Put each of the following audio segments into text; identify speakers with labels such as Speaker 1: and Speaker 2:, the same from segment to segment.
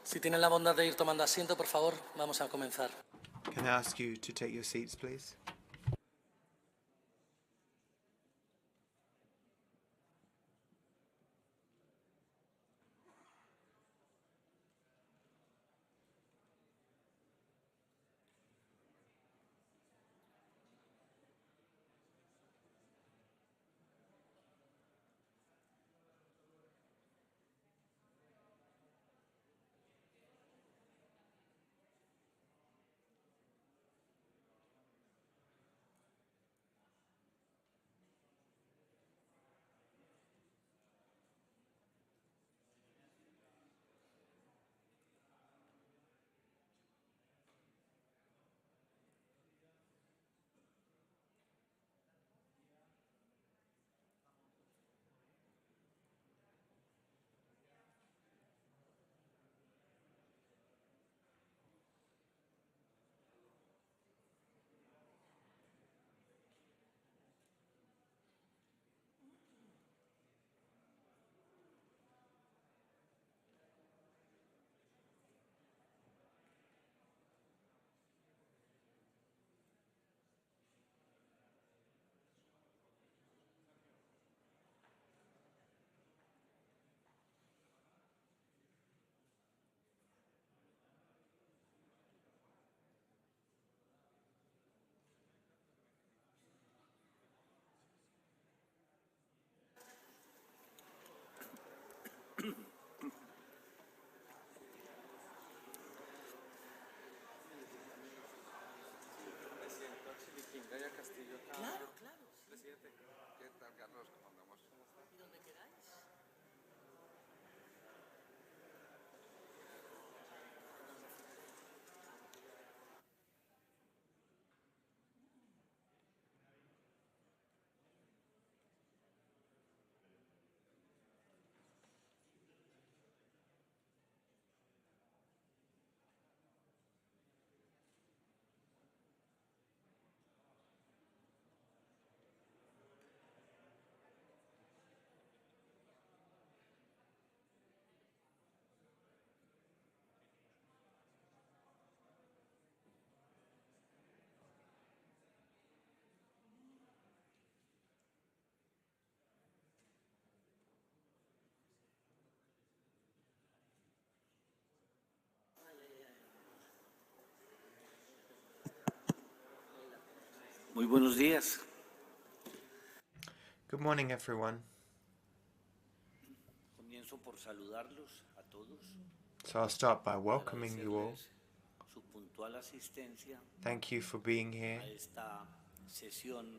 Speaker 1: Si tienen la bondad de ir tomando asiento, por favor, vamos a comenzar.
Speaker 2: Can I ask you to take your seats, please?
Speaker 1: Claro, claro. Presidente, ¿qué tal, Carlos? ¿Cómo andamos? ¿Y donde queráis? Muy buenos días.
Speaker 2: Good morning, everyone.
Speaker 1: Comienzo por saludarlos a todos.
Speaker 2: So I'll start by welcoming you all.
Speaker 1: Su puntual asistencia
Speaker 2: Thank you for being here
Speaker 1: a esta sesión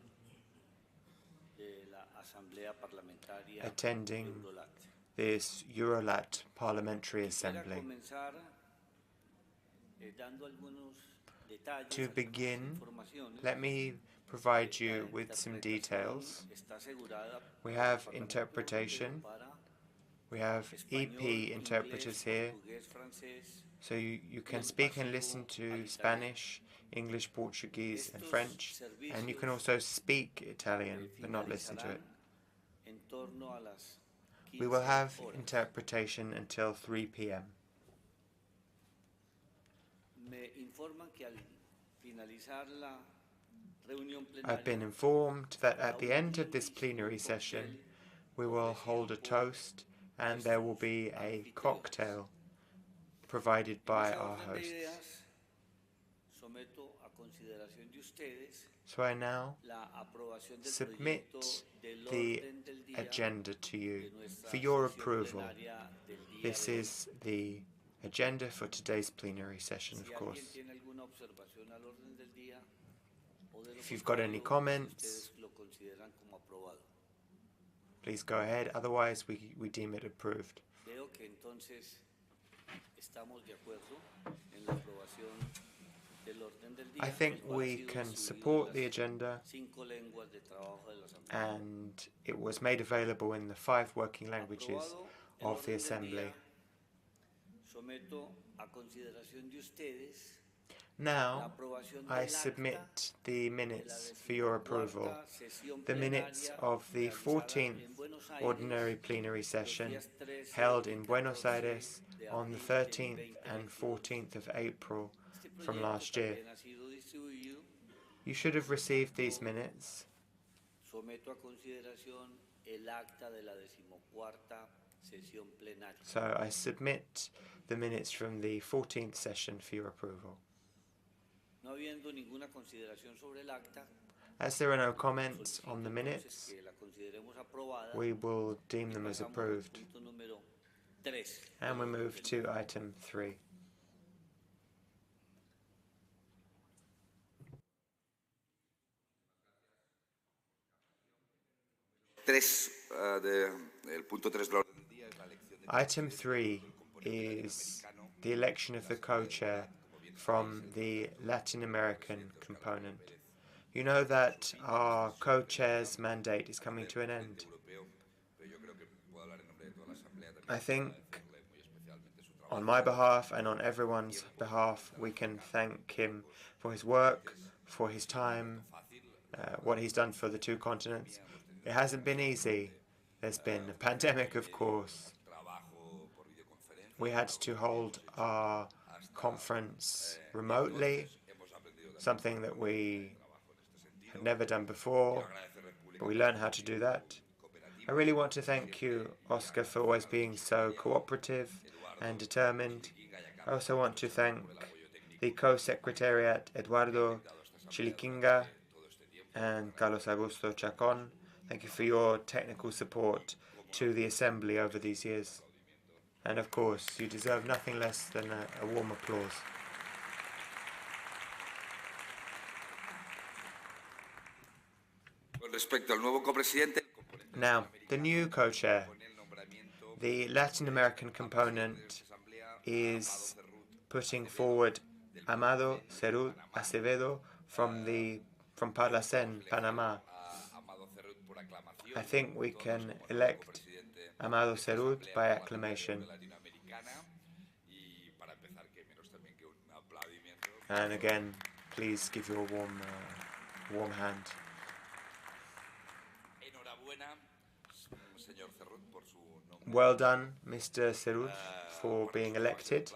Speaker 1: de la Asamblea Parlamentaria
Speaker 2: attending
Speaker 1: EuroLat.
Speaker 2: this EuroLat Parliamentary Assembly.
Speaker 1: Comenzar dando algunos detalles,
Speaker 2: To begin, let me provide you with some details. We have interpretation. We have EP interpreters here, so you can speak and listen to Spanish, English, Portuguese, and French, and you can also speak Italian, but not listen to it. We will have interpretation until 3 p.m. I've been informed that at the end of this plenary session, we will hold a toast and there will be a cocktail provided by our hosts. So I now submit the agenda to you for your approval. This is the agenda for today's plenary session, of course. If you've got any comments, please go ahead, otherwise we deem it approved. I think we can support the agenda, and it was made available in the 5 working languages of the Assembly. Now, I submit the minutes for your approval. The minutes of the 14th ordinary plenary session held in Buenos Aires on the 13th and 14th of April from last year. You should have received these minutes. So I submit the minutes from the 14th session for your approval. As there are no comments on the minutes, we will deem them as approved. And we move to item 3. Item 3 is the election of the co-chair from the Latin American component. You know that our co-chair's mandate is coming to an end. I think on my behalf and on everyone's behalf, we can thank him for his work, for his time, what he's done for the 2 continents. It hasn't been easy. There's been a pandemic, of course. We had to hold our conference remotely, something that we had never done before, but we learned how to do that. I really want to thank you, Oscar, for always being so cooperative and determined. I also want to thank the co-secretariat, Eduardo Chiliquinga and Carlos Augusto Chacon. Thank you for your technical support to the Assembly over these years. And of course, you deserve nothing less than a warm applause. Now, the new co-chair, the Latin American component, is putting forward Amado Cerut Acevedo from Parlacén, Panama. I think we can elect Amado Cerut by acclamation. And again, please give your warm hand. Well done, Mr. Cerut, for being elected.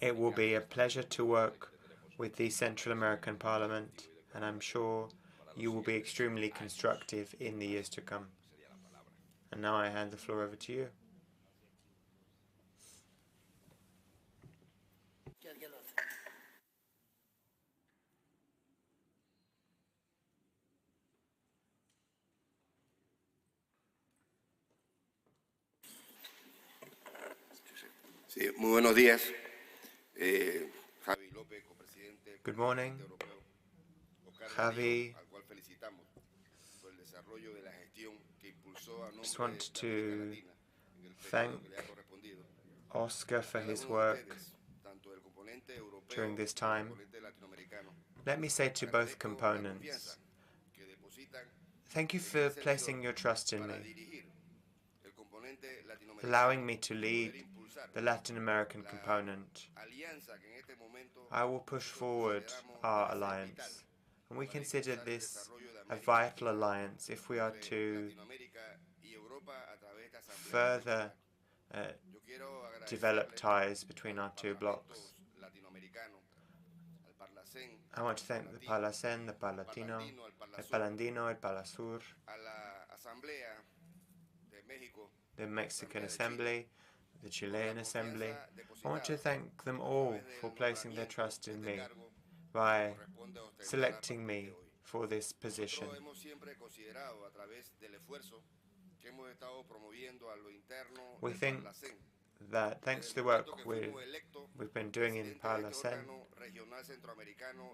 Speaker 2: It will be a pleasure to work with the Central American Parliament, and I'm sure you will be extremely constructive in the years to come. And now I hand the floor over to you.
Speaker 3: Sí, muy buenos días. Javi López, copresidente.
Speaker 2: Good morning. Javi, just want to thank Oscar for his work during this time. Let me say to both components, thank you for placing your trust in me, allowing me to lead the Latin American component. I will push forward our alliance, and we consider this a vital alliance if we are to further develop ties between our 2 blocks. I want to thank the Parlacén, the Palatino, el Palandino, el Palasur, the Mexican Assembly, the Chilean Assembly. I want to thank them all for placing their trust in me by selecting me for this position. We think that thanks to the work we've been doing in Parlacén,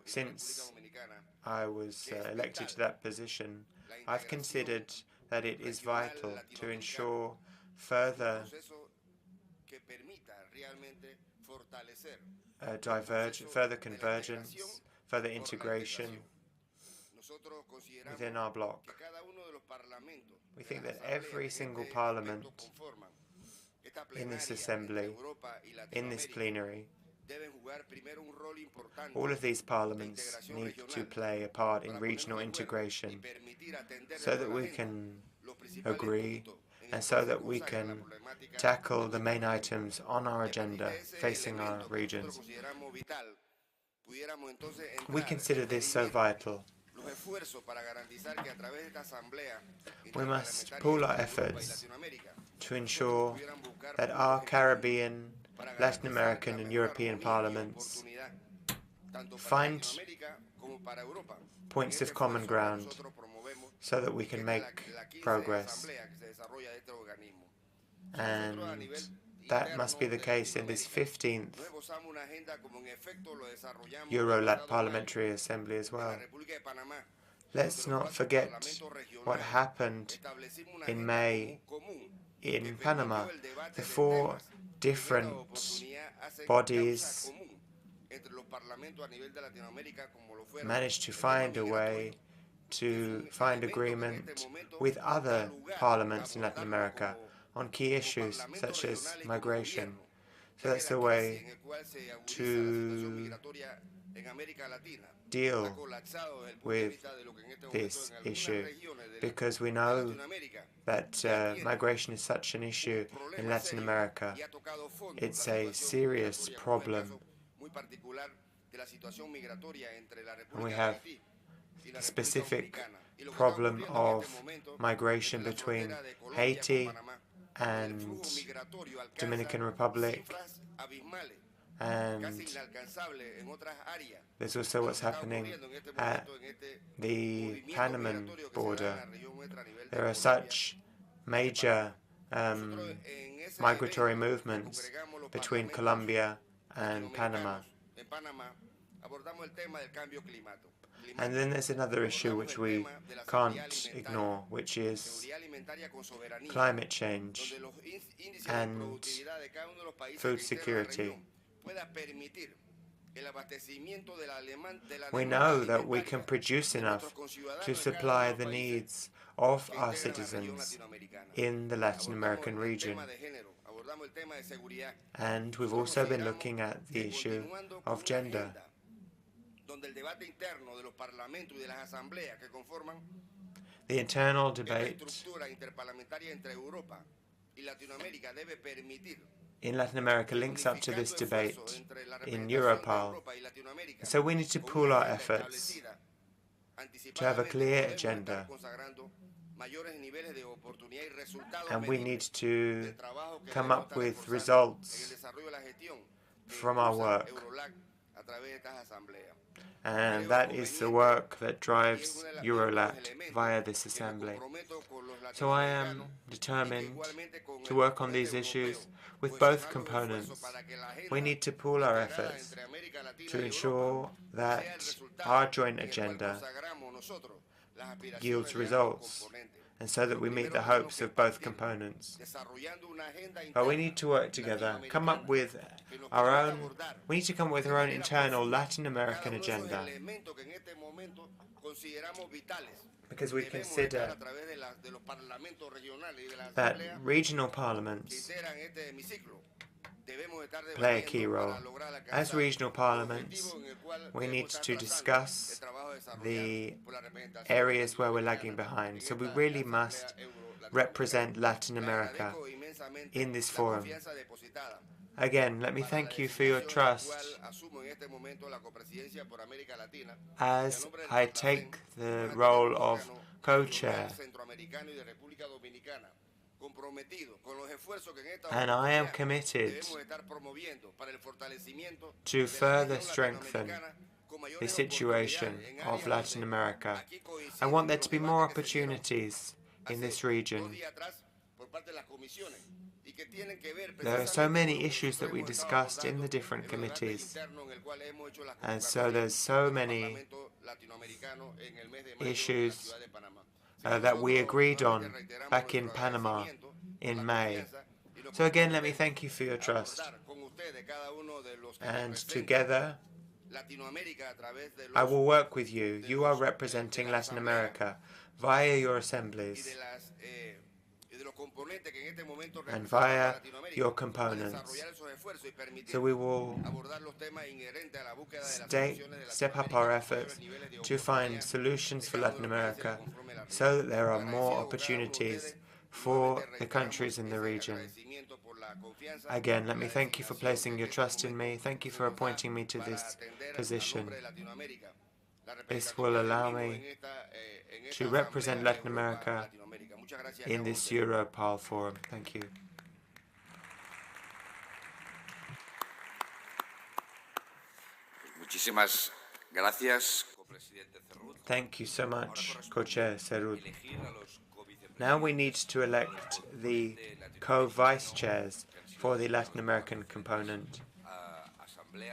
Speaker 2: since I was elected to that position, I've considered that it is vital to ensure further further convergence, further integration within our bloc. We think that every single parliament in this assembly, in this plenary, All of these parliaments need to play a part in regional integration so that we can agree and so that we can tackle the main items on our agenda facing our regions. We consider this so vital. We must pool our efforts to ensure that our Caribbean, Latin American and European parliaments find points of common ground so that we can make progress. And that must be the case in this 15th EuroLat Parliamentary Assembly as well. Let's not forget what happened in May in Panama. The 4 different bodies managed to find a way to find agreement with other parliaments in Latin America on key issues such as migration. So that's the way to deal with this issue, because we know that migration is such an issue in Latin America. It's a serious problem. And we have the specific problem of migration between Haiti and Dominican Republic, and there's also what's happening at the Panaman border. There are such major migratory movements between Colombia and Panama. And then there's another issue which we can't ignore, which is climate change and food security. We know that we can produce enough to supply the needs of our citizens in the Latin American region. And we've also been looking at the issue of gender. The internal debate in Latin America links up to this debate in EuroPal. So we need to pool our efforts to have a clear agenda, and we need to come up with results from our work. And that is the work that drives EuroLat via this assembly. So I am determined to work on these issues with both components. We need to pool our efforts to ensure that our joint agenda yields results, and so that we meet the hopes of both components. But we need to work together, come up with our own internal Latin American agenda, because we consider that regional parliaments play a key role. As regional parliaments, we need to discuss the areas where we're lagging behind. So we really must represent Latin America in this forum. Again, let me thank you for your trust as I take the role of co-chair. And I am committed to further strengthen the situation of Latin America. I want there to be more opportunities in this region. There are so many issues that we discussed in the different committees, and so there's so many issues that we agreed on back in Panama in May. So again, let me thank you for your trust. And together, I will work with you. You are representing Latin America via your assemblies and via your components. So we will step up our efforts to find solutions for Latin America so that there are more opportunities for the countries in the region. Again, let me thank you for placing your trust in me. Thank you for appointing me to this position. This will allow me to represent Latin America in this EuroPAL forum. Thank you.
Speaker 1: Muchísimas gracias, copresidente Cerrut.
Speaker 2: Thank you so much, Co-Chair Cerrut. Now we need to elect the co-vice chairs for the Latin American component.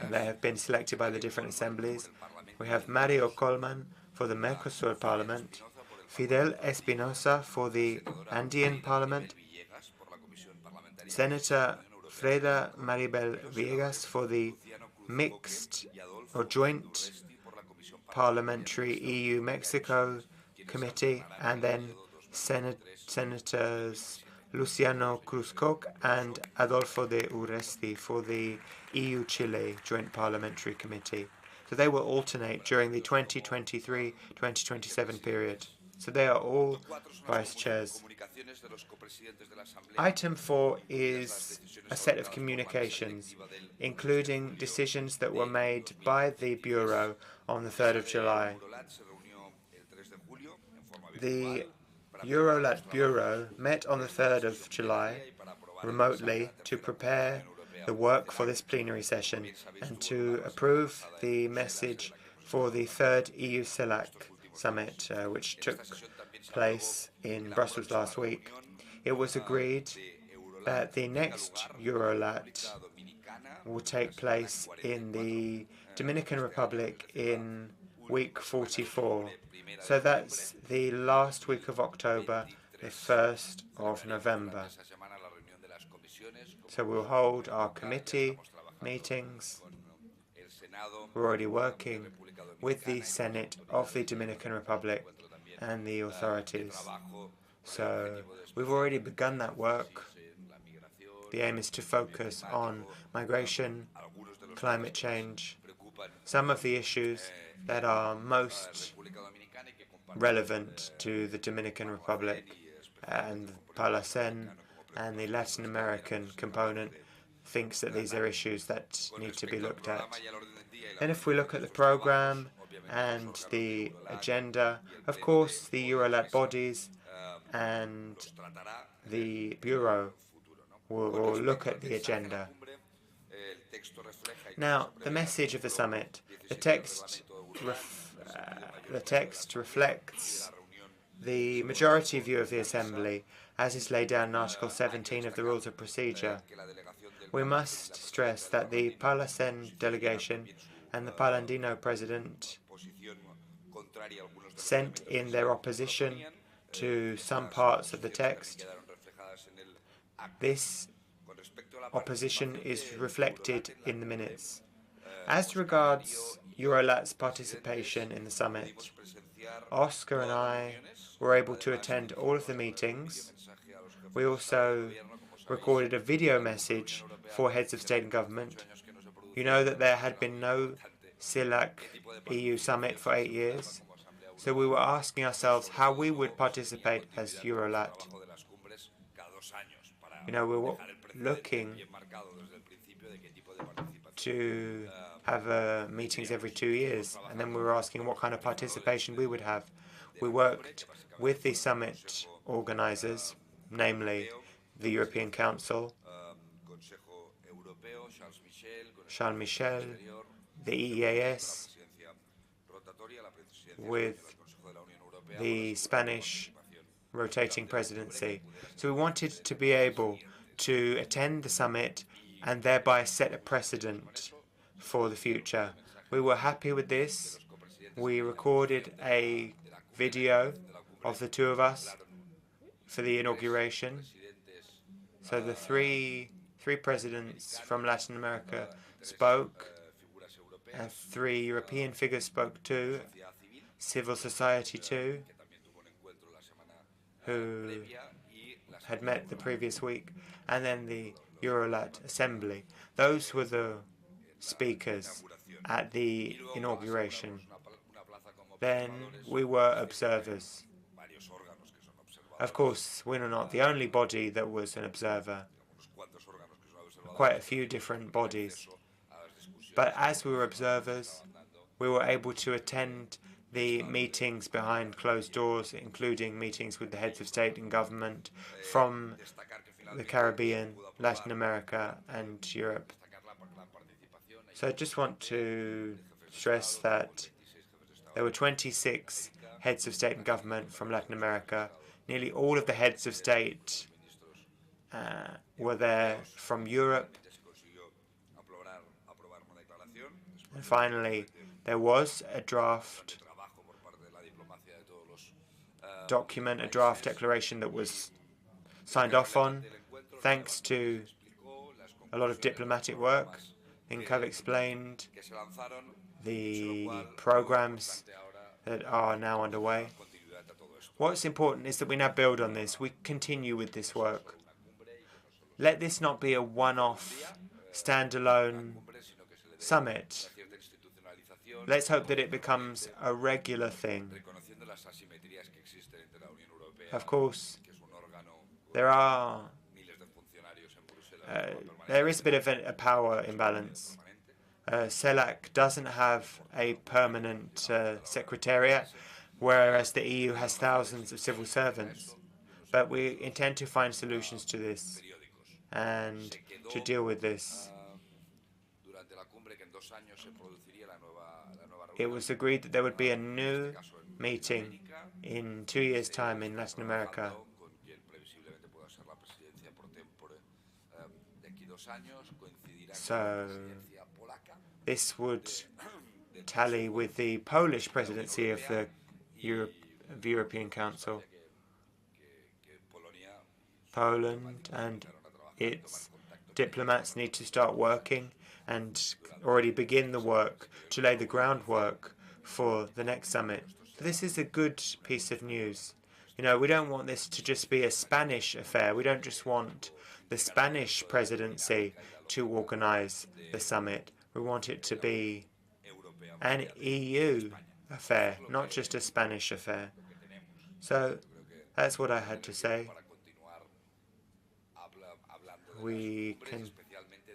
Speaker 2: And they have been selected by the different assemblies. We have Mario Colman for the Mercosur Parliament, Fidel Espinosa for the Andean Parliament, Senator Freda Maribel Villegas for the mixed or joint parliamentary EU-Mexico committee, and then Senators Luciano Cruz-Coke and Adolfo de Urresti for the EU-Chile Joint Parliamentary Committee. So they will alternate during the 2023-2027 period. So they are all vice chairs. Item 4 is a set of communications, including decisions that were made by the Bureau on the 3rd of July. The EuroLat Bureau met on the 3rd of July remotely to prepare the work for this plenary session and to approve the message for the 3rd EU-CELAC summit, which took place in Brussels last week. It was agreed that the next EuroLat will take place in the Dominican Republic in week 44. So that's the last week of October, the 1st of November. So we'll hold our committee meetings. We're already working with the Senate of the Dominican Republic and the authorities. So we've already begun that work. The aim is to focus on migration, climate change, some of the issues that are most relevant to the Dominican Republic, and Palacen and the Latin American component thinks that these are issues that need to be looked at. And if we look at the program and the agenda, of course the EuroLat bodies and the Bureau will look at the agenda. Now, the message of the summit. The text reflects the majority view of the Assembly, as is laid down in Article 17 of the Rules of Procedure. We must stress that the Palacen delegation and the Palandino president sent in their opposition to some parts of the text. This opposition is reflected in the minutes. As regards EuroLat's participation in the summit, Oscar and I were able to attend all of the meetings. We also recorded a video message for heads of state and government. You know that there had been no CELAC EU summit for 8 years, so we were asking ourselves how we would participate as EuroLat. You know, we were looking to have meetings every 2 years, and then we were asking what kind of participation we would have. We worked with the summit organizers, namely the European Council, Charles Michel, the EEAS, with the Spanish rotating presidency. So we wanted to be able to attend the summit and thereby set a precedent for the future. We were happy with this. We recorded a video of the two of us for the inauguration. So the three presidents from Latin America spoke, and 3 European figures spoke too, civil society too, who had met the previous week, and then the EuroLat Assembly. Those were the speakers at the inauguration. Then we were observers. Of course, we're not the only body that was an observer. Quite a few different bodies. But as we were observers, we were able to attend the meetings behind closed doors, including meetings with the heads of state and government from the Caribbean, Latin America, and Europe. So I just want to stress that there were 26 heads of state and government from Latin America. Nearly all of the heads of state were there from Europe. And finally, there was a draft document, a draft declaration that was signed off on, thanks to a lot of diplomatic work. I think I've explained the programs that are now underway. What's important is that we now build on this. We continue with this work. Let this not be a one-off, standalone summit. Let's hope that it becomes a regular thing. Of course, there is a bit of a power imbalance. CELAC doesn't have a permanent secretariat, whereas the EU has thousands of civil servants. But we intend to find solutions to this and to deal with this. It was agreed that there would be a new meeting in 2 years' time in Latin America. So this would tally with the Polish presidency of the European Council. Poland and its diplomats need to start working and already begin the work to lay the groundwork for the next summit. So this is a good piece of news. You know, we don't want this to just be a Spanish affair. We don't just want the Spanish presidency to organize the summit. We want it to be an EU affair, not just a Spanish affair. So that's what I had to say. We can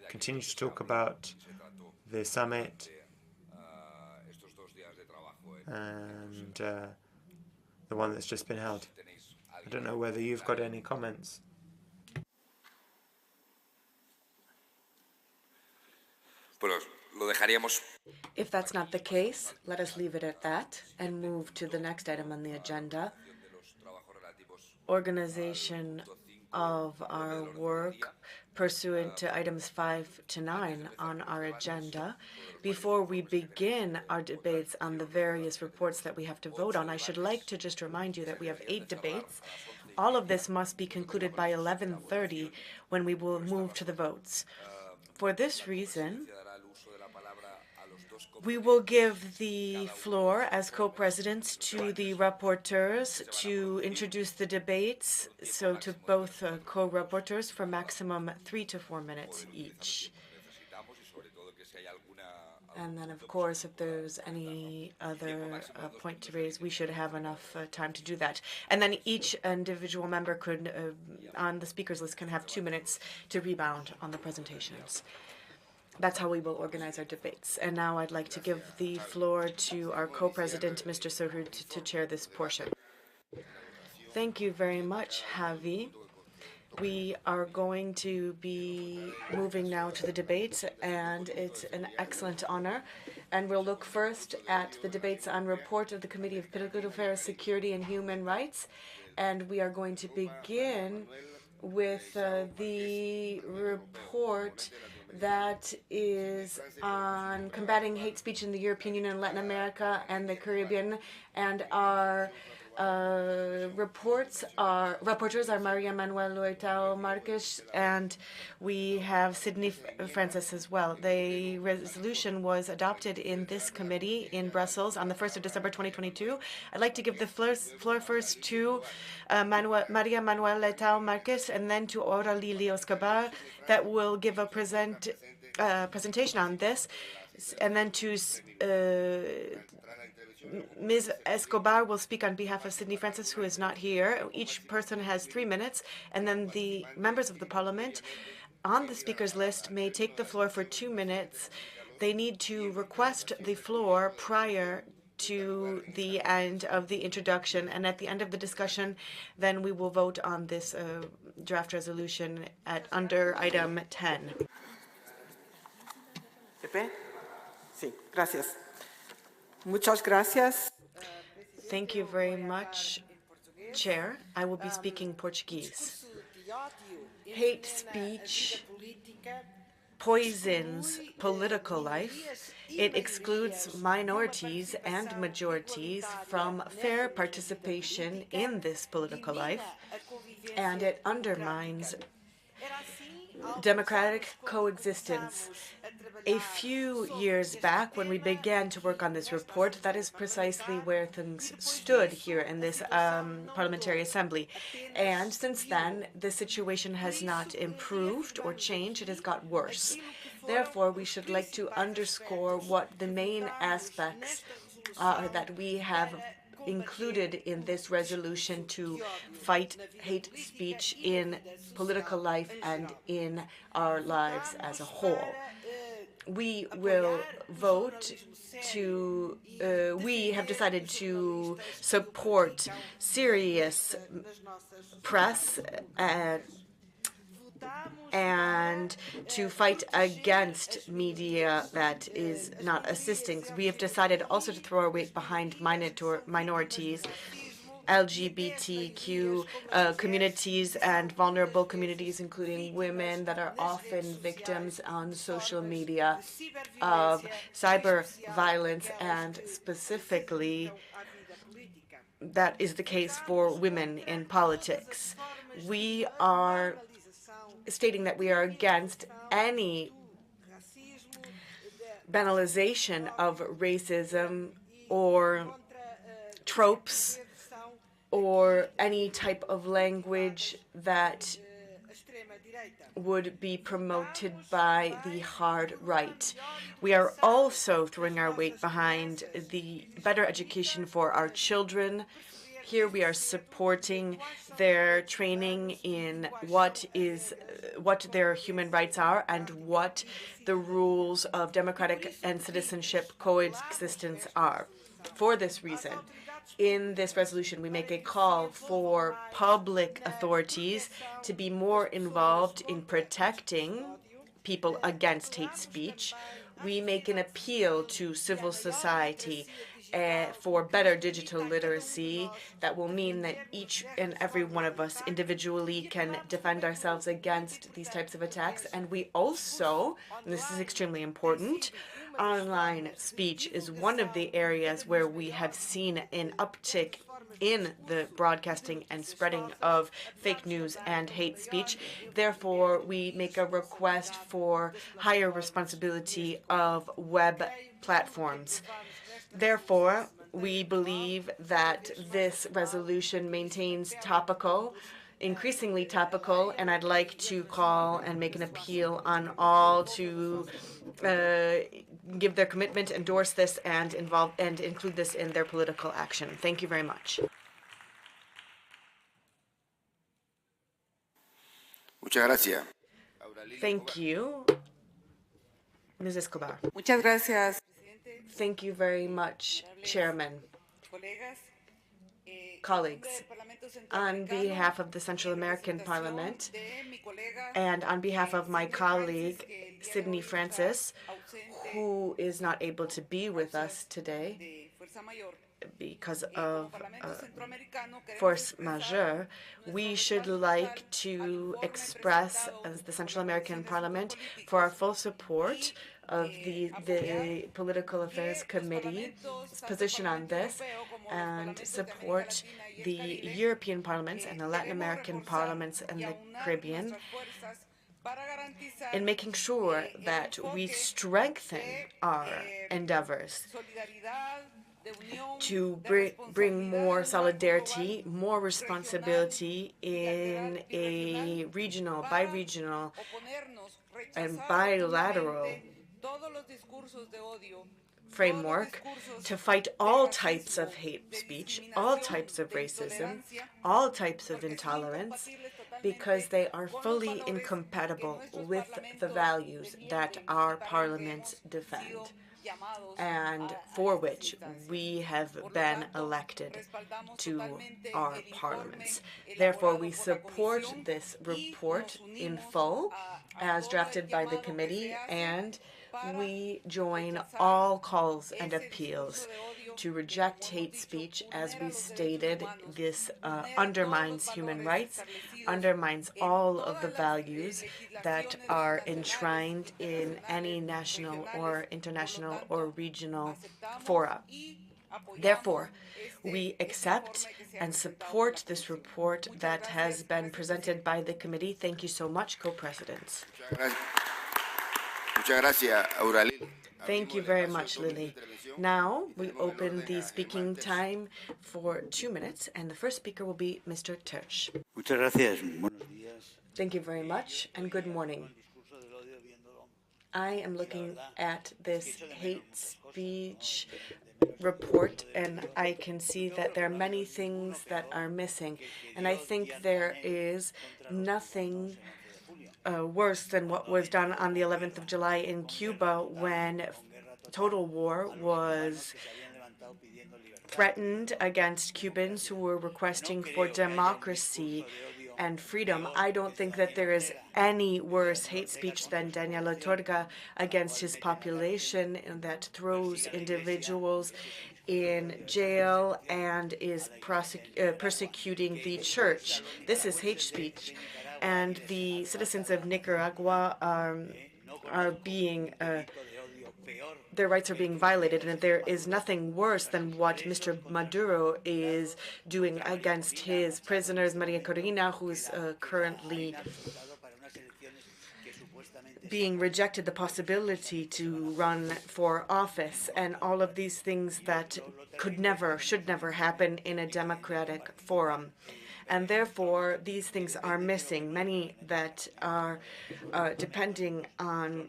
Speaker 2: continue to talk about the summit and the one that's just been held. I don't know whether you've got any comments.
Speaker 4: If that's not the case, let us leave it at that and move to the next item on the agenda. Organization of our work pursuant to items 5 to 9 on our agenda. Before we begin our debates on the various reports that we have to vote on, I should like to just remind you that we have 8 debates. All of this must be concluded by 11:30 when we will move to the votes. For this reason, we will give the floor as co-presidents to the rapporteurs to introduce the debates, so to both co-rapporteurs for maximum 3 to 4 minutes each. And then, of course, if there's any other point to raise, we should have enough time to do that. And then each individual member could, on the speakers list, can have 2 minutes to rebound on the presentations. That's how we will organize our debates. And now I'd like to give the floor to our co-president, Mr. Sohud, to chair this portion. Thank you very much, Javi. We are going to be moving now to the debates, and it's an excellent honor. And we'll look first at the debates on report of the Committee of Political Affairs, Security and Human Rights. And we are going to begin with the report that is on combating hate speech in the European Union, Latin America, and the Caribbean, and our Rapporteurs are Maria Manuel Loitao Marques, and we have Sydney Francis as well. The resolution was adopted in this committee in Brussels on the 1st of December 2022. I'd like to give the floor first to Maria Manuel Loitao Marques and then to Aurélie Escobar that will give a presentation on this, and then to Ms. Escobar will speak on behalf of Sydney Francis, who is not here. Each person has 3 minutes, and then the members of the Parliament on the speakers list may take the floor for 2 minutes. They need to request the floor prior to the end of the introduction, and at the end of the discussion, then we will vote on this draft under item 10.
Speaker 5: Pepe? Sí, gracias. Muchas gracias.
Speaker 4: Thank you very much, Chair. I will be speaking Portuguese. Hate speech poisons political life. It excludes minorities and majorities from fair participation in this political life, and it undermines democratic coexistence. A few years back, when we began to work on this report, that is precisely where things stood here in this Parliamentary Assembly. And since then, the situation has not improved or changed, it has got worse. Therefore, we should like to underscore what the main aspects are that we have included in this resolution to fight hate speech in political life and in our lives as a whole. We will vote to, we have decided to support serious press and to fight against media that is not assisting. We have decided also to throw our weight behind minorities, LGBTQ communities and vulnerable communities, including women that are often victims on social media of cyber violence, and specifically that is the case for women in politics. We are stating that we are against any banalization of racism or tropes or any type of language that would be promoted by the hard right. We are also throwing our weight behind the better education for our children. Here we are supporting their training in what their human rights are and what the rules of democratic and citizenship coexistence are. For this reason, in this resolution, we make a call for public authorities to be more involved in protecting people against hate speech. We make an appeal to civil society for better digital literacy that will mean that each and every one of us individually can defend ourselves against these types of attacks. And we also, and this is extremely important, online speech is one of the areas where we have seen an uptick in the broadcasting and spreading of fake news and hate speech. Therefore, we make a request for higher responsibility of web platforms. Therefore, we believe that this resolution maintains increasingly topical, and I'd like to call and make an appeal on all to give their commitment, endorse this, and include this in their political action. Thank you very much.
Speaker 3: Muchas gracias.
Speaker 4: Thank you. Ms. Escobar.
Speaker 5: Muchas gracias.
Speaker 4: Thank you very much, Chairman. Colleagues, on behalf of the Central American Parliament and on behalf of my colleague, Sydney Francis, who is not able to be with us today because of force majeure, we should like to express, as the Central American Parliament, for our full support of the Political Affairs Committee's position on this and support the European parliaments and the Latin American parliaments and the Caribbean in making sure that we strengthen our endeavors to bring more solidarity, more responsibility in a regional, bi-regional, and bilateral framework to fight all types of hate speech, all types of racism, all types of intolerance, because they are fully incompatible with the values that our parliaments defend and for which we have been elected to our parliaments. Therefore, we support this report in full as drafted by the committee, and we join all calls and appeals to reject hate speech. As we stated, this undermines human rights, undermines all of the values that are enshrined in any national or international or regional fora. Therefore, we accept and support this report that has been presented by the committee. Thank you so much, co-presidents. Thank you very much, Lily. Now we open the speaking time for 2 minutes, and the first speaker will be Mr. Terch. Thank you very much, and good morning. I am looking at this hate speech report, and I can see that there are many things that are missing. And I think there is nothing worse than what was done on the 11th of July in Cuba, when total war was threatened against Cubans who were requesting for democracy and freedom. I don't think that there is any worse hate speech than Daniel Ortega against his population, and that throws individuals in jail and is persecuting the church. This is hate speech, and the citizens of Nicaragua are being their rights are being violated, and there is nothing worse than what Mr. Maduro is doing against his prisoners. Maria Corina, who is currently being rejected the possibility to run for office, and all of these things that should never happen in a democratic forum. And therefore, these things are missing, many that are depending on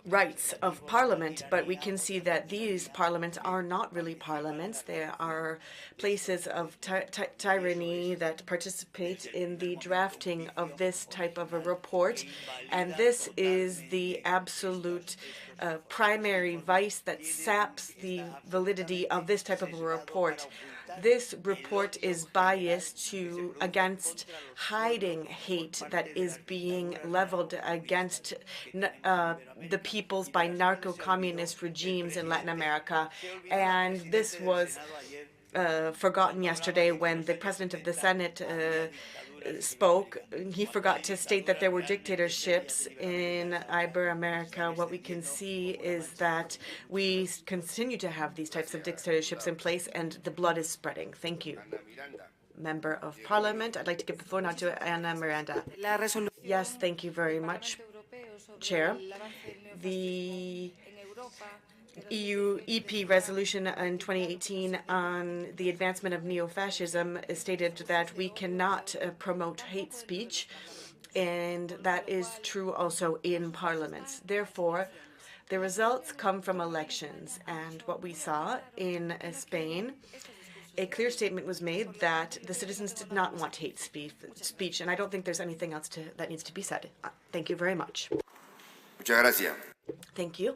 Speaker 4: rights of parliament, but we can see that these parliaments are not really parliaments. They are places of tyranny that participate in the drafting of this type of a report, and this is the absolute primary vice that saps the validity of this type of a report. This report is biased against hiding hate that is being leveled against the peoples by narco-communist regimes in Latin America. And this was forgotten yesterday when the president of the Senate spoke. He forgot to state that there were dictatorships in Ibero-America. What we can see is that we continue to have these types of dictatorships in place, and the blood is spreading. Thank you. Member of Parliament, I'd like to give the floor now to Ana Miranda. Yes, thank you very much, Chair. The EU EP resolution in 2018 on the advancement of neo-fascism stated that we cannot promote hate speech, and that is true also in parliaments. Therefore, the results come from elections, and what we saw in Spain, a clear statement was made that the citizens did not want hate speech, and I don't think there's anything else that needs to be said. Thank you very much.
Speaker 3: Muchas gracias.
Speaker 4: Thank you.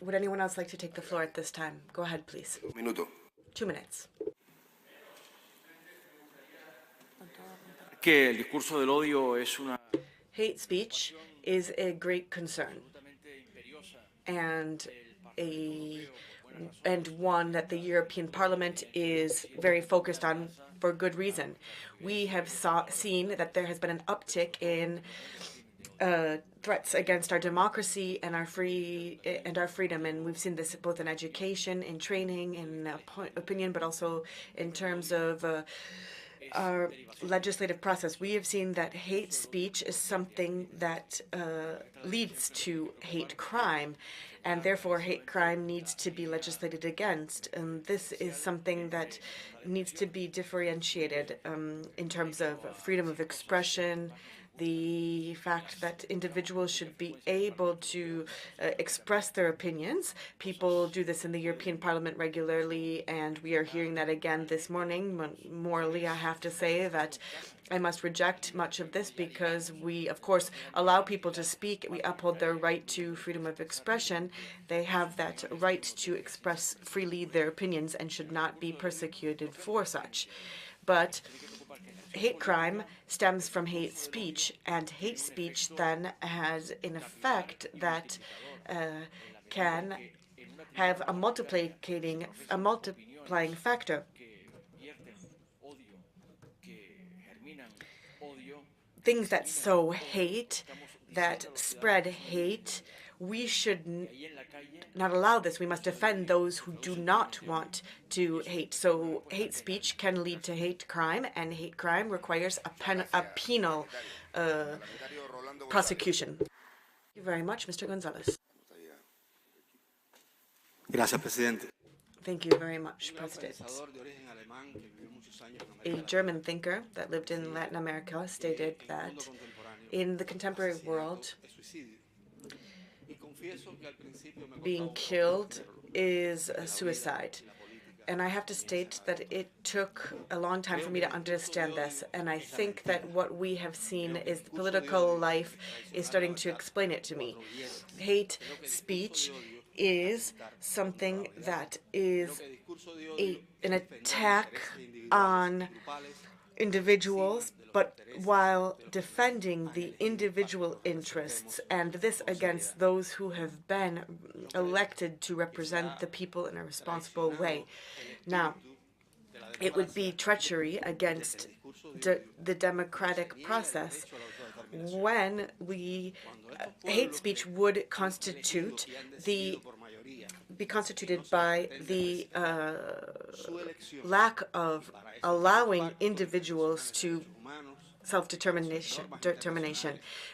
Speaker 4: Would anyone else like to take the floor at this time? Go ahead, please.
Speaker 3: Un minuto.
Speaker 4: 2 minutes. Hate speech is a great concern, and one that the European Parliament is very focused on for good reason. We have seen that there has been an uptick in threats against our democracy and our freedom. And we've seen this both in education, in training, in opinion, but also in terms of our legislative process. We have seen that hate speech is something that leads to hate crime, and therefore hate crime needs to be legislated against. And this is something that needs to be differentiated in terms of freedom of expression, the fact that individuals should be able to express their opinions. People do this in the European Parliament regularly, and we are hearing that again this morning. Morally, I have to say that I must reject much of this because we, of course, allow people to speak. We uphold their right to freedom of expression. They have that right to express freely their opinions and should not be persecuted for such. But hate crime stems from hate speech, and hate speech then has an effect that can have a multiplying factor. Things that sow hate, that spread hate, we should not allow this. We must defend those who do not want to hate. So hate speech can lead to hate crime, and hate crime requires a penal prosecution. Thank you very much, Mr. Gonzalez.
Speaker 3: Gracias, presidente.
Speaker 4: Thank you very much, President. A German thinker that lived in Latin America stated that in the contemporary world, being killed is a suicide. And I have to state that it took a long time for me to understand this. And I think that what we have seen is the political life is starting to explain it to me. Hate speech is something that is an attack on individuals, but while defending the individual interests, and this against those who have been elected to represent the people in a responsible way. Now, it would be treachery against the democratic process when hate speech would be constituted by the lack of allowing individuals to self-determination.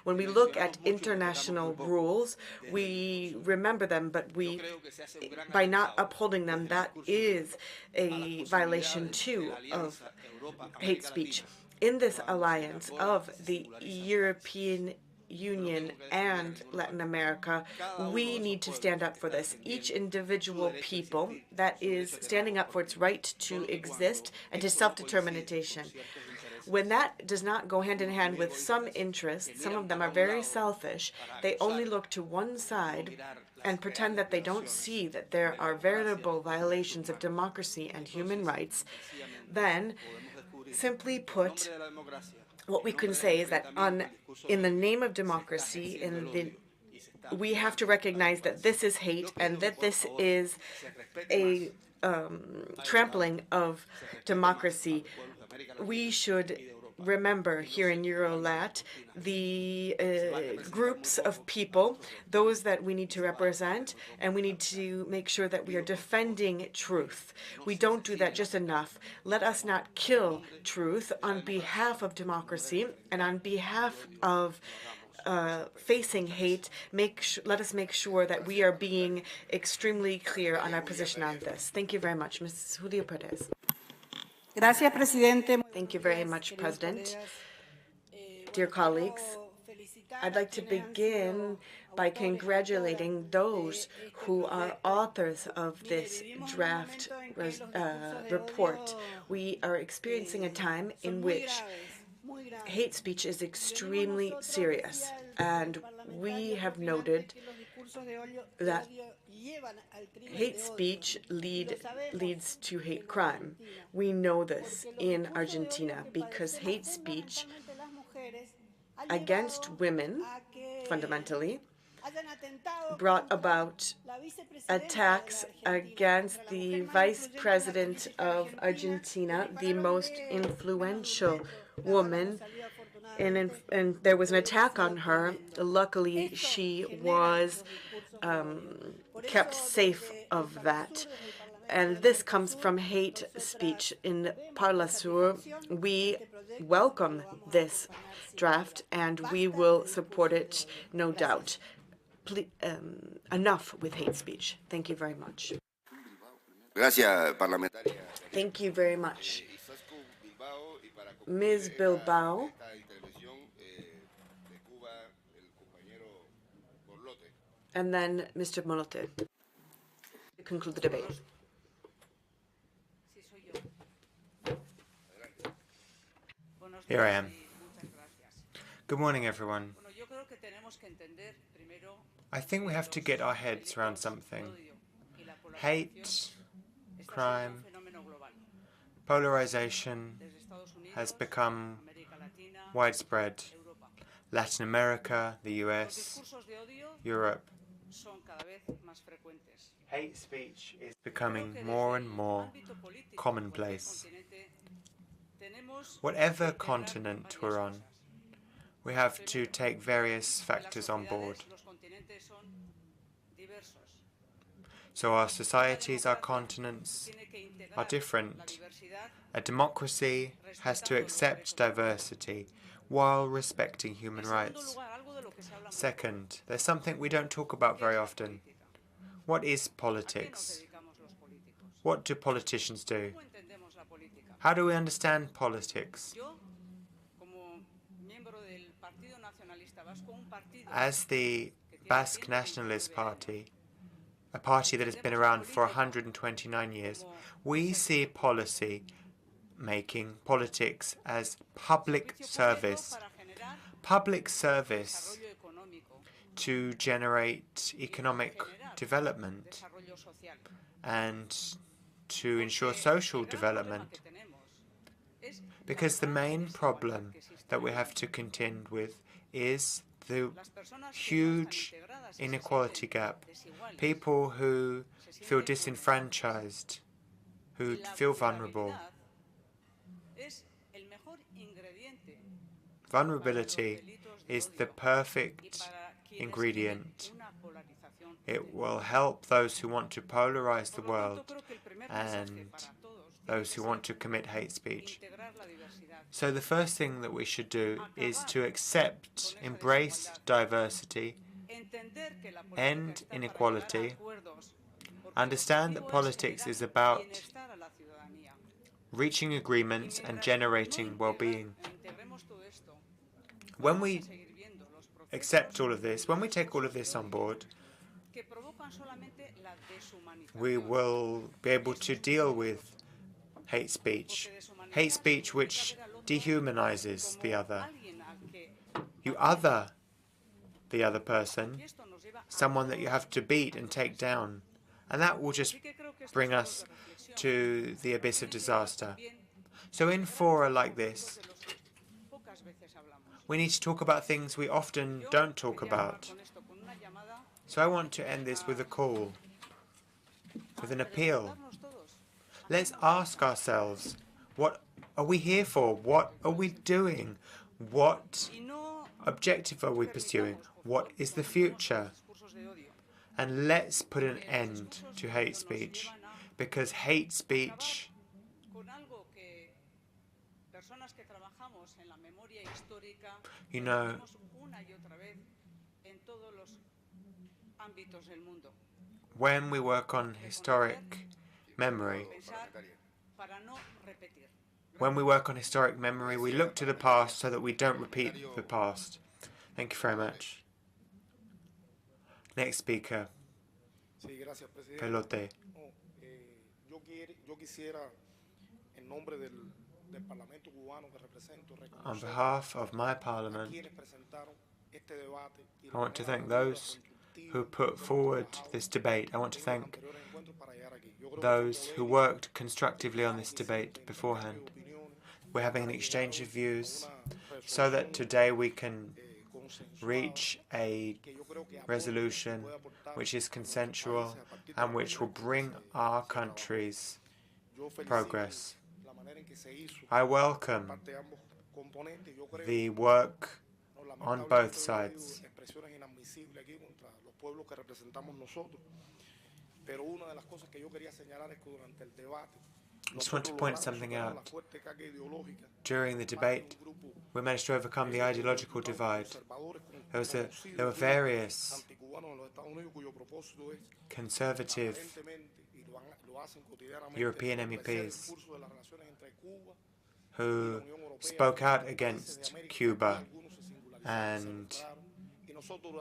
Speaker 4: When we look at international rules, we remember them, but by not upholding them, that is a violation too of hate speech. In this alliance of the European Union and Latin America, we need to stand up for this. Each individual people that is standing up for its right to exist and to self-determination. When that does not go hand in hand with some interests, some of them are very selfish, they only look to one side and pretend that they don't see that there are veritable violations of democracy and human rights, then, simply put, what we can say is that in the name of democracy, we have to recognize that this is hate and that this is a trampling of democracy. We should remember here in EuroLat the groups of people, those that we need to represent, and we need to make sure that we are defending truth. We don't do that just enough. Let us not kill truth on behalf of democracy and on behalf of facing hate. Let us make sure that we are being extremely clear on our position on this. Thank you very much. Ms. Julio Perez.
Speaker 5: Gracias, presidente.
Speaker 4: Thank you very much, President. Dear colleagues, I'd like to begin by congratulating those who are authors of this draft report. We are experiencing a time in which hate speech is extremely serious, and we have noted that hate speech leads to hate crime. We know this in Argentina because hate speech against women, fundamentally, brought about attacks against the vice president of Argentina, the most influential woman and there was an attack on her. Luckily, she was kept safe of that. And this comes from hate speech. In Parla Sur, we welcome this draft and we will support it, no doubt. Enough with hate speech. Thank you very much.
Speaker 3: Gracias, parlamentaria.
Speaker 4: Thank you very much. Ms. Bilbao. And then Mr. Molote to conclude the debate.
Speaker 2: Here I am. Good morning, everyone. I think we have to get our heads around something. Hate, crime, polarization has become widespread. Latin America, the US, Europe. Hate speech is becoming more and more commonplace. Whatever continent we're on, we have to take various factors on board. So our societies, our continents are different. A democracy has to accept diversity while respecting human rights. Second, there's something we don't talk about very often. What is politics? What do politicians do? How do we understand politics? As the Basque Nationalist Party, a party that has been around for 129 years, we see politics as public service. Public service to generate economic development and to ensure social development. Because the main problem that we have to contend with is the huge inequality gap. People who feel disenfranchised, who feel vulnerable. Vulnerability is the perfect ingredient. It will help those who want to polarize the world and those who want to commit hate speech. So the first thing that we should do is to accept, embrace diversity, end inequality, understand that politics is about reaching agreements and generating well-being. When we accept all of this, when we take all of this on board, we will be able to deal with hate speech which dehumanizes the other. You other the other person, someone that you have to beat and take down, and that will just bring us to the abyss of disaster. So in fora like this, we need to talk about things we often don't talk about. So I want to end this with a call, with an appeal. Let's ask ourselves, what are we here for? What are we doing? What objective are we pursuing? What is the future? And let's put an end to hate speech, because hate speech when we work on historic memory, we look to the past so that we don't repeat the past. Thank you very much. Next speaker, Pelote. On behalf of my parliament, I want to thank those who put forward this debate. I want to thank those who worked constructively on this debate beforehand. We're having an exchange of views so that today we can reach a resolution which is consensual and which will bring our countries progress. I welcome the work on both sides. I just want to point something out. During the debate, we managed to overcome the ideological divide. There were various conservative European MEPs who spoke out against Cuba and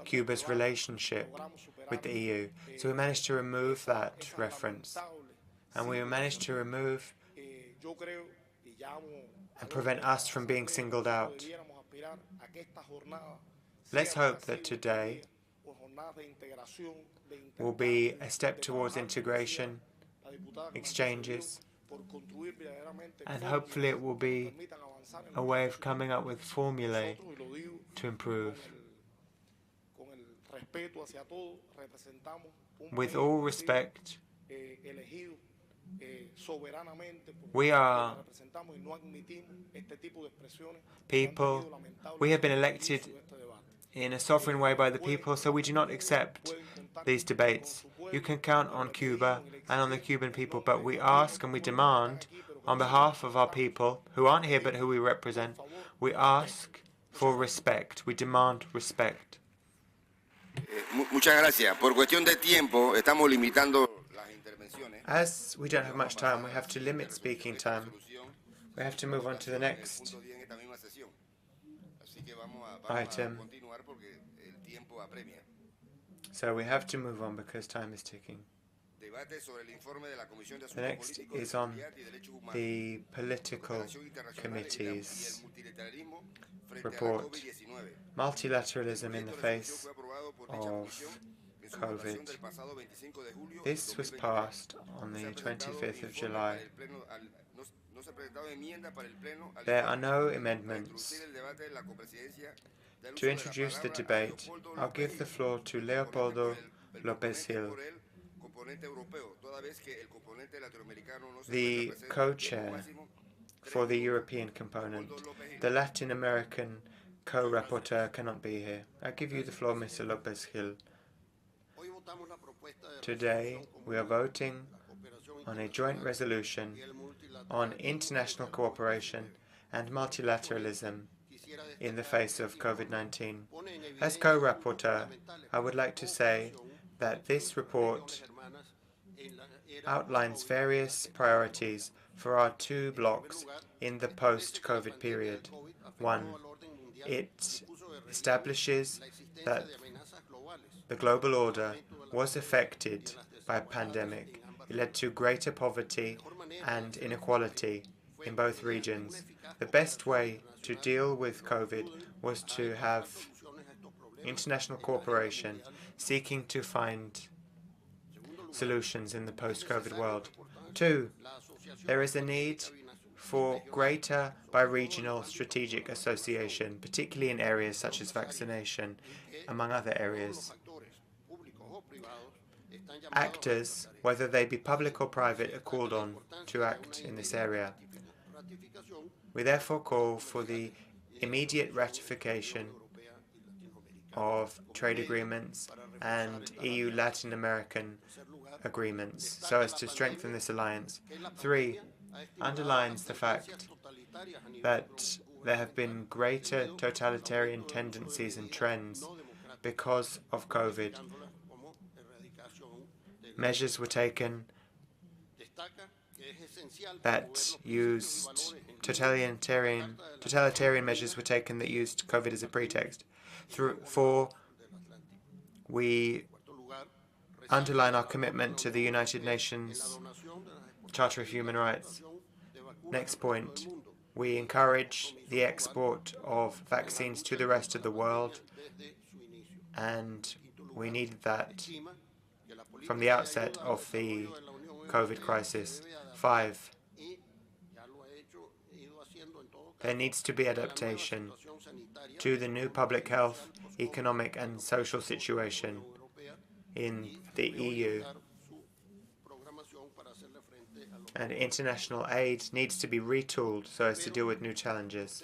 Speaker 2: Cuba's relationship with the EU. So we managed to remove that reference. And we managed to remove and prevent us from being singled out. Let's hope that today will be a step towards integration, exchanges, and hopefully it will be a way of coming up with formulae to improve. With all respect, we are people. We have been elected in a sovereign way by the people, so we do not accept these debates. You can count on Cuba and on the Cuban people, but we ask and we demand, on behalf of our people, who aren't here but who we represent, we ask for respect. We demand respect.
Speaker 3: Muchas gracias. Por cuestión de tiempo, estamos limitando las intervenciones.
Speaker 2: As we don't have much time, we have to limit speaking time. We have to move on to the next item. So we have to move on because time is ticking. The next is on the political committee's report, multilateralism in the face of COVID. This was passed on the 25th of July. There are no amendments. To introduce the debate, I'll give the floor to Leopoldo López Gil, the co-chair for the European component. The Latin American co-rapporteur cannot be here. I give you the floor, Mr. López Gil. Today, we are voting on a joint resolution on international cooperation and multilateralism in the face of COVID-19. As co-rapporteur, I would like to say that this report outlines various priorities for our two blocks in the post-COVID period. One, it establishes that the global order was affected by a pandemic. It led to greater poverty and inequality in both regions. The best way to deal with COVID was to have international cooperation seeking to find solutions in the post-COVID world. Two, there is a need for greater bi-regional strategic association, particularly in areas such as vaccination, among other areas. Actors, whether they be public or private, are called on to act in this area. We therefore call for the immediate ratification of trade agreements and EU-Latin American agreements so as to strengthen this alliance. Three, underlines the fact that there have been greater totalitarian tendencies and trends because of COVID. Measures were taken that used totalitarian measures were taken that used COVID as a pretext. Four, we underline our commitment to the United Nations Charter of Human Rights. Next point, we encourage the export of vaccines to the rest of the world, and we needed that from the outset of the COVID crisis. 5, there needs to be adaptation to the new public health, economic and social situation in the EU. And international aid needs to be retooled so as to deal with new challenges.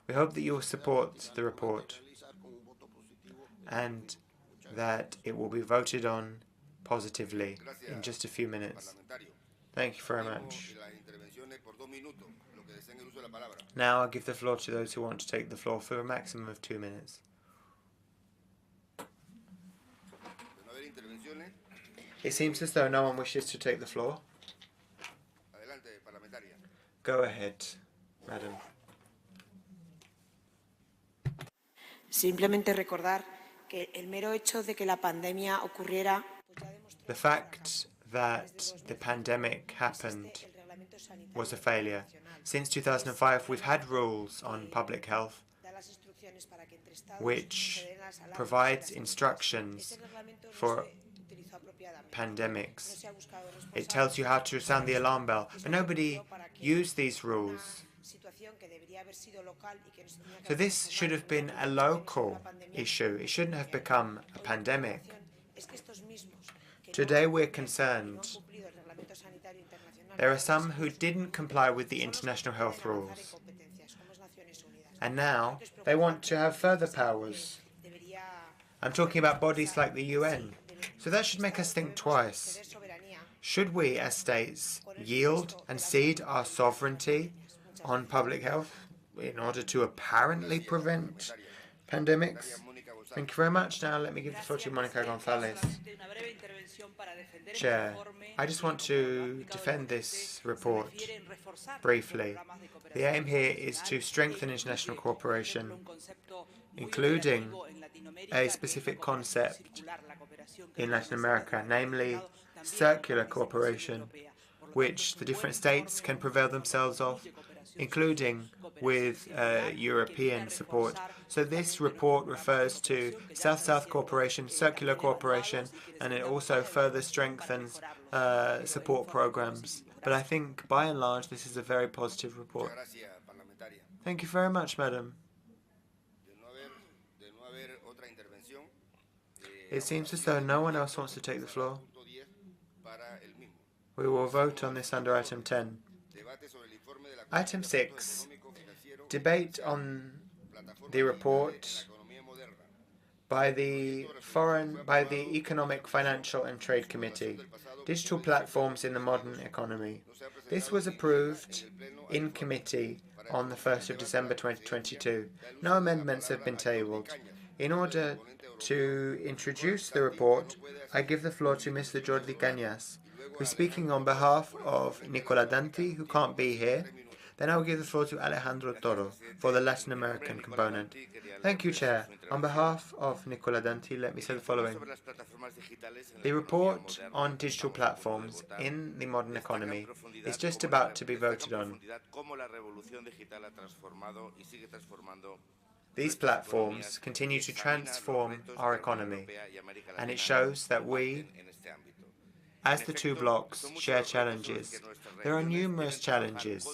Speaker 2: We hope that you will support the report and that it will be voted on positively in just a few minutes. Thank you very much. Now I'll give the floor to those who want to take the floor for a maximum of 2 minutes. It seems as though no one wishes to take the floor. Go ahead, madam.
Speaker 5: Simplemente recordar que el mero hecho de que la pandemia ocurriera.
Speaker 2: The fact that the pandemic happened was a failure. Since 2005, we've had rules on public health which provides instructions for pandemics. It tells you how to sound the alarm bell, but nobody used these rules. So this should have been a local issue. It shouldn't have become a pandemic. Today we're concerned. There are some who didn't comply with the international health rules, and now they want to have further powers. I'm talking about bodies like the UN. So that should make us think twice. Should we, as states, yield and cede our sovereignty on public health in order to apparently prevent pandemics? Thank you very much. Now let me give the floor to Monica Gonzalez. Chair, I just want to defend this report briefly. The aim here is to strengthen international cooperation, including a specific concept in Latin America, namely circular cooperation, which the different states can prevail themselves of, including with European support. So this report refers to South-South cooperation, circular cooperation, and it also further strengthens support programs. But I think, by and large, this is a very positive report. Thank you very much, madam. It seems as though no one else wants to take the floor. We will vote on this under item 10. Item 6. Debate on the report by the Economic, Financial and Trade Committee, Digital Platforms in the Modern Economy. This was approved in committee on the 1st of December 2022. No amendments have been tabled. In order to introduce the report, I give the floor to Mr. Jordi Cañas, who's speaking on behalf of Nicola Danti, who can't be here. Then I will give the floor to Alejandro Toro for the Latin American component. Thank you, Chair. On behalf of Nicola Danti, let me say the following. The report on digital platforms in the modern economy is just about to be voted on. These platforms continue to transform our economy, and it shows that we, as the two blocs, share challenges. There are numerous challenges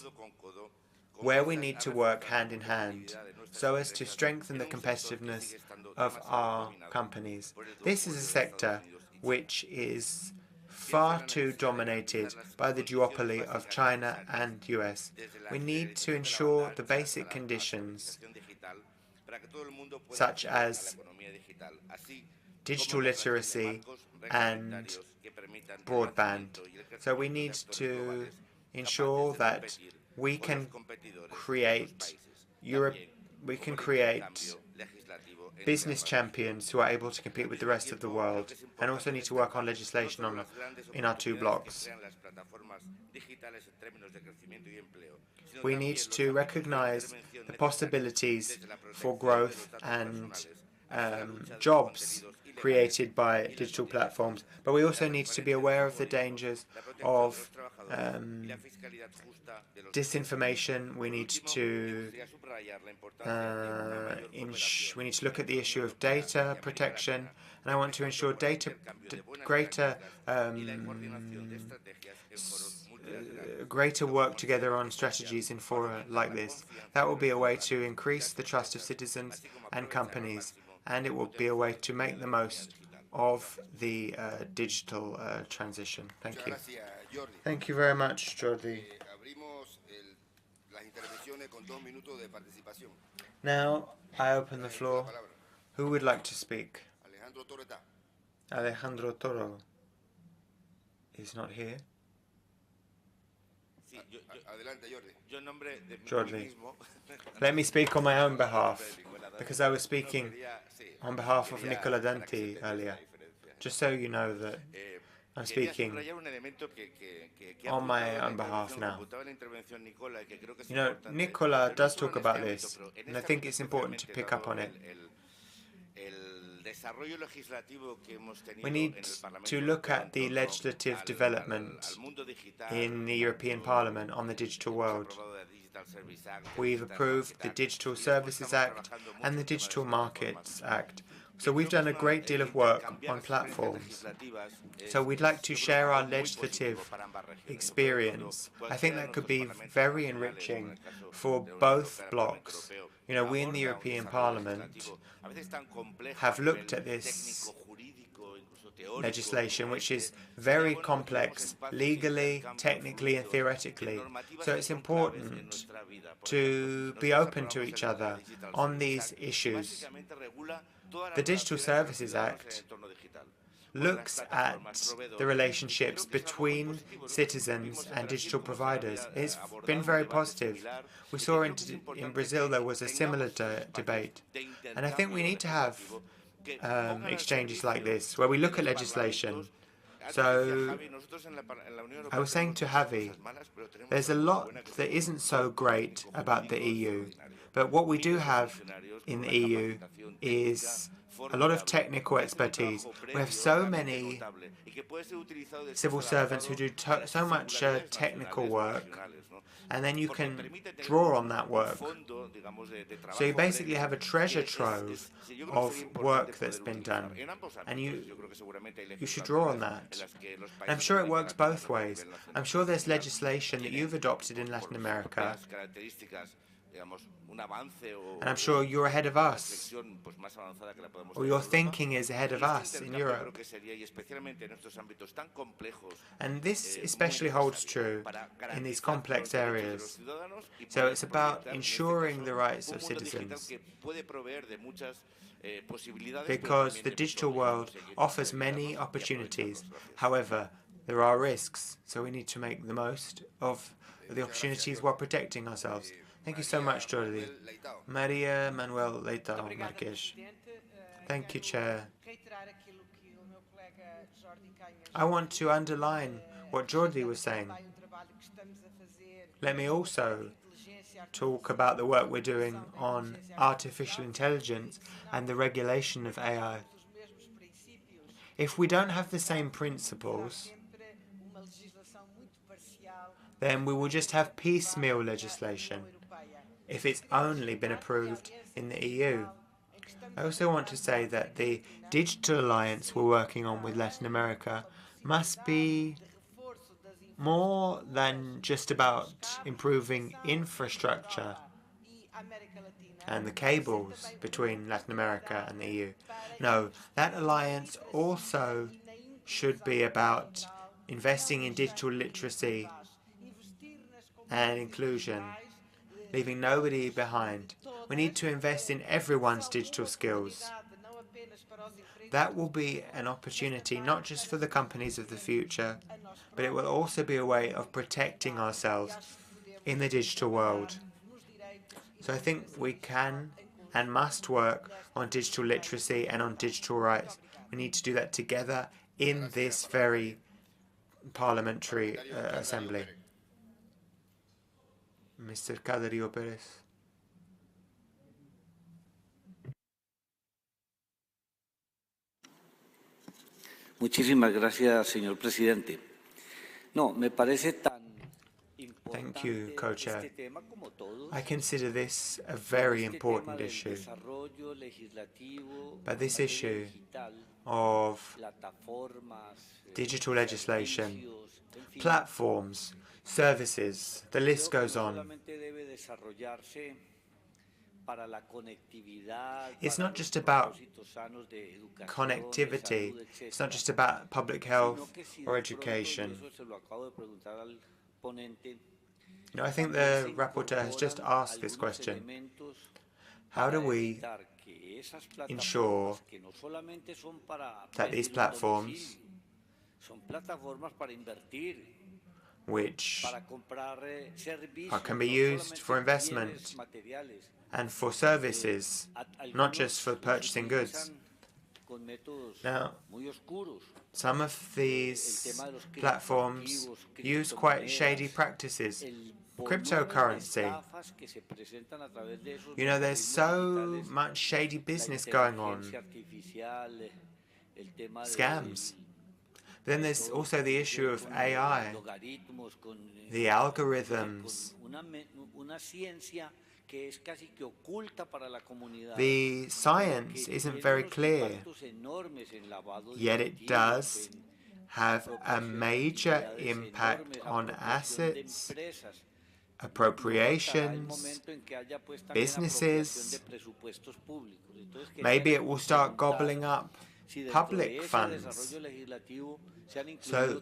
Speaker 2: where we need to work hand in hand so as to strengthen the competitiveness of our companies. This is a sector which is far too dominated by the duopoly of China and US. We need to ensure the basic conditions such as digital literacy and broadband. So we need to ensure that we can create business champions who are able to compete with the rest of the world, and also need to work on legislation in our two blocks. We need to recognize the possibilities for growth and jobs created by digital platforms, but we also need to be aware of the dangers of disinformation. We need to look at the issue of data protection, and I want to ensure greater work together on strategies in fora like this. That will be a way to increase the trust of citizens and companies, and it will be a way to make the most of the digital transition. Thank you. Thank you very much, Jordi. Now I open the floor. Who would like to speak? Alejandro Toro is not here. Jordi. Let me speak on my own behalf, because I was speaking on behalf of Nicola Danti earlier. Just so you know that I'm speaking on my own behalf now. You know, Nicola does talk about this, and I think it's important to pick up on it. We need to look at the legislative development in the European Parliament on the digital world. We've approved the Digital Services Act and the Digital Markets Act. So we've done a great deal of work on platforms. So we'd like to share our legislative experience. I think that could be very enriching for both blocs. You know, we in the European Parliament have looked at this legislation, which is very complex legally, technically and theoretically. So it's important to be open to each other on these issues. The Digital Services Act looks at the relationships between citizens and digital providers. It's been very positive. We saw in Brazil there was a similar debate. And I think we need to have exchanges like this, where we look at legislation. So I was saying to Javi, there's a lot that isn't so great about the EU. But what we do have in the EU is a lot of technical expertise. We have so many civil servants who do so much technical work, and then you can draw on that work. So you basically have a treasure trove of work that's been done, and you should draw on that. And I'm sure it works both ways. I'm sure there's legislation that you've adopted in Latin America, and I'm sure you're ahead of us, or your thinking is ahead of us in Europe. And this especially holds true in these complex areas. So it's about ensuring the rights of citizens, because the digital world offers many opportunities. However, there are risks, so we need to make the most of the opportunities while protecting ourselves. Thank you so much, Jordi. Maria Manuel Leitão Marques. Thank you, Chair. I want to underline what Jordi was saying. Let me also talk about the work we're doing on artificial intelligence and the regulation of AI. If we don't have the same principles, then we will just have piecemeal legislation if it's only been approved in the EU. I also want to say that the digital alliance we're working on with Latin America must be more than just about improving infrastructure and the cables between Latin America and the EU. No, that alliance also should be about investing in digital literacy and inclusion, leaving nobody behind. We need to invest in everyone's digital skills. That will be an opportunity not just for the companies of the future, but it will also be a way of protecting ourselves in the digital world. So I think we can and must work on digital literacy and on digital rights. We need to do that together in this very parliamentary assembly. Mr. Cadario Pérez.
Speaker 6: Muchísimas gracias, señor presidente. No, me parece tan
Speaker 2: Thank you, Co-Chair. I consider this a very important issue. But this issue of digital legislation, platforms, services, the list goes on. It's not just about connectivity, it's not just about public health or education. You know, I think the rapporteur has just asked this question. How do we ensure that these platforms, which can be used for investment and for services, not just for purchasing goods? Now, some of these platforms use quite shady practices. Cryptocurrency. You know, there's so much shady business going on. Scams. Then there's also the issue of AI, the algorithms. The science isn't very clear, yet it does have a major impact on assets, appropriations, businesses. Maybe it will start gobbling up public funds. So,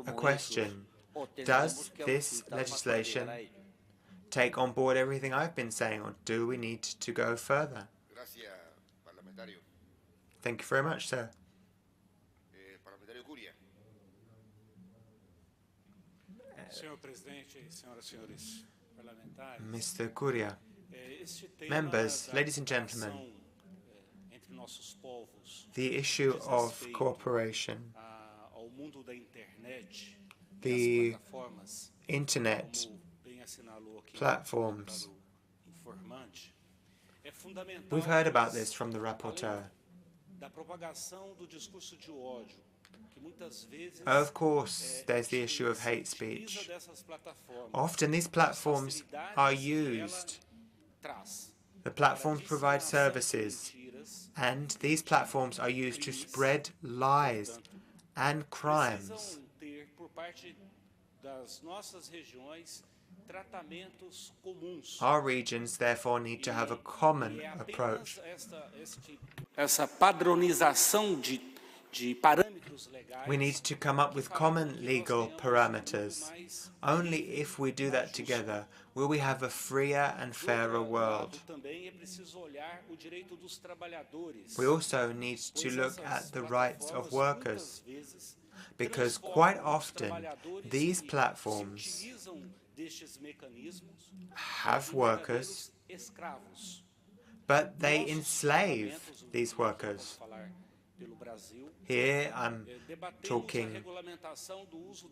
Speaker 2: a question, does this legislation take on board everything I've been saying, or do we need to go further? Thank you very much, sir. Mr. Curia, members, ladies and gentlemen, the issue of cooperation, the internet platforms, we've heard about this from the rapporteur. Of course, there's the issue of hate speech. Often these platforms are used. The platforms provide services, and these platforms are used to spread lies and crimes. Our regions, therefore, need to have a common approach. We need to come up with common legal parameters. Only if we do that together will we have a freer and fairer world. We also need to look at the rights of workers, because quite often these platforms have workers, but they enslave these workers. Here I'm talking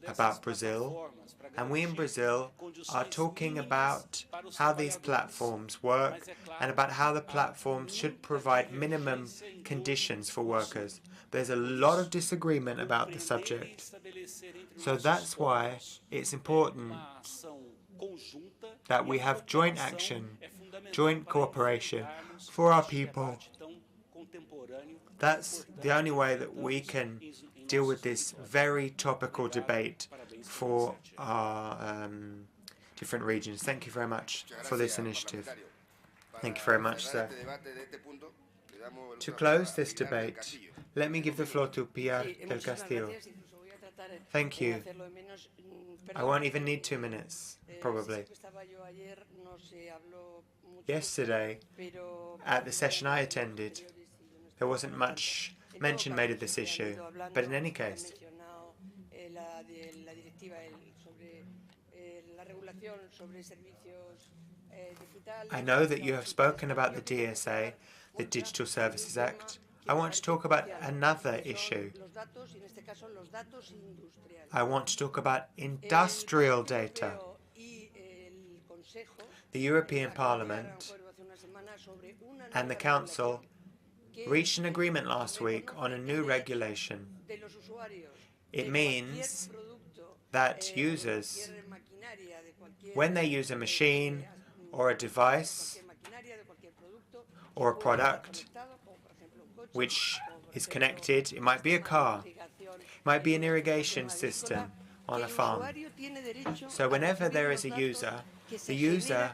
Speaker 2: about Brazil, and we in Brazil are talking about how these platforms work and about how the platforms should provide minimum conditions for workers. There's a lot of disagreement about the subject, so that's why it's important that we have joint action, joint cooperation for our people. That's the only way that we can deal with this very topical debate for our different regions. Thank you very much for this initiative. Thank you very much, sir. To close this debate, let me give the floor to Pilar del Castillo. Thank you. I won't even need 2 minutes, probably. Yesterday, at the session I attended, there wasn't much mention made of this issue, but in any case, I know that you have spoken about the DSA, the Digital Services Act. I want to talk about another issue. I want to talk about industrial data. The European Parliament and the Council reached an agreement last week on a new regulation. It means that users, when they use a machine or a device or a product which is connected, it might be a car, it might be an irrigation system on a farm. So whenever there is a user, the user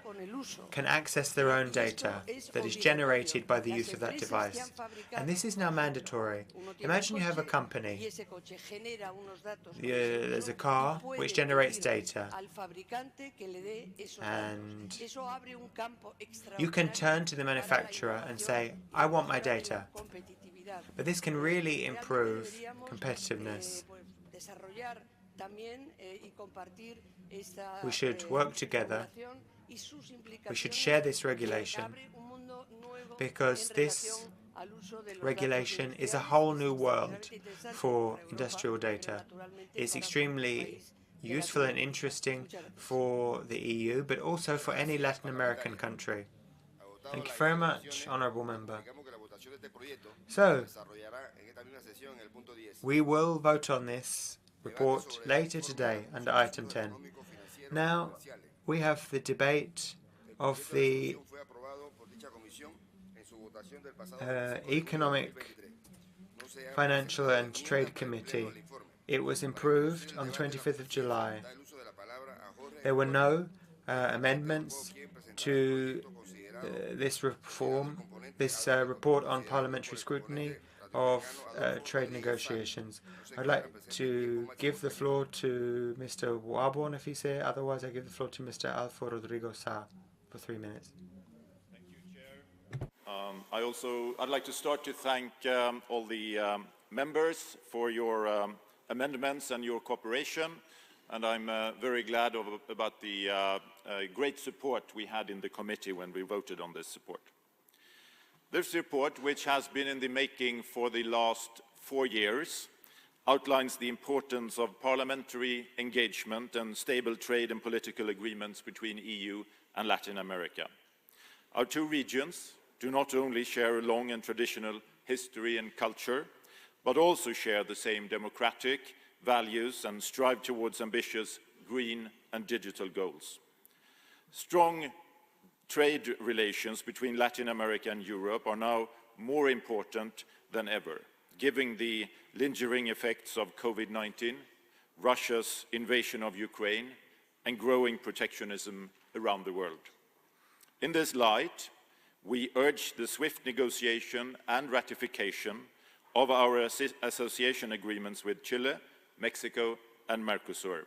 Speaker 2: can access their own data that is generated by the use of that device. And this is now mandatory. Imagine you have a company. There's a car which generates data. And you can turn to the manufacturer and say, I want my data. But this can really improve competitiveness. We should work together. We should share this regulation because this regulation is a whole new world for industrial data. It's extremely useful and interesting for the EU, but also for any Latin American country. Thank you very much, Honourable Member. So, we will vote on this report later today under item 10. Now, we have the debate of the Economic, Financial and Trade Committee. It was improved on the 25th of July. There were no amendments to this report on parliamentary scrutiny of trade negotiations. I'd like to give the floor to Mr. Warborn if he's here. Otherwise, I give the floor to Mr. Alfo Rodrigo Sa for 3 minutes.
Speaker 7: Thank you, Chair. I'd like to start to thank all the members for your amendments and your cooperation. And I'm very glad about the great support we had in the committee when we voted on this report. This report, which has been in the making for the last 4 years, outlines the importance of parliamentary engagement and stable trade and political agreements between EU and Latin America. Our two regions do not only share a long and traditional history and culture, but also share the same democratic values and strive towards ambitious green and digital goals. Strong trade relations between Latin America and Europe are now more important than ever, given the lingering effects of COVID-19, Russia's invasion of Ukraine, and growing protectionism around the world. In this light, we urge the swift negotiation and ratification of our association agreements with Chile, Mexico, and Mercosur.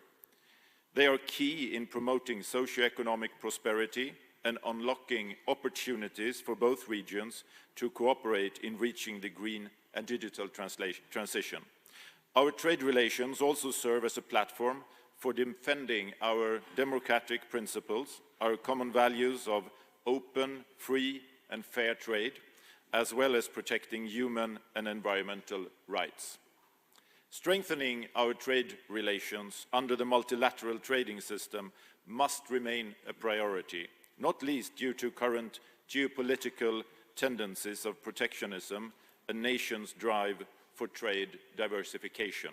Speaker 7: They are key in promoting socio-economic prosperity and unlocking opportunities for both regions to cooperate in reaching the green and digital transition. Our trade relations also serve as a platform for defending our democratic principles, our common values of open, free, and fair trade, as well as protecting human and environmental rights. Strengthening our trade relations under the multilateral trading system must remain a priority, not least due to current geopolitical tendencies of protectionism and nations' drive for trade diversification.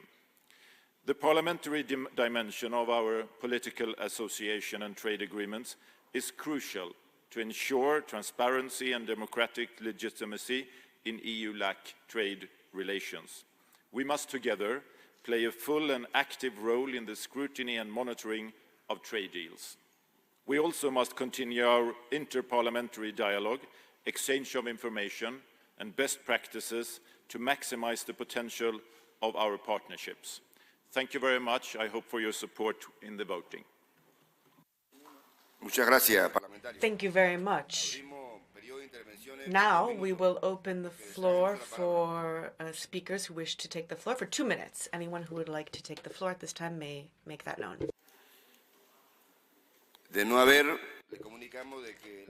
Speaker 7: The parliamentary dimension of our political association and trade agreements is crucial to ensure transparency and democratic legitimacy in EuroLat trade relations. We must together play a full and active role in the scrutiny and monitoring of trade deals. We also must continue our interparliamentary dialogue, exchange of information, and best practices to maximize the potential of our partnerships. Thank you very much. I hope for your support in the voting.
Speaker 4: Thank you very much. Now we will open the floor for speakers who wish to take the floor for 2 minutes. Anyone who would like to take the floor at this time may make that known.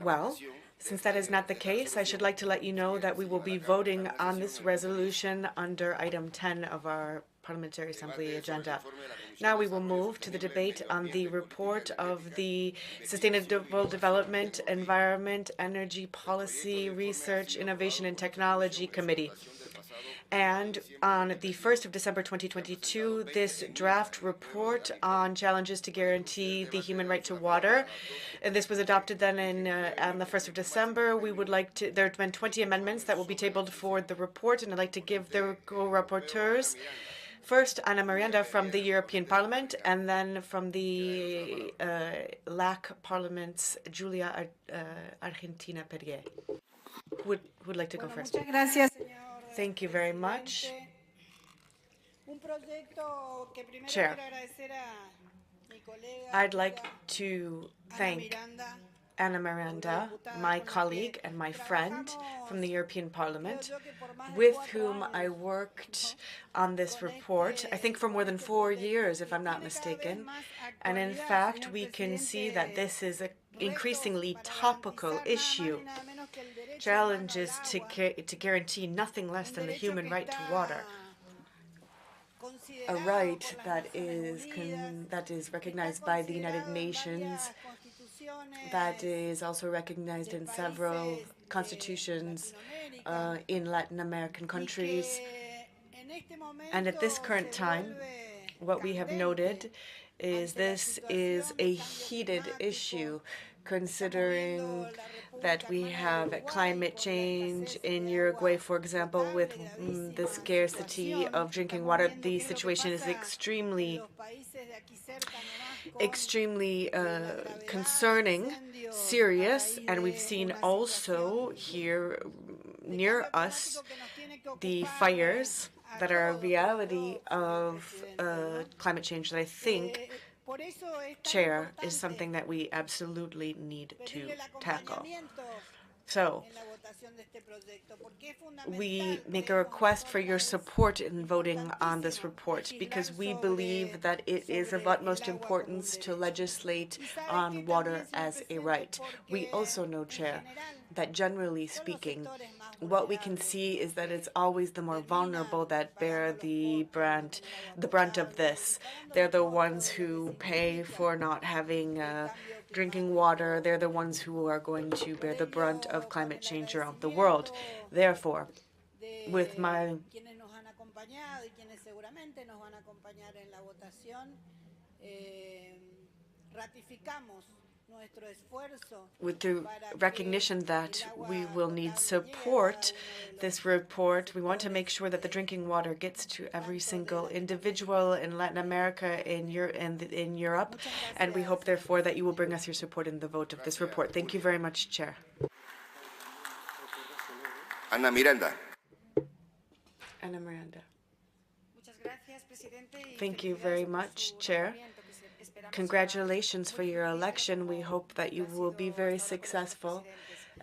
Speaker 4: Well, since that is not the case, I should like to let you know that we will be voting on this resolution under item 10 of our Parliamentary Assembly agenda. Now we will move to the debate on the report of the Sustainable Development, Environment, Energy Policy, Research, Innovation and Technology Committee. And on the 1st of December 2022, this draft report on challenges to guarantee the human right to water, this was adopted then on the 1st of December. We would like to, there have been 20 amendments that will be tabled for the report, and I'd like to give the co-rapporteurs First, Ana Miranda from the European Parliament, and then from the LAC Parliament's Julia Argentina Perrier. Who would like to go first? Thank you very much. Chair, I'd like to thank Ana Miranda, my colleague and my friend from the European Parliament, with whom I worked on this report, I think for more than 4 years, if I'm not mistaken. And in fact, we can see that this is an increasingly topical issue. Challenges to guarantee nothing less than the human right to water. A right that is recognized by the United Nations, that is also recognized in several constitutions in Latin American countries. And at this current time, what we have noted is this is a heated issue, considering that we have climate change in Uruguay, for example, with the scarcity of drinking water. The situation is extremely concerning, serious, and we've seen also here near us the fires that are a reality of climate change that I think, Chair, is something that we absolutely need to tackle. So, we make a request for your support in voting on this report because we believe that it is of utmost importance to legislate on water as a right. We also know, Chair, that generally speaking, what we can see is that it's always the more vulnerable that bear the brunt of this. They're the ones who pay for not having drinking water. They're the ones who are going to bear the brunt of climate change around the world. Therefore, with my with the recognition that we will need support this report, we want to make sure that the drinking water gets to every single individual in Latin America, in Europe, and we hope, therefore, that you will bring us your support in the vote of this report. Thank you very much, Chair.
Speaker 3: Ana Miranda.
Speaker 4: Ana Miranda. Thank you very much, Chair. Congratulations for your election. We hope that you will be very successful,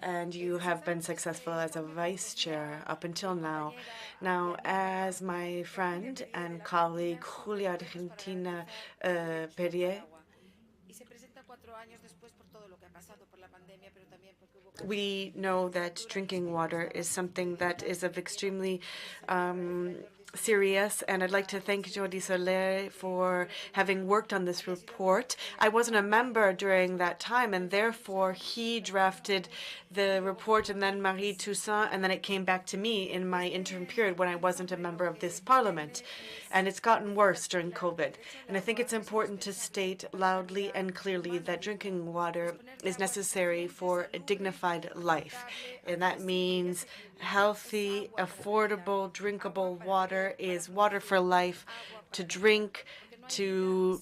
Speaker 4: and you have been successful as a vice chair up until now. Now, as my friend and colleague Julia Argentina Perrier, we know that drinking water is something that is of extremely serious, and I'd like to thank Jordi Soler for having worked on this report. I wasn't a member during that time, and therefore he drafted the report, and then Marie Toussaint, and then it came back to me in my interim period when I wasn't a member of this parliament. And it's gotten worse during COVID. And I think it's important to state loudly and clearly that drinking water is necessary for a dignified life. And that means healthy, affordable, drinkable water is water for life, to drink, to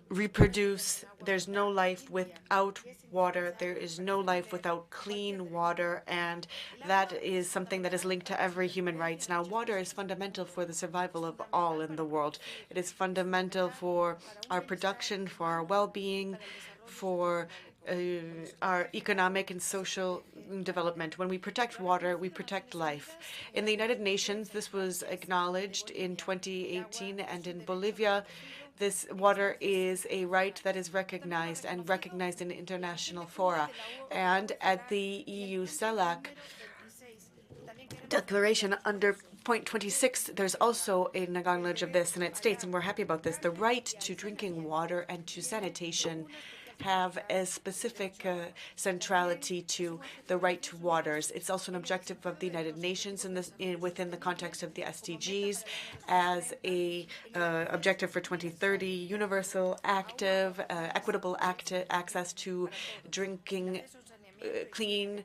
Speaker 4: reproduce. There's no life without water. There is no life without clean water, and that is something that is linked to every human rights. Now, water is fundamental for the survival of all in the world. It is fundamental for our production, for our well-being, for our economic and social development. When we protect water, we protect life. In the United Nations, this was acknowledged in 2018, and in Bolivia, this water is a right that is recognized in international fora. And at the EU CELAC declaration under point 26, there's also an acknowledgement of this, and it states, and we're happy about this, the right to drinking water and to sanitation have a specific centrality to the right to waters. It's also an objective of the United Nations within the context of the SDGs as a objective for 2030, universal, active, equitable access to drinking, clean,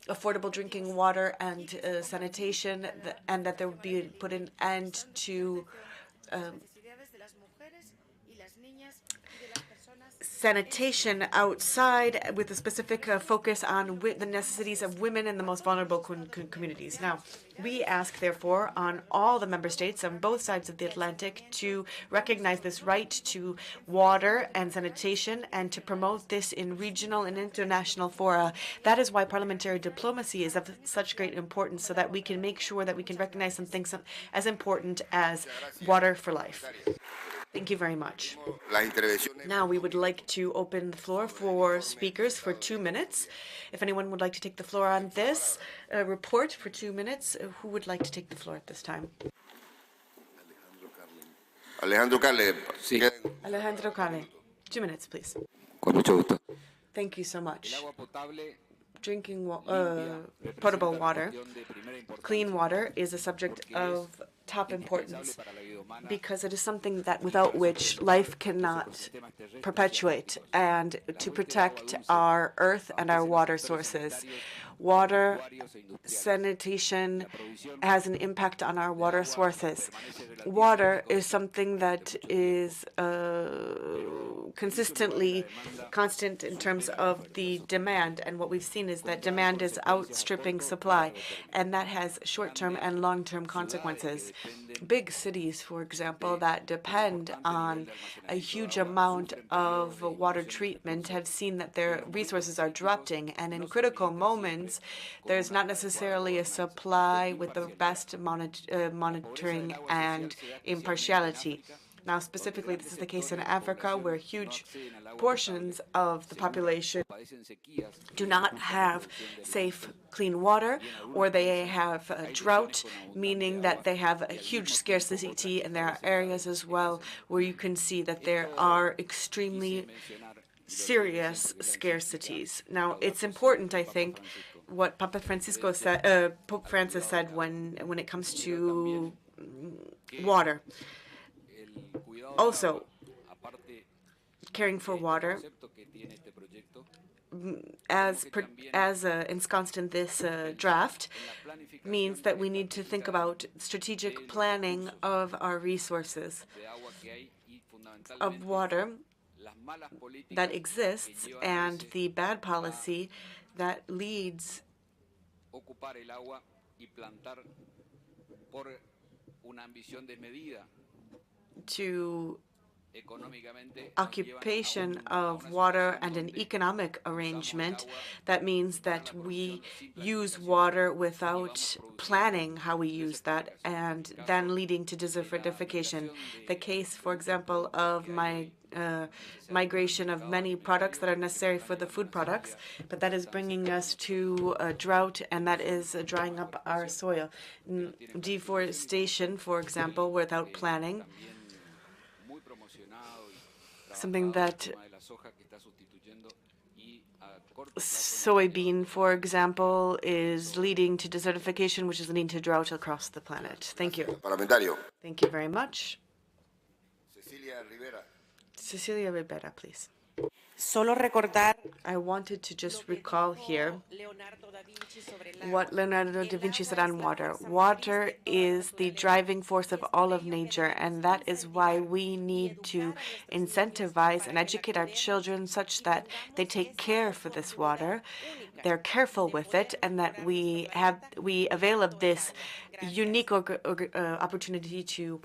Speaker 4: affordable drinking water and sanitation, and that there would be put an end to sanitation outside with a specific focus on the necessities of women in the most vulnerable communities. Now, we ask, therefore, on all the member states on both sides of the Atlantic to recognize this right to water and sanitation and to promote this in regional and international fora. That is why parliamentary diplomacy is of such great importance, so that we can make sure that we can recognize something as important as water for life. Thank you very much. Now we would like to open the floor for speakers for 2 minutes. If anyone would like to take the floor on this report for 2 minutes, who would like to take the floor at this time?
Speaker 3: Alejandro Cale.
Speaker 4: Alejandro Cale. 2 minutes, please.
Speaker 6: Con mucho gusto.
Speaker 4: Thank you so much. Drinking potable water, clean water, is a subject of top importance because it is something that without which life cannot perpetuate, and to protect our earth and our water sources. Water sanitation has an impact on our water sources. Water is something that is consistently constant in terms of the demand, and what we've seen is that demand is outstripping supply, and that has short-term and long-term consequences. Big cities, for example, that depend on a huge amount of water treatment have seen that their resources are dropping, and in critical moments there's not necessarily a supply with the best monitoring and impartiality. Now, specifically, this is the case in Africa, where huge portions of the population do not have safe, clean water, or they have a drought, meaning that they have a huge scarcity, and there are areas as well where you can see that there are extremely serious scarcities. Now, it's important, I think, what Pope Francis said when it comes to water. Also, caring for water, as ensconced in this draft, means that we need to think about strategic planning of our resources of water that exists, and the bad policy that leads to occupation of water and an economic arrangement that means that we use water without planning how we use that, and then leading to desertification. The case, for example, of migration of many products that are necessary for the food products, but that is bringing us to a drought, and that is drying up our soil. Deforestation, for example, without planning, something that soybean, for example, is leading to desertification, which is leading to drought across the planet. Thank you. Thank you very much. Cecilia Rivera, please.
Speaker 5: Solo recordar
Speaker 4: I wanted to just recall here what Leonardo da Vinci said on water. Water is the driving force of all of nature, and that is why we need to incentivize and educate our children such that they take care for this water, they're careful with it, and that we avail of this unique opportunity to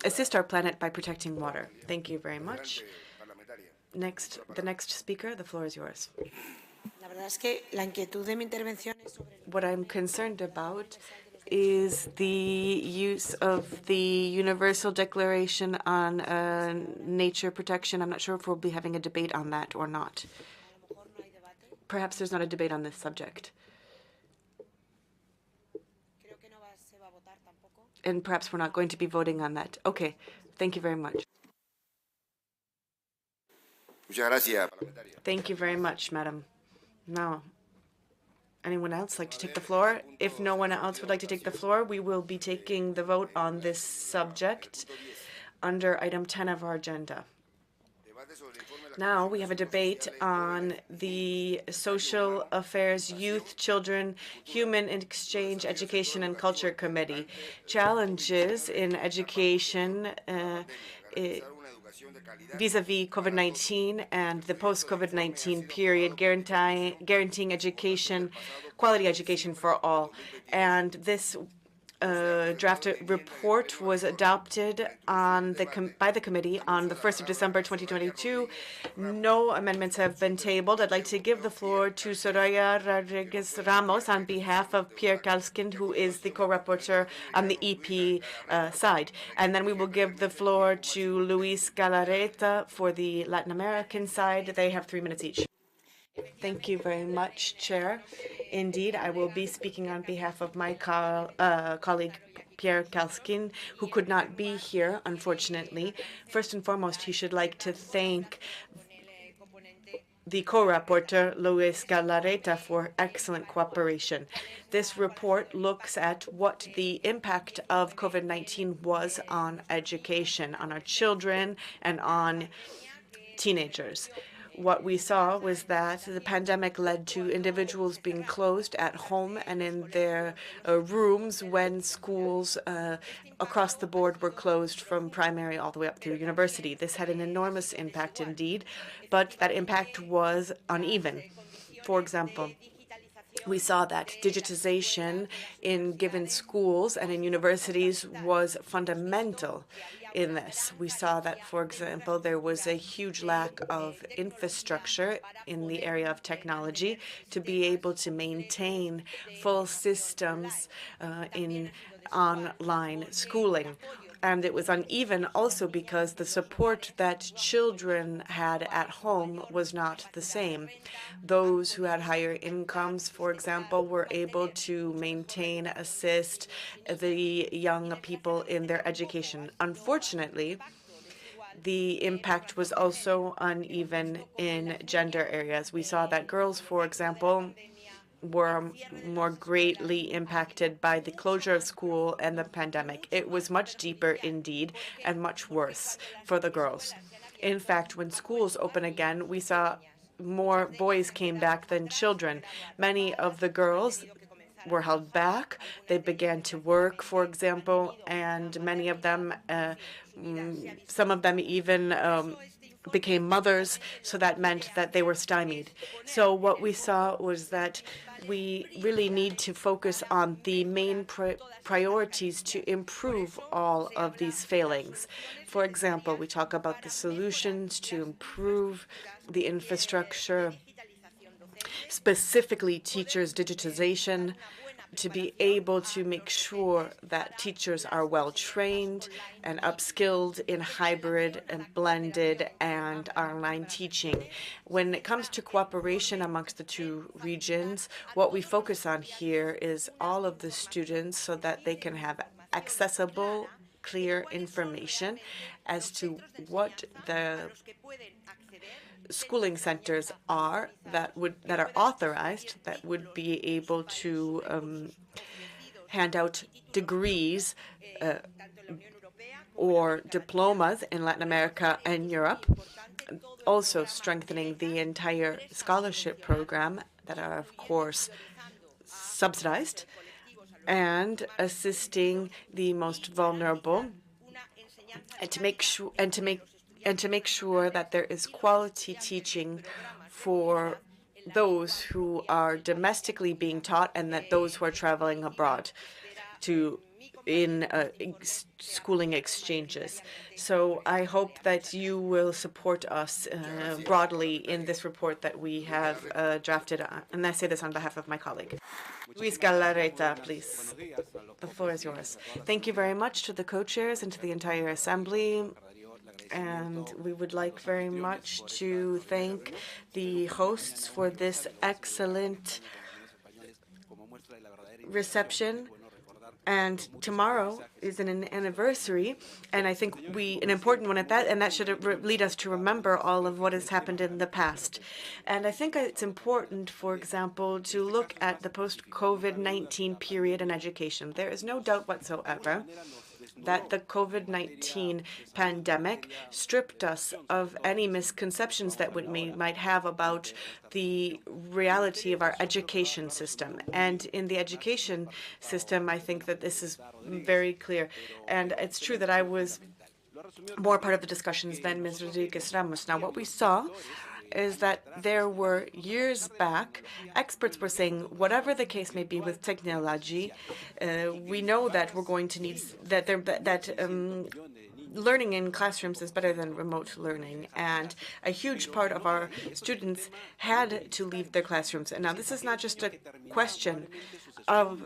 Speaker 4: assist our planet by protecting water. Thank you very much. The next speaker, the floor is yours. What I'm concerned about is the use of the Universal Declaration on Nature Protection. I'm not sure if we'll be having a debate on that or not. Perhaps there's not a debate on this subject. And perhaps we're not going to be voting on that. Okay, thank you very much. Thank you very much, madam. Now, anyone else like to take the floor? If no one else would like to take the floor, we will be taking the vote on this subject under item 10 of our agenda. Now we have a debate on the social affairs, youth, children, human exchange, education, and culture committee. Challenges in education vis-a-vis COVID-19 and the post-COVID-19 period, guaranteeing education, quality education for all. And this draft report was adopted by the committee on the 1st of December 2022. No amendments have been tabled. I'd like to give the floor to Soraya Rodriguez Ramos on behalf of Pierre Kalskin, who is the co-rapporteur on the EP side. And then we will give the floor to Luis Galarreta for the Latin American side. They have 3 minutes each. Thank you very much, Chair. Indeed, I will be speaking on behalf of my colleague Pierre Kalskin, who could not be here, unfortunately. First and foremost, he should like to thank the co-rapporteur, Luis Galarreta, for excellent cooperation. This report looks at what the impact of COVID-19 was on education, on our children, and on teenagers. What we saw was that the pandemic led to individuals being closed at home and in their rooms when schools across the board were closed from primary all the way up through university. This had an enormous impact indeed, but that impact was uneven. For example, we saw that digitization in given schools and in universities was fundamental in this. We saw that, for example, there was a huge lack of infrastructure in the area of technology to be able to maintain full systems in online schooling. And it was uneven also because the support that children had at home was not the same. Those who had higher incomes, for example, were able to maintain, assist the young people in their education. Unfortunately, the impact was also uneven in gender areas. We saw that girls, for example, were more greatly impacted by the closure of school and the pandemic. It was much deeper indeed and much worse for the girls. In fact, when schools opened again, we saw more boys came back than children. Many of the girls were held back. They began to work, for example, and many of them, some of them even became mothers, so that meant that they were stymied. So what we saw was that we really need to focus on the main priorities to improve all of these failings. For example, we talk about the solutions to improve the infrastructure, specifically teachers' digitization, to be able to make sure that teachers are well trained and upskilled in hybrid and blended and online teaching. When it comes to cooperation amongst the two regions, what we focus on here is all of the students so that they can have accessible, clear information as to what the schooling centers are that are authorized, that would be able to hand out degrees or diplomas in Latin America and Europe, also strengthening the entire scholarship program that are, of course, subsidized, and assisting the most vulnerable, and to make sure that there is quality teaching for those who are domestically being taught and that those who are traveling abroad in schooling exchanges. So I hope that you will support us broadly in this report that we have drafted, and I say this on behalf of my colleague. Luis Galarreta, please. The floor is yours. Thank you very much to the co-chairs and to the entire assembly. And we would like very much to thank the hosts for this excellent reception. And tomorrow is an anniversary, and I think an important one at that, and that should lead us to remember all of what has happened in the past. And I think it's important, for example, to look at the post-COVID-19 period in education. There is no doubt whatsoever that the COVID-19 pandemic stripped us of any misconceptions that we might have about the reality of our education system. And in the education system, I think that this is very clear. And it's true that I was more part of the discussions than Ms. Rodriguez Ramos. Now, what we saw is that there were years back, experts were saying, whatever the case may be with technology, we know that we're going to need learning in classrooms is better than remote learning, and a huge part of our students had to leave their classrooms. And now this is not just a question of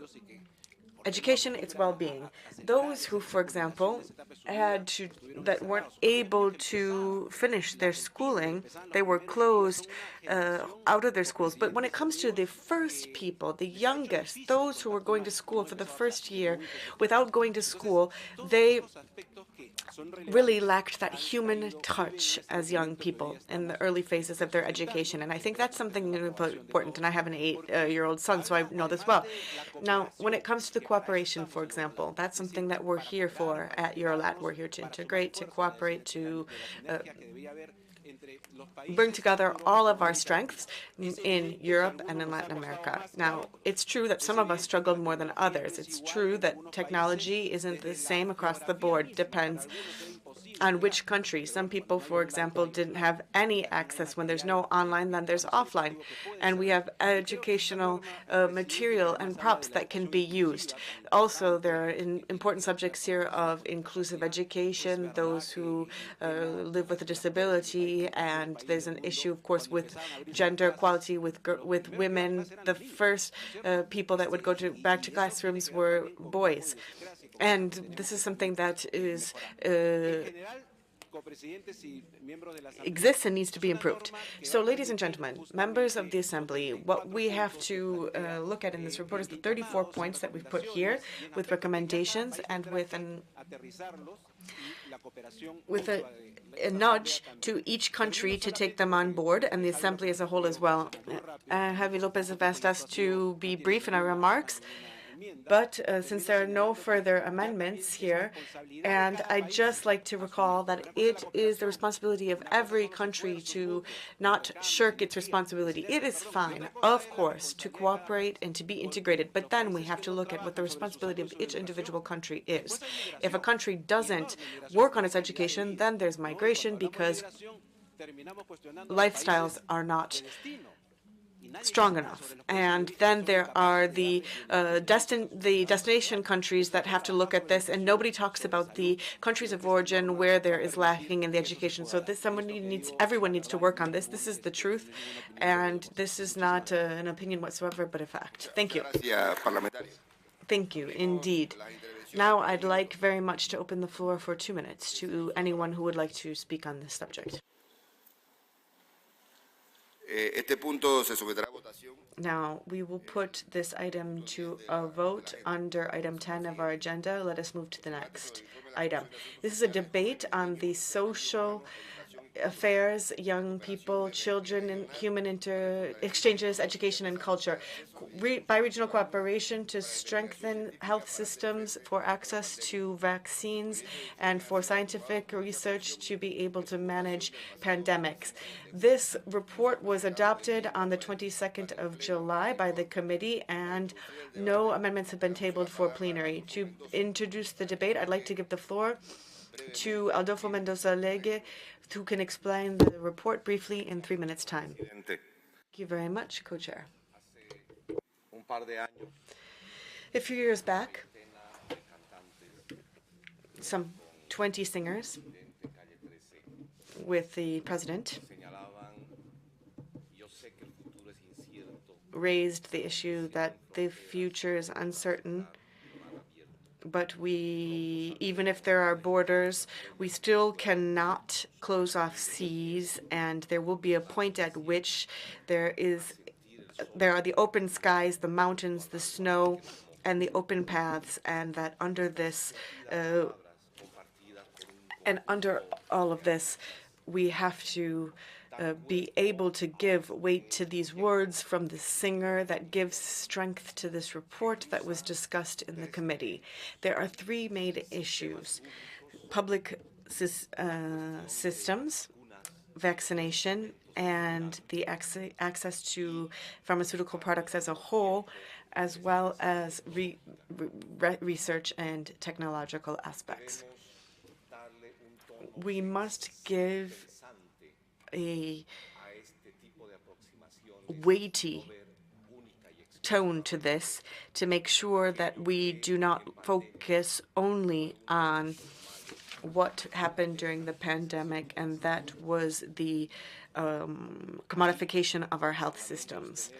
Speaker 4: education, it's well-being. Those who, for example, that weren't able to finish their schooling, they were closed out of their schools. But when it comes to the first people, the youngest, those who were going to school for the first year without going to school, they really lacked that human touch as young people in the early phases of their education. And I think that's something important. And I have an 8-year-old son, so I know this well. Now, when it comes to the cooperation, for example, that's something that we're here for at EuroLat. We're here to integrate, to cooperate, to bring together all of our strengths in Europe and in Latin America. Now, it's true that some of us struggled more than others. It's true that technology isn't the same across the board. Depends on which country. Some people, for example, didn't have any access. When there's no online, then there's offline. And we have educational material and props that can be used. Also, there are important subjects here of inclusive education, those who live with a disability, and there's an issue, of course, with gender equality with women. The first people that would go back to classrooms were boys. And this is something that is exists and needs to be improved. So, ladies and gentlemen, members of the Assembly, what we have to look at in this report is the 34 points that we've put here with recommendations and with a nudge to each country to take them on board, and the Assembly as a whole as well. Javi Lopez has asked us to be brief in our remarks. But since there are no further amendments here, and I'd just like to recall that it is the responsibility of every country to not shirk its responsibility. It is fine, of course, to cooperate and to be integrated, but then we have to look at what the responsibility of each individual country is. If a country doesn't work on its education, then there's migration because lifestyles are not strong enough. And then there are the destination countries that have to look at this, and nobody talks about the countries of origin where there is lacking in the education. So everyone needs to work on this. This is the truth, and this is not an opinion whatsoever, but a fact. Thank you. Thank you, indeed. Now I'd like very much to open the floor for 2 minutes to anyone who would like to speak on this subject. Now, we will put this item to a vote under item 10 of our agenda. Let us move to the next item. This is a debate on the social affairs, young people, children, and human exchanges, education, and culture. Bi-regional cooperation to strengthen health systems for access to vaccines and for scientific research to be able to manage pandemics. This report was adopted on the 22nd of July by the committee, and no amendments have been tabled for plenary. To introduce the debate, I'd like to give the floor to Adolfo Mendoza Lege, who can explain the report briefly in 3 minutes' time. Thank you very much, Co-Chair. A few years back, some 20 singers with the president raised the issue that the future is uncertain, but even if there are borders, we still cannot close off seas, and there will be a point at which there are the open skies, the mountains, the snow, and the open paths, and that under this, and under all of this, we have to be able to give weight to these words from the singer that gives strength to this report that was discussed in the committee. There are three main issues: public systems, vaccination, and the access to pharmaceutical products as a whole, as well as research and technological aspects. We must give a weighty tone to this to make sure that we do not focus only on what happened during the pandemic, and that was the commodification of our health systems.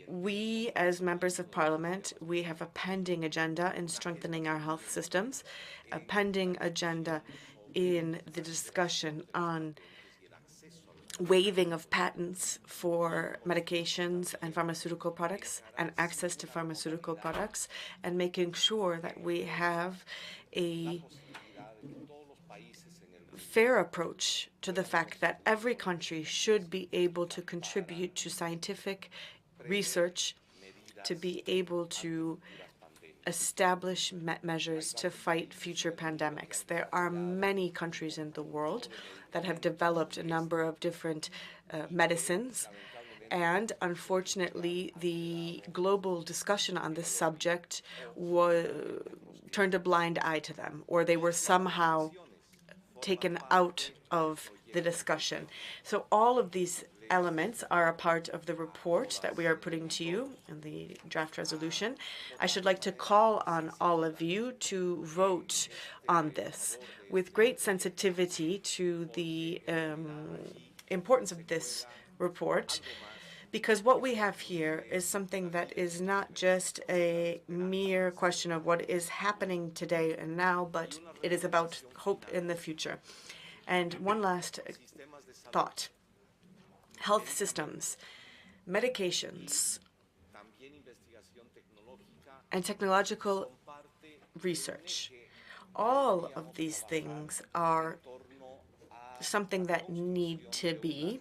Speaker 4: We, as members of parliament, we have a pending agenda in strengthening our health systems, a pending agenda in the discussion on waiving of patents for medications and pharmaceutical products and access to pharmaceutical products, and making sure that we have a fair approach to the fact that every country should be able to contribute to scientific research to be able to establish measures to fight future pandemics. There are many countries in the world that have developed a number of different medicines, and unfortunately, the global discussion on this subject turned a blind eye to them, or they were somehow taken out of the discussion. So all of these elements are a part of the report that we are putting to you in the draft resolution. I should like to call on all of you to vote on this with great sensitivity to the importance of this report, because what we have here is something that is not just a mere question of what is happening today and now, but it is about hope in the future. And one last thought. Health systems, medications, and technological research. All of these things are something that need to be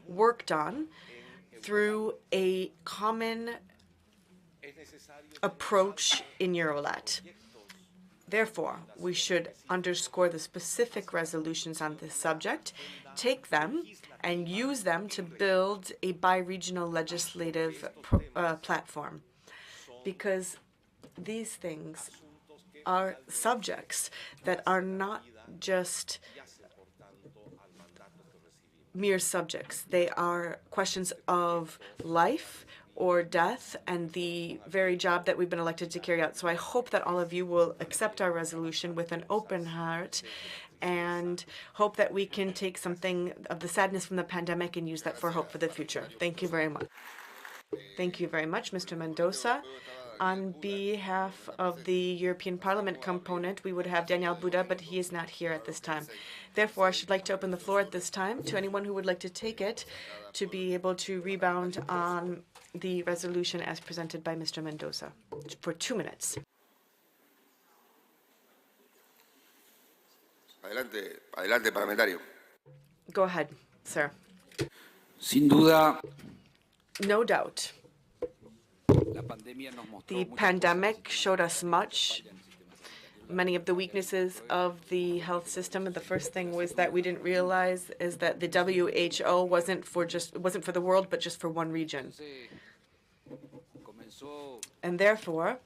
Speaker 4: worked on through a common approach in EuroLat. Therefore, we should underscore the specific resolutions on this subject, take them, and use them to build a bi-regional legislative platform. Because these things are subjects that are not just mere subjects. They are questions of life or death and the very job that we've been elected to carry out. So I hope that all of you will accept our resolution with an open heart and hope that we can take something of the sadness from the pandemic and use that for hope for the future. Thank you very much. Thank you very much, Mr. Mendoza. On behalf of the European Parliament component, we would have Daniel Buda, but he is not here at this time. Therefore, I should like to open the floor at this time to anyone who would like to take it to be able to rebound on the resolution as presented by Mr. Mendoza for 2 minutes.
Speaker 3: Adelante, parlamentario.
Speaker 4: Go ahead, sir.
Speaker 6: Sin duda,
Speaker 4: No doubt. The pandemic showed us many of the weaknesses of the health system, and the first thing was that we didn't realize is that the WHO wasn't for the world, but just for one region. And therefore,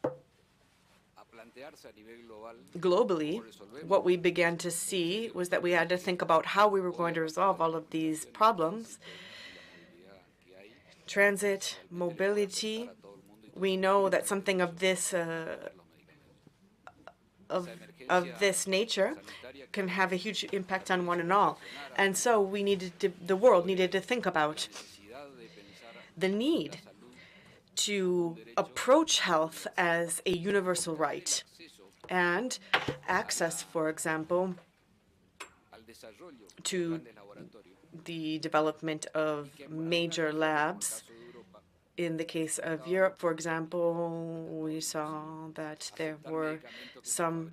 Speaker 4: globally, what we began to see was that we had to think about how we were going to resolve all of these problems. Transit, mobility. We know that something of this nature can have a huge impact on one and all. And so the world needed to think about the need to approach health as a universal right and access, for example, to the development of major labs. In the case of Europe, for example, we saw that there were some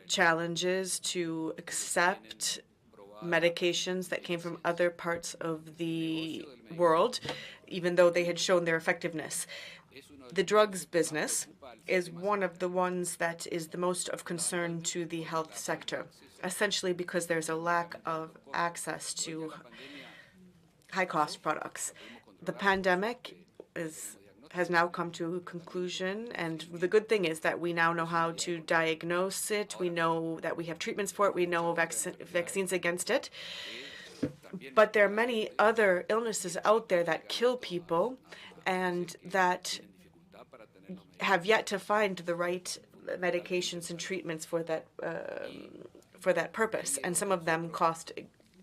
Speaker 4: challenges to accept medications that came from other parts of the world, even though they had shown their effectiveness. The drugs business is one of the ones that is the most of concern to the health sector, essentially because there's a lack of access to high-cost products. The pandemic has now come to a conclusion, and the good thing is that we now know how to diagnose it. We know that we have treatments for it. We know vaccines against it. But there are many other illnesses out there that kill people and that have yet to find the right medications and treatments for that purpose, and some of them cost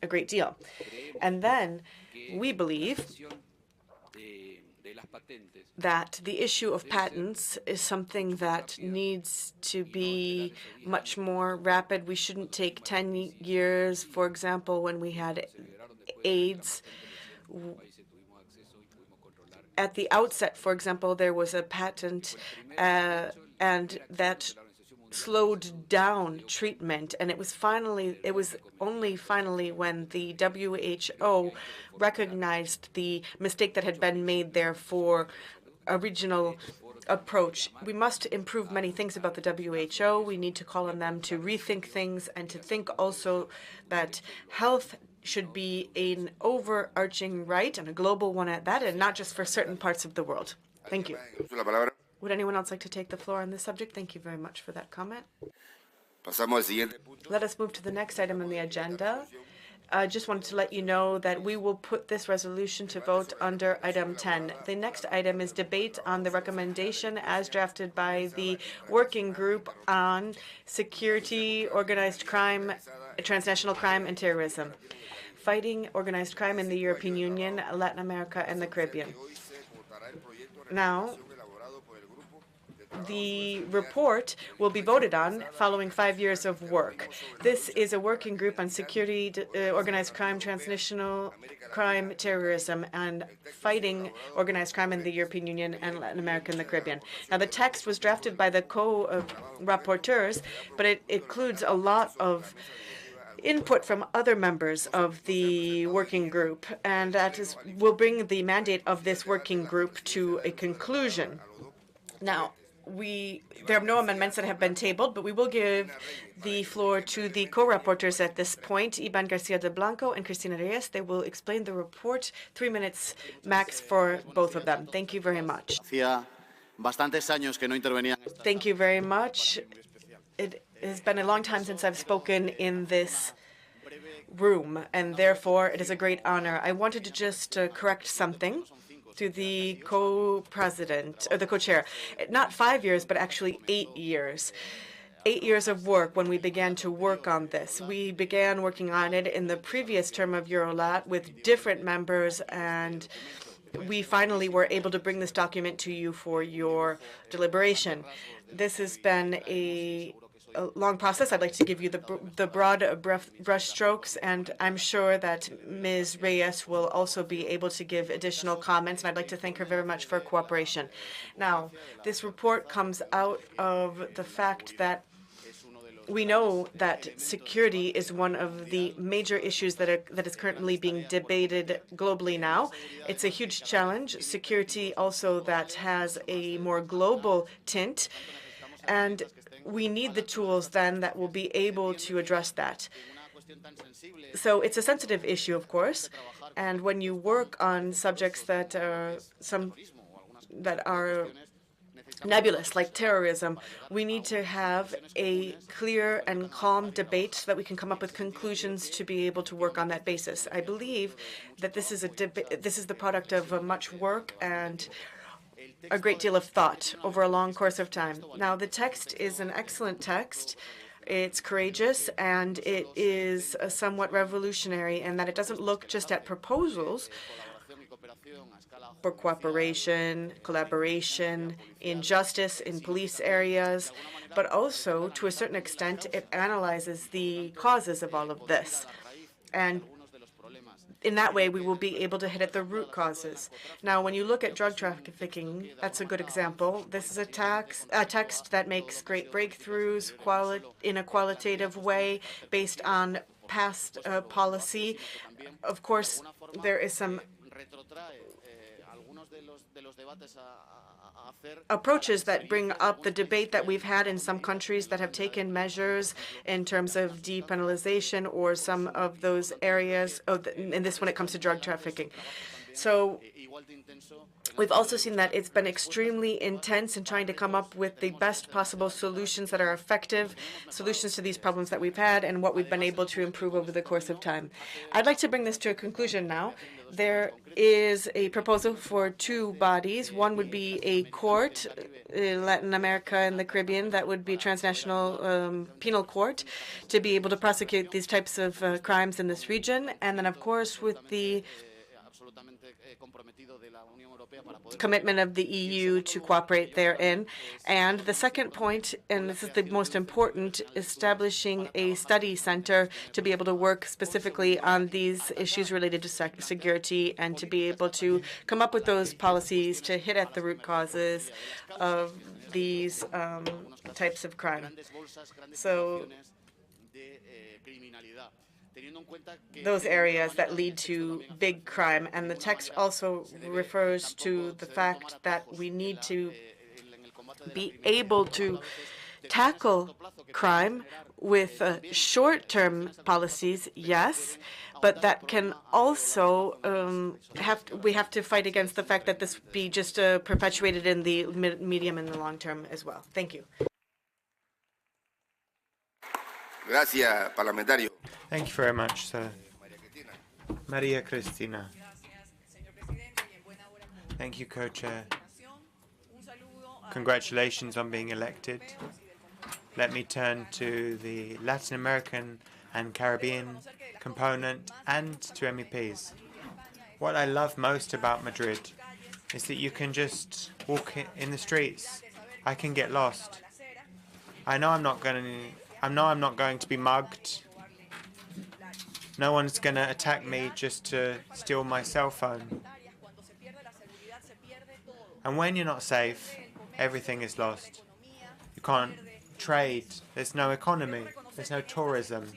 Speaker 4: a great deal. And then we believe that the issue of patents is something that needs to be much more rapid. We shouldn't take 10 years, for example, when we had AIDS. At the outset, for example, there was a patent and that slowed down treatment, and it was only finally when the WHO recognized the mistake that had been made there for a regional approach. We must improve many things about the WHO. We need to call on them to rethink things and to think also that health should be an overarching right and a global one at that, and not just for certain parts of the world. Thank you. Would anyone else like to take the floor on this subject? Thank you very much for that comment. Let us move to the next item on the agenda. I just wanted to let you know that we will put this resolution to vote under item 10. The next item is debate on the recommendation as drafted by the Working Group on Security, Organized Crime, Transnational Crime, and Terrorism, fighting organized crime in the European Union, Latin America, and the Caribbean. Now, the report will be voted on following 5 years of work. This is a working group on security, organized crime, transnational crime, terrorism, and fighting organized crime in the European Union and Latin America and the Caribbean. Now, the text was drafted by the co-rapporteurs, but it includes a lot of input from other members of the working group, and that will bring the mandate of this working group to a conclusion. Now, there are no amendments that have been tabled, but we will give the floor to the co-rapporteurs at this point, Iban Garcia de Blanco and Cristina Reyes. They will explain the report, 3 minutes max for both of them. Thank you very much. Thank you very much. It has been a long time since I've spoken in this room, and therefore it is a great honor. I wanted to just correct something to the co-president, or the co-chair. Not 5 years, but actually 8 years. 8 years of work when we began to work on this. We began working on it in the previous term of EuroLat with different members, and we finally were able to bring this document to you for your deliberation. This has been a long process. I'd like to give you the broad brush strokes, and I'm sure that Ms. Reyes will also be able to give additional comments, and I'd like to thank her very much for cooperation. Now, this report comes out of the fact that we know that security is one of the major issues that is currently being debated globally now. It's a huge challenge. Security also that has a more global tint, and we need the tools then that will be able to address that. So it's a sensitive issue, of course, and when you work on subjects that are nebulous, like terrorism, we need to have a clear and calm debate so that we can come up with conclusions to be able to work on that basis. I believe that this is the product of much work and a great deal of thought over a long course of time. Now, the text is an excellent text. It's courageous, and it is somewhat revolutionary in that it doesn't look just at proposals for cooperation, collaboration, in justice, in police areas, but also, to a certain extent, it analyzes the causes of all of this. And in that way, we will be able to hit at the root causes. Now, when you look at drug trafficking, that's a good example. This is a text that makes great breakthroughs in a qualitative way based on past policy. Of course, there is some approaches that bring up the debate that we've had in some countries that have taken measures in terms of depenalization or some of those areas, and this when it comes to drug trafficking. So we've also seen that it's been extremely intense in trying to come up with the best possible solutions that are effective, solutions to these problems that we've had and what we've been able to improve over the course of time. I'd like to bring this to a conclusion now. There is a proposal for two bodies. One would be a court, Latin America and the Caribbean, that would be a transnational penal court to be able to prosecute these types of crimes in this region. And then, of course, with the commitment of the EU to cooperate therein. And the second point, and this is the most important, establishing a study center to be able to work specifically on these issues related to security and to be able to come up with those policies to hit at the root causes of these types of crime. So those areas that lead to big crime. And the text also refers to the fact that we need to be able to tackle crime with short-term policies, yes, but that can also we have to fight against the fact that this be just perpetuated in the medium and the long term as well. Thank you.
Speaker 3: Gracias, parlamentario.
Speaker 2: Thank you very much, sir. Maria Cristina. Thank you, Co-Chair. Congratulations on being elected. Let me turn to the Latin American and Caribbean component and to MEPs. What I love most about Madrid is that you can just walk in the streets. I can get lost. I know I'm not going to be mugged. No one's going to attack me just to steal my cell phone. And when you're not safe, everything is lost. You can't trade. There's no economy. There's no tourism.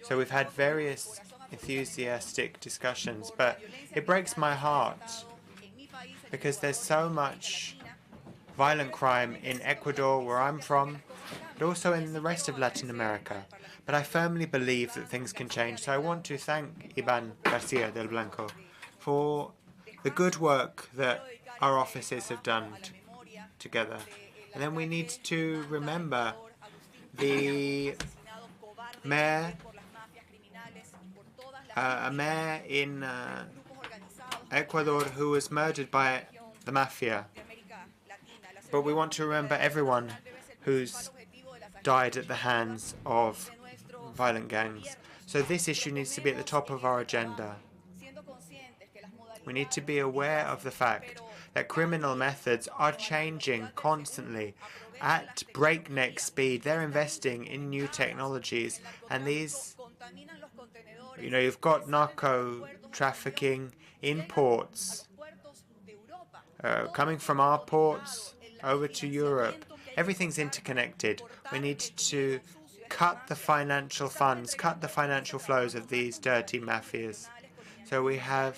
Speaker 2: So we've had various enthusiastic discussions, but it breaks my heart because there's so much violent crime in Ecuador, where I'm from, but also in the rest of Latin America. But I firmly believe that things can change. So I want to thank Iván García del Blanco for the good work that our offices have done together. And then we need to remember the mayor, a mayor in Ecuador who was murdered by the mafia. But we want to remember everyone who's died at the hands of violent gangs. So this issue needs to be at the top of our agenda. We need to be aware of the fact that criminal methods are changing constantly at breakneck speed. They're investing in new technologies, and these, you've got narco trafficking imports coming from our ports over to Europe. Everything's interconnected. We need to cut the financial funds, cut the financial flows of these dirty mafias. So we have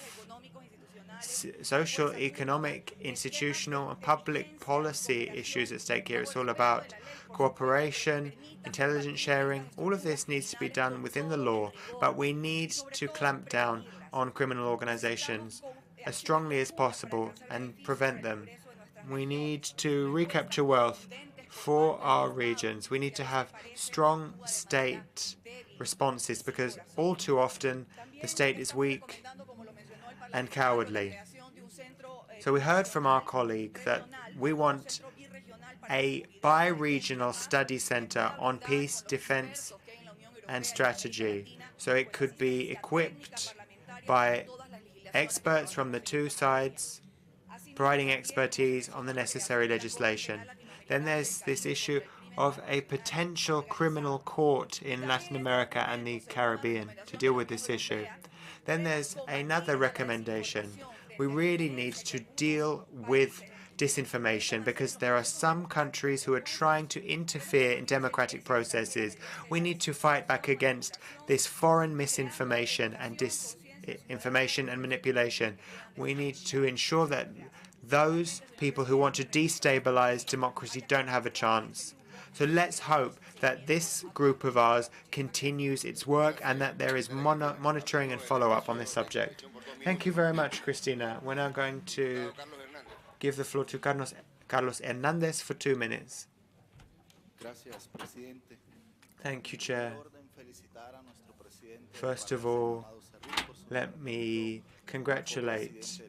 Speaker 2: social, economic, institutional, and public policy issues at stake here. It's all about cooperation, intelligence sharing. All of this needs to be done within the law, but we need to clamp down on criminal organizations as strongly as possible and prevent them. We need to recapture wealth for our regions. We need to have strong state responses because all too often the state is weak and cowardly. So we heard from our colleague that we want a bi-regional study center on peace, defense, and strategy. So it could be equipped by experts from the two sides, providing expertise on the necessary legislation. Then there's this issue of a potential criminal court in Latin America and the Caribbean to deal with this issue. Then there's another recommendation. We really need to deal with disinformation, because there are some countries who are trying to interfere in democratic processes. We need to fight back against this foreign misinformation and disinformation and manipulation. We need to ensure that those people who want to destabilize democracy don't have a chance. So let's hope that this group of ours continues its work and that there is monitoring and follow-up on this subject. Thank you very much, Cristina. We're now going to give the floor to Carlos Hernandez for 2 minutes. Thank you, Chair. First of all, let me congratulate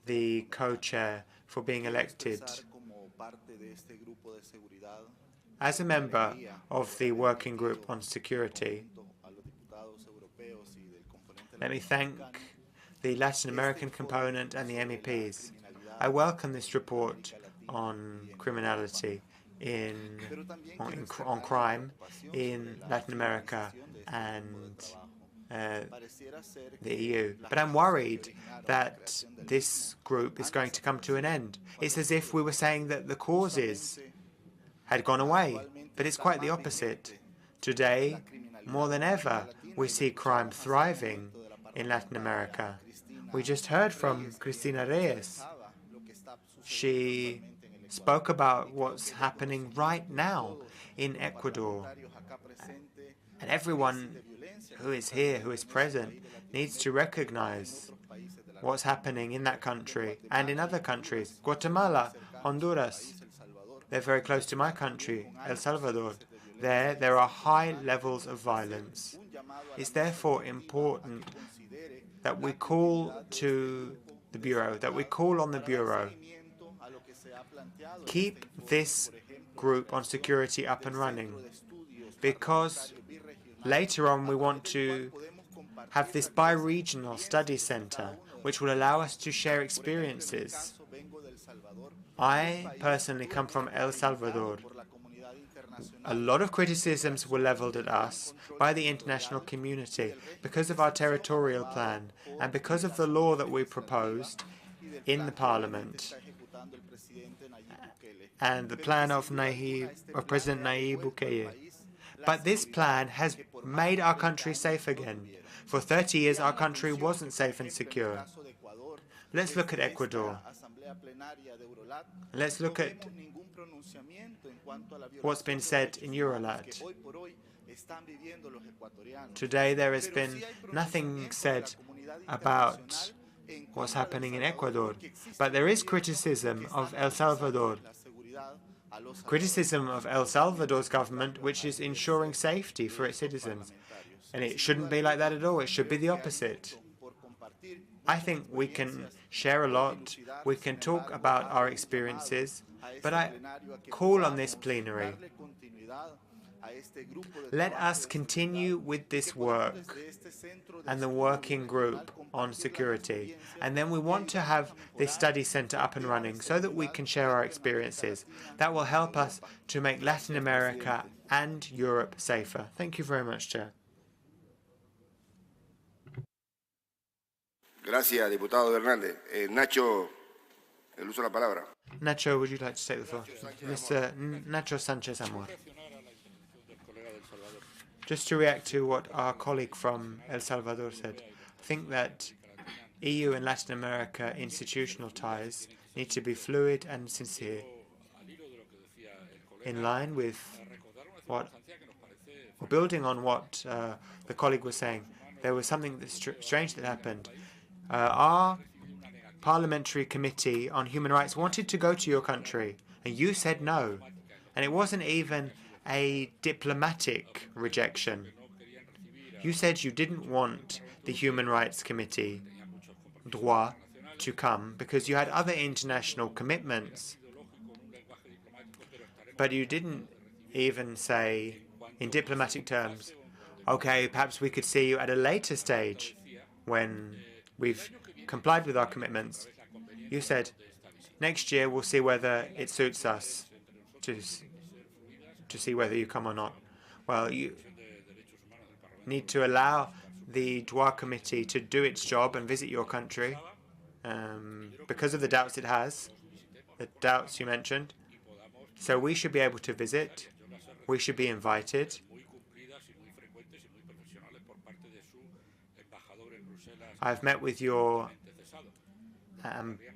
Speaker 2: the co-chair for being elected. As a member of the Working Group on Security, let me thank the Latin American component and the MEPs. I welcome this report on criminality on crime in Latin America and the EU. But I'm worried that this group is going to come to an end. It's as if we were saying that the causes had gone away, but it's quite the opposite. Today, more than ever, we see crime thriving in Latin America. We just heard from Cristina Reyes. She spoke about what's happening right now in Ecuador. And everyone who is here, who is present, needs to recognize what's happening in that country and in other countries. Guatemala, Honduras, they're very close to my country, El Salvador. There are high levels of violence. It's therefore important that we call to the Bureau, that we call on the Bureau. Keep this group on security up and running, because later on we want to have this bi-regional study center which will allow us to share experiences. I personally come from El Salvador. A lot of criticisms were leveled at us by the international community because of our territorial plan and because of the law that we proposed in the parliament and the plan of President Nayib Bukele. But this plan has made our country safe again. For 30 years, our country wasn't safe and secure. Let's look at Ecuador. Let's look at what's been said in EuroLat. Today there has been nothing said about what's happening in Ecuador, but there is criticism of El Salvador. Criticism of El Salvador's government, which is ensuring safety for its citizens. And it shouldn't be like that at all. It should be the opposite. I think we can share a lot. We can talk about our experiences. But I call on this plenary. Let us continue with this work and the working group on security. And then we want to have this study center up and running so that we can share our experiences. That will help us to make Latin America and Europe safer. Thank you very much, Chair.
Speaker 3: Gracias, diputado Hernández. Nacho, el uso de la palabra.
Speaker 2: Nacho, would you like to take the floor? Mr. Nacho Sanchez Amor. Just to react to what our colleague from El Salvador said, I think that EU and Latin America institutional ties need to be fluid and sincere, in line with what, or building on what the colleague was saying. There was something strange that happened. Our Parliamentary Committee on Human Rights wanted to go to your country, and you said no. And it wasn't even a diplomatic rejection. You said you didn't want the Human Rights Committee, droit, to come because you had other international commitments. But you didn't even say, in diplomatic terms, okay, perhaps we could see you at a later stage when we've complied with our commitments. You said, next year we'll see whether it suits us to see whether you come or not. Well, you need to allow the droit committee to do its job and visit your country because of the doubts it has. the doubts you mentioned. So we should be able to visit. We should be invited. I've met with your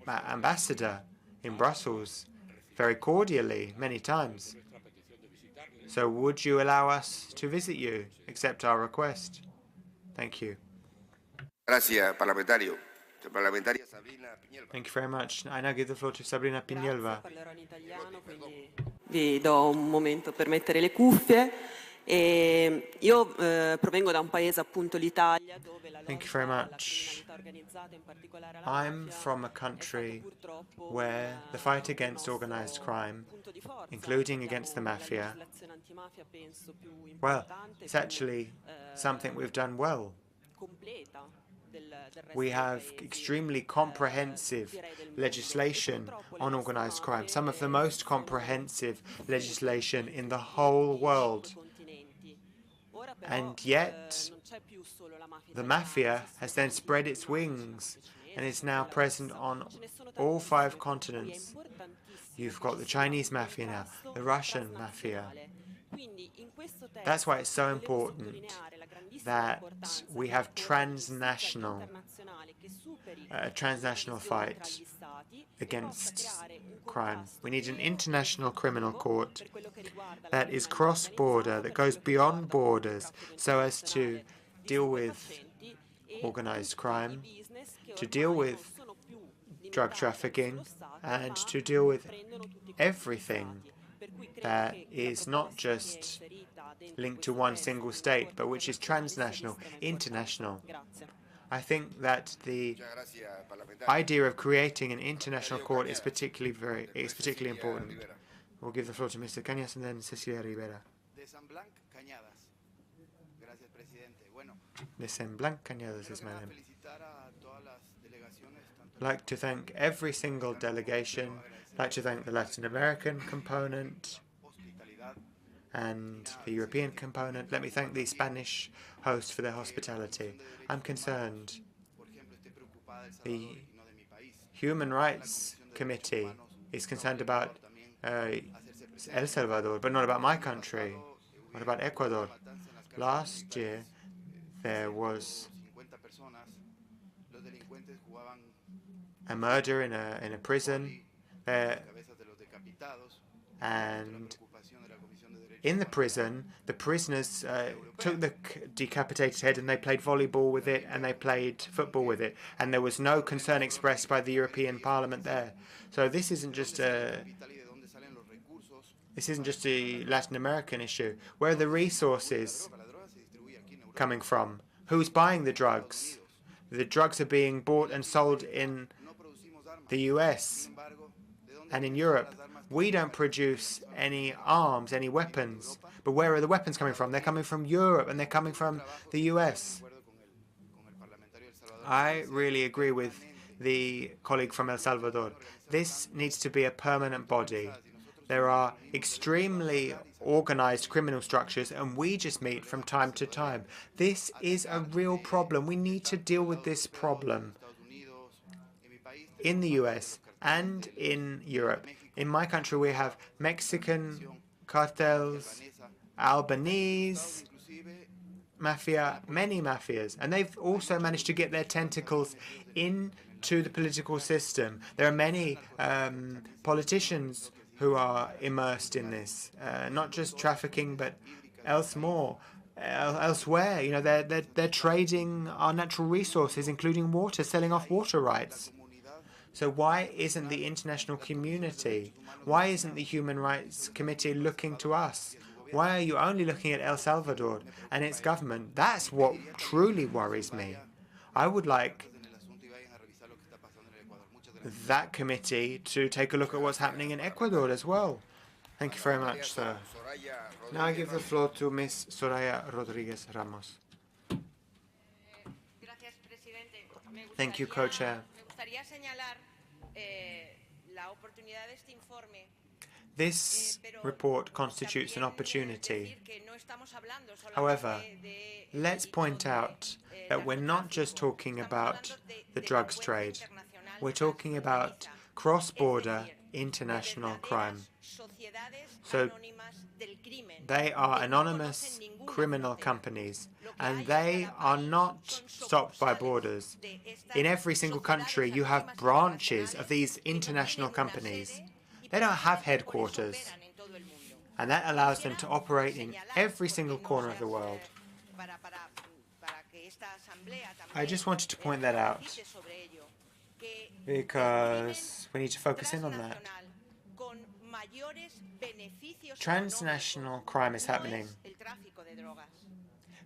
Speaker 2: ambassador in Brussels very cordially many times. So would you allow us to visit you, accept our request? Thank you.
Speaker 3: Gracias, parlamentario. Parlamentaria Sabrina Piñelva.
Speaker 2: Thank you very much. I now give the floor to Sabrina Piñelva.
Speaker 8: Vi do un momento per mettere le cuffie. Io provengo da un paese, appunto l'Italia, dove la
Speaker 2: Thank you very
Speaker 8: lotta alla
Speaker 2: much.
Speaker 8: criminalità organizzata, in particolare alla
Speaker 2: I'm
Speaker 8: mafia,
Speaker 2: from a country where the fight against organized crime, including against the mafia, well, it's actually something we've done well. We have extremely comprehensive legislation on organized crime, some of the most comprehensive legislation in the whole world. And yet, the mafia has then spread its wings and is now present on all 5 continents. You've got the Chinese mafia now, the Russian mafia. That's why it's so important that we have transnational fight against crime. We need an international criminal court that is cross-border, that goes beyond borders, so as to deal with organized crime, to deal with drug trafficking, and to deal with everything that is not just linked to one single state, but which is transnational, international. I think that the idea of creating an international court is particularly important. We'll give the floor to Mr. Cañas and then Cecilia Rivera. De San Blanc Cañadas is my name. I'd like to thank every single delegation. I'd like to thank the Latin American component and the European component. Let me thank the Spanish hosts for their hospitality. I'm concerned. The Human Rights Committee is concerned about El Salvador, but not about my country. What about Ecuador? Last year, there was a murder in a prison there, and in the prison, the prisoners took the decapitated head and they played volleyball with it and they played football with it, and there was no concern expressed by the European Parliament there. So this isn't just a Latin American issue. Where are the resources coming from? Who's buying the drugs? The drugs are being bought and sold in the US and in Europe. We don't produce any arms, any weapons. But where are the weapons coming from? They're coming from Europe and they're coming from the US. I really agree with the colleague from El Salvador. This needs to be a permanent body. There are extremely organized criminal structures and we just meet from time to time. This is a real problem. We need to deal with this problem in the US and in Europe. In my country, we have Mexican cartels, Albanese mafia, many mafias, and they've also managed to get their tentacles into the political system. There are many politicians who are immersed in this, not just trafficking, but elsewhere. You know, they're trading our natural resources, including water, selling off water rights. So why isn't the international community, why isn't the Human Rights Committee looking to us? Why are you only looking at El Salvador and its government? That's what truly worries me. I would like that committee to take a look at what's happening in Ecuador as well. Thank you very much, sir. Now I give the floor to Ms. Soraya Rodriguez Ramos. Thank you, Co-Chair. This report constitutes an opportunity. However, let's point out that we're not just talking about the drugs trade. We're talking about cross-border international crime. So they are anonymous criminal companies, and they are not stopped by borders. In every single country, you have branches of these international companies. They don't have headquarters, and that allows them to operate in every single corner of the world. I just wanted to point that out, because we need to focus in on that. Transnational crime is happening,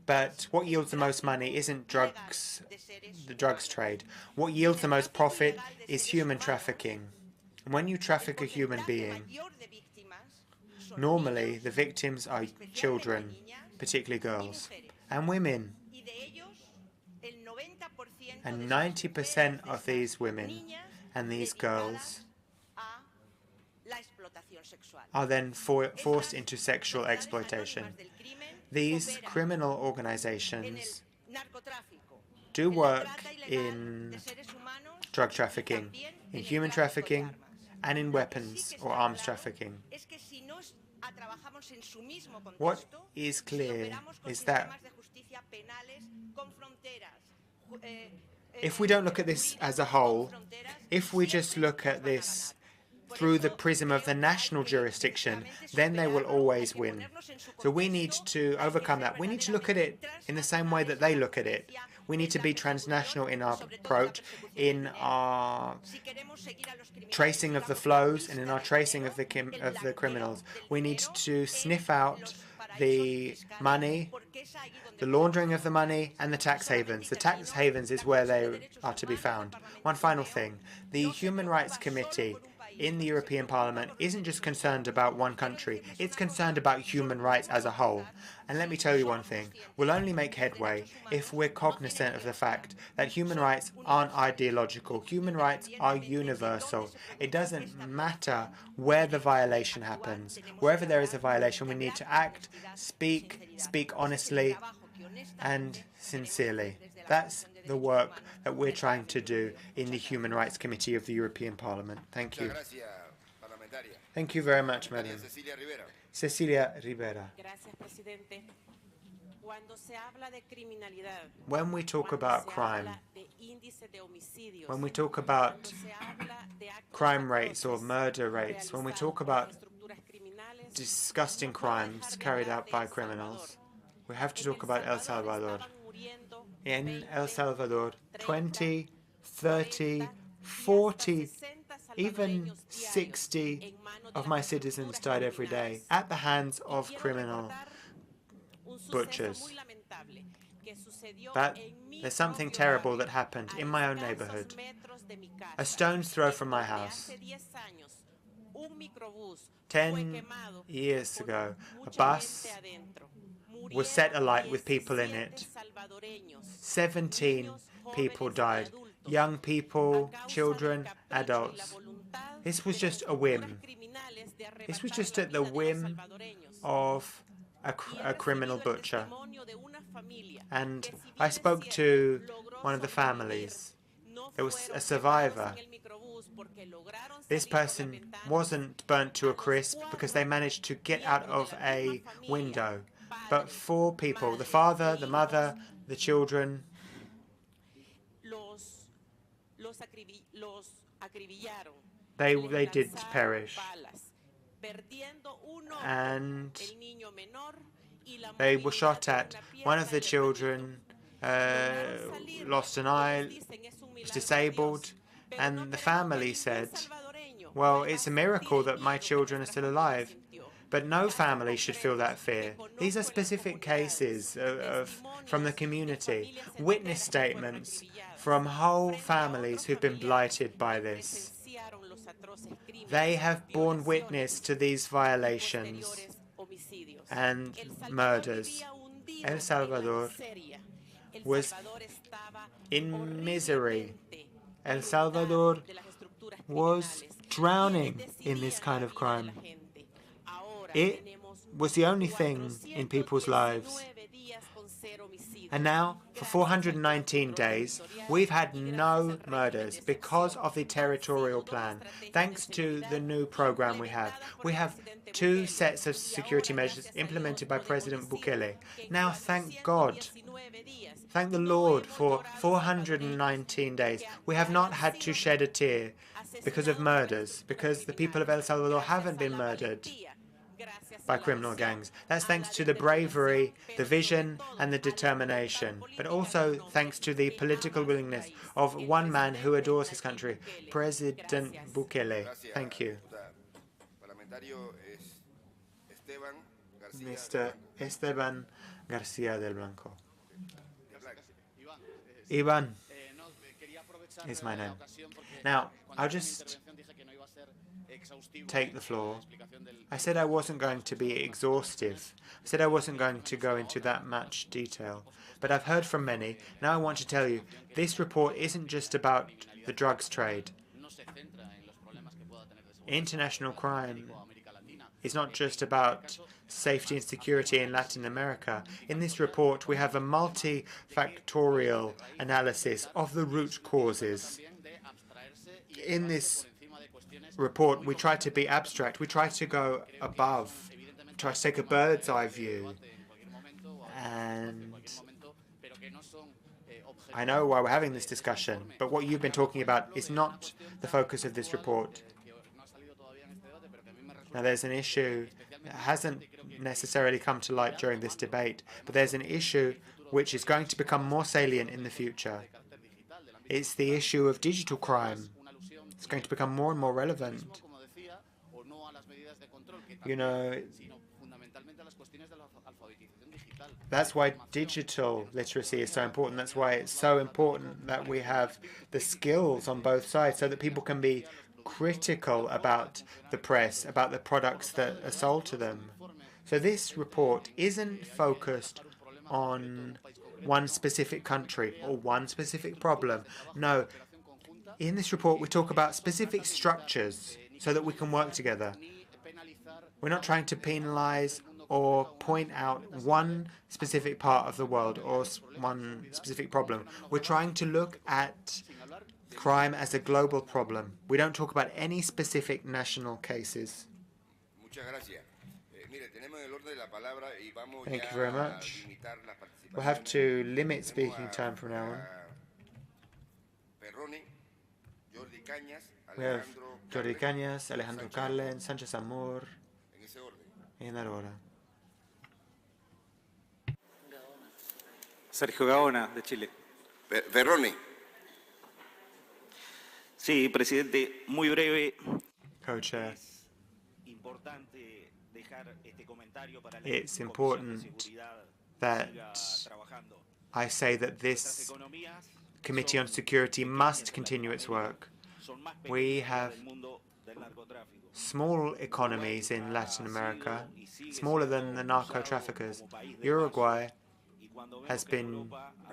Speaker 2: but what yields the most money isn't drugs, the drugs trade. What yields the most profit is human trafficking. And when you traffic a human being, normally the victims are children, particularly girls, and women. And 90% of these women and these girls are then forced into sexual exploitation. These criminal organizations do work in drug trafficking, in human trafficking, and in weapons or arms trafficking. What is clear is that if we don't look at this as a whole, if we just look at this through the prism of the national jurisdiction, then they will always win. So we need to overcome that. We need to look at it in the same way that they look at it. We need to be transnational in our approach, in our tracing of the flows, and in our tracing of the criminals. We need to sniff out the money, the laundering of the money, and the tax havens. The tax havens is where they are to be found. One final thing. The Human Rights Committee in the European Parliament isn't just concerned about one country, it's concerned about human rights as a whole. And let me tell you one thing, we'll only make headway if we're cognizant of the fact that human rights aren't ideological. Human rights are universal. It doesn't matter where the violation happens. Wherever there is a violation, we need to act, speak honestly and sincerely. That's the work that we're trying to do in the Human Rights Committee of the European Parliament. Thank you. Thank you very much, Madam. Cecilia Rivera. When we talk about crime, when we talk about crime rates or murder rates, when we talk about disgusting crimes carried out by criminals, we have to talk about El Salvador. In El Salvador, 20, 30, 40, even 60 of my citizens died every day at the hands of criminal butchers. But there's something terrible that happened in my own neighborhood. A stone's throw from my house. 10 years ago, a bus was set alight with people in it. 17 people died. Young people, children, adults. This was just a whim. This was just at the whim of a criminal butcher. And I spoke to one of the families. There was a survivor. This person wasn't burnt to a crisp because they managed to get out of a window. But 4 people, the father, the mother, the children, they did perish. And they were shot at. One of the children lost an eye, was disabled, and the family said, well, it's a miracle that my children are still alive. But no family should feel that fear. These are specific cases from the community, witness statements from whole families who've been blighted by this. They have borne witness to these violations and murders. El Salvador was in misery. El Salvador was drowning in this kind of crime. It was the only thing in people's lives. And now, for 419 days, we've had no murders because of the territorial plan. Thanks to the new program we have 2 sets of security measures implemented by President Bukele. Now, thank God, thank the Lord, for 419 days, we have not had to shed a tear because of murders, because the people of El Salvador haven't been murdered by criminal gangs. That's thanks to the bravery, the vision, and the determination, but also thanks to the political willingness of one man who adores his country, President Bukele. Thank you. Mr. Esteban García del Blanco. Ivan is my name. Now, I'll just take the floor. I said I wasn't going to be exhaustive. I said I wasn't going to go into that much detail. But I've heard from many. Now I want to tell you, this report isn't just about the drugs trade. International crime is not just about safety and security in Latin America. In this report, we have a multifactorial analysis of the root causes. In this report, we try to be abstract. We try to go above. We try to take a bird's eye view. And I know why we're having this discussion, but what you've been talking about is not the focus of this report. Now, there's an issue that hasn't necessarily come to light during this debate, but there's an issue which is going to become more salient in the future. It's the issue of digital crime. It's going to become more and more relevant. You know, that's why digital literacy is so important. That's why it's so important that we have the skills on both sides so that people can be critical about the press, about the products that are sold to them. So this report isn't focused on one specific country or one specific problem. No, in this report we talk about specific structures so that we can work together. We're not trying to penalize or point out one specific part of the world or one specific problem. We're trying to look at crime as a global problem. We don't talk about any specific national cases. Thank you very much. We'll have to limit speaking time from now on. We have Jordi Cañas, Alejandro Carlen, Sánchez Amor, in that order.
Speaker 9: Sergio Gaona, de Chile.
Speaker 3: Ferroni.
Speaker 9: Sí, presidente, muy breve.
Speaker 2: Co-chair. It's important that I say that this Committee on Security must continue its work. We have small economies in Latin America, smaller than the narco-traffickers. Uruguay has been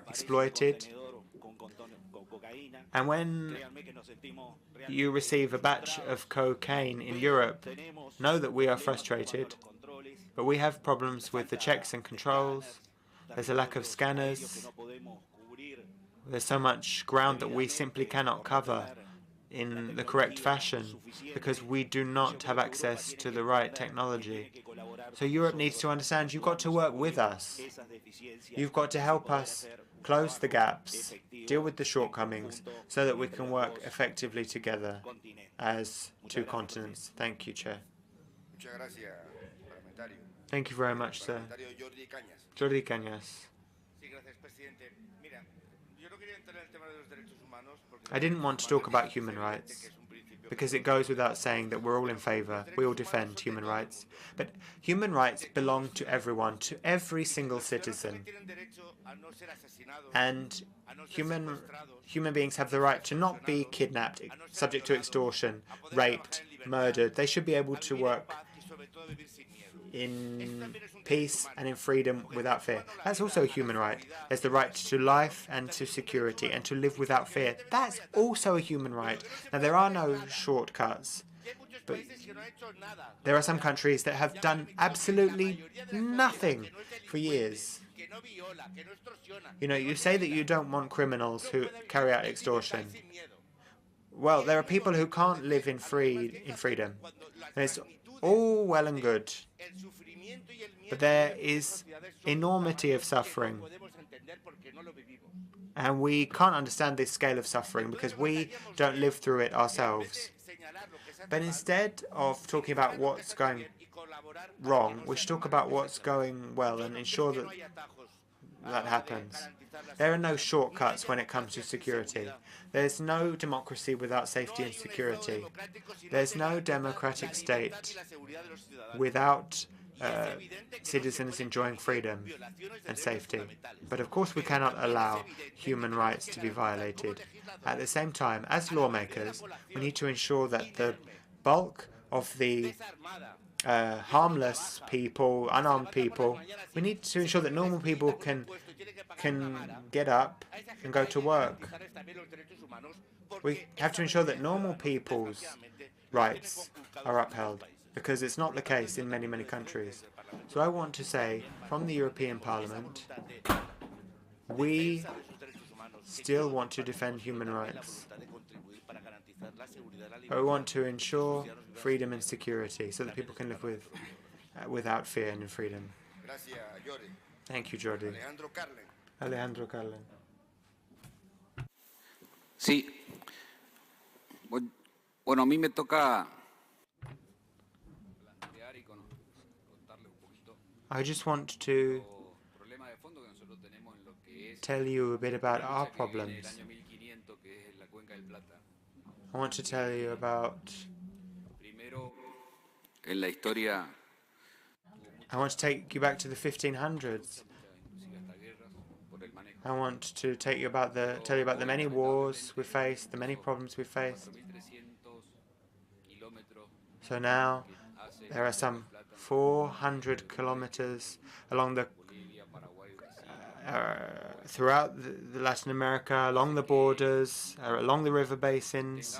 Speaker 2: exploited, and when you receive a batch of cocaine in Europe, know that we are frustrated, but we have problems with the checks and controls. There's a lack of scanners. There's so much ground that we simply cannot cover in the correct fashion because we do not have access to the right technology. So Europe needs to understand you've got to work with us. You've got to help us close the gaps, deal with the shortcomings, so that we can work effectively together as 2 continents. Thank you, Chair. Thank you very much, sir. Jordi Cañas. I didn't want to talk about human rights because it goes without saying that we're all in favor. We all defend human rights. But human rights belong to everyone, to every single citizen. And human beings have the right to not be kidnapped, subject to extortion, raped, murdered. They should be able to work in peace and in freedom without fear. That's also a human right. There's the right to life and to security and to live without fear. That's also a human right. Now, there are no shortcuts. But there are some countries that have done absolutely nothing for years. You know, you say that you don't want criminals who carry out extortion. Well, there are people who can't live in freedom. And it's all well and good. But there is enormity of suffering. And we can't understand this scale of suffering because we don't live through it ourselves. But instead of talking about what's going wrong, we should talk about what's going well and ensure that that happens. There are no shortcuts when it comes to security. There's no democracy without safety and security. There's no democratic state without citizens enjoying freedom and safety. But of course we cannot allow human rights to be violated. At the same time, as lawmakers, we need to ensure that the bulk of the harmless people, unarmed people, we need to ensure that normal people can get up and go to work. We have to ensure that normal people's rights are upheld, because it's not the case in many, many countries. So I want to say, from the European Parliament, we still want to defend human rights. But we want to ensure freedom and security so that people can live without fear and in freedom. Thank you, Jordi. Alejandro Carlen.
Speaker 6: Sí. Bueno, a mí me toca
Speaker 2: I just want to tell you a bit about our problems. I want to tell you about
Speaker 6: en la historia.
Speaker 2: I want to take you back to the 1500s. I want to tell you about the many wars we faced, the many problems we faced. So now there are some 400 kilometers along the throughout the Latin America, along the borders, along the river basins.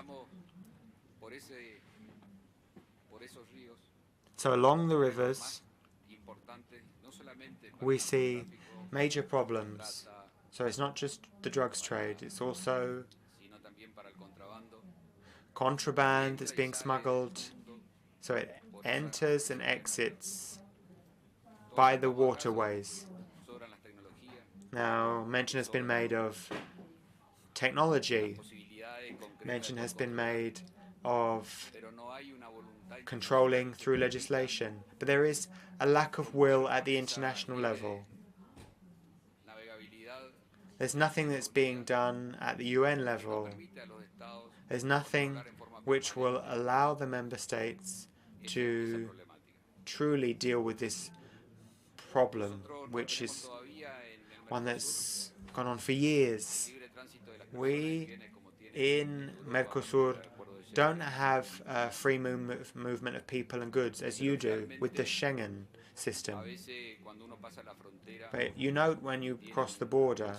Speaker 2: So along the rivers, we see major problems. So it's not just the drugs trade, it's also contraband that's being smuggled. So it enters and exits by the waterways. Now, mention has been made of technology. Mention has been made of controlling through legislation. But there is a lack of will at the international level. There's nothing that's being done at the UN level. There's nothing which will allow the member states to truly deal with this problem, which is one that's gone on for years. We in Mercosur don't have free movement of people and goods as you do with the Schengen system. But you know, when you cross the border,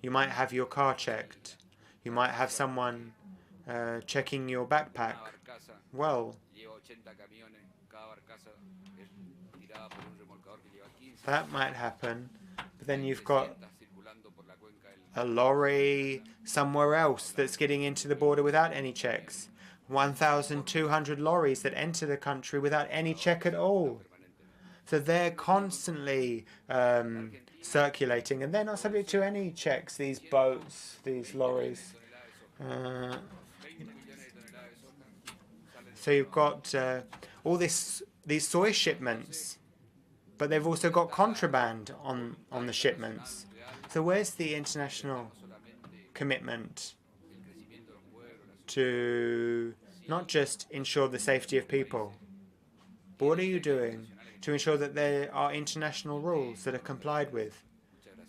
Speaker 2: you might have your car checked. You might have someone checking your backpack. Well, that might happen, but then you've got a lorry somewhere else that's getting into the border without any checks. 1,200 lorries that enter the country without any check at all. So they're constantly circulating, and they're not subject to any checks, these boats, these lorries. So you've got all these soy shipments, but they've also got contraband on the shipments. So where's the international commitment to not just ensure the safety of people, but what are you doing to ensure that there are international rules that are complied with?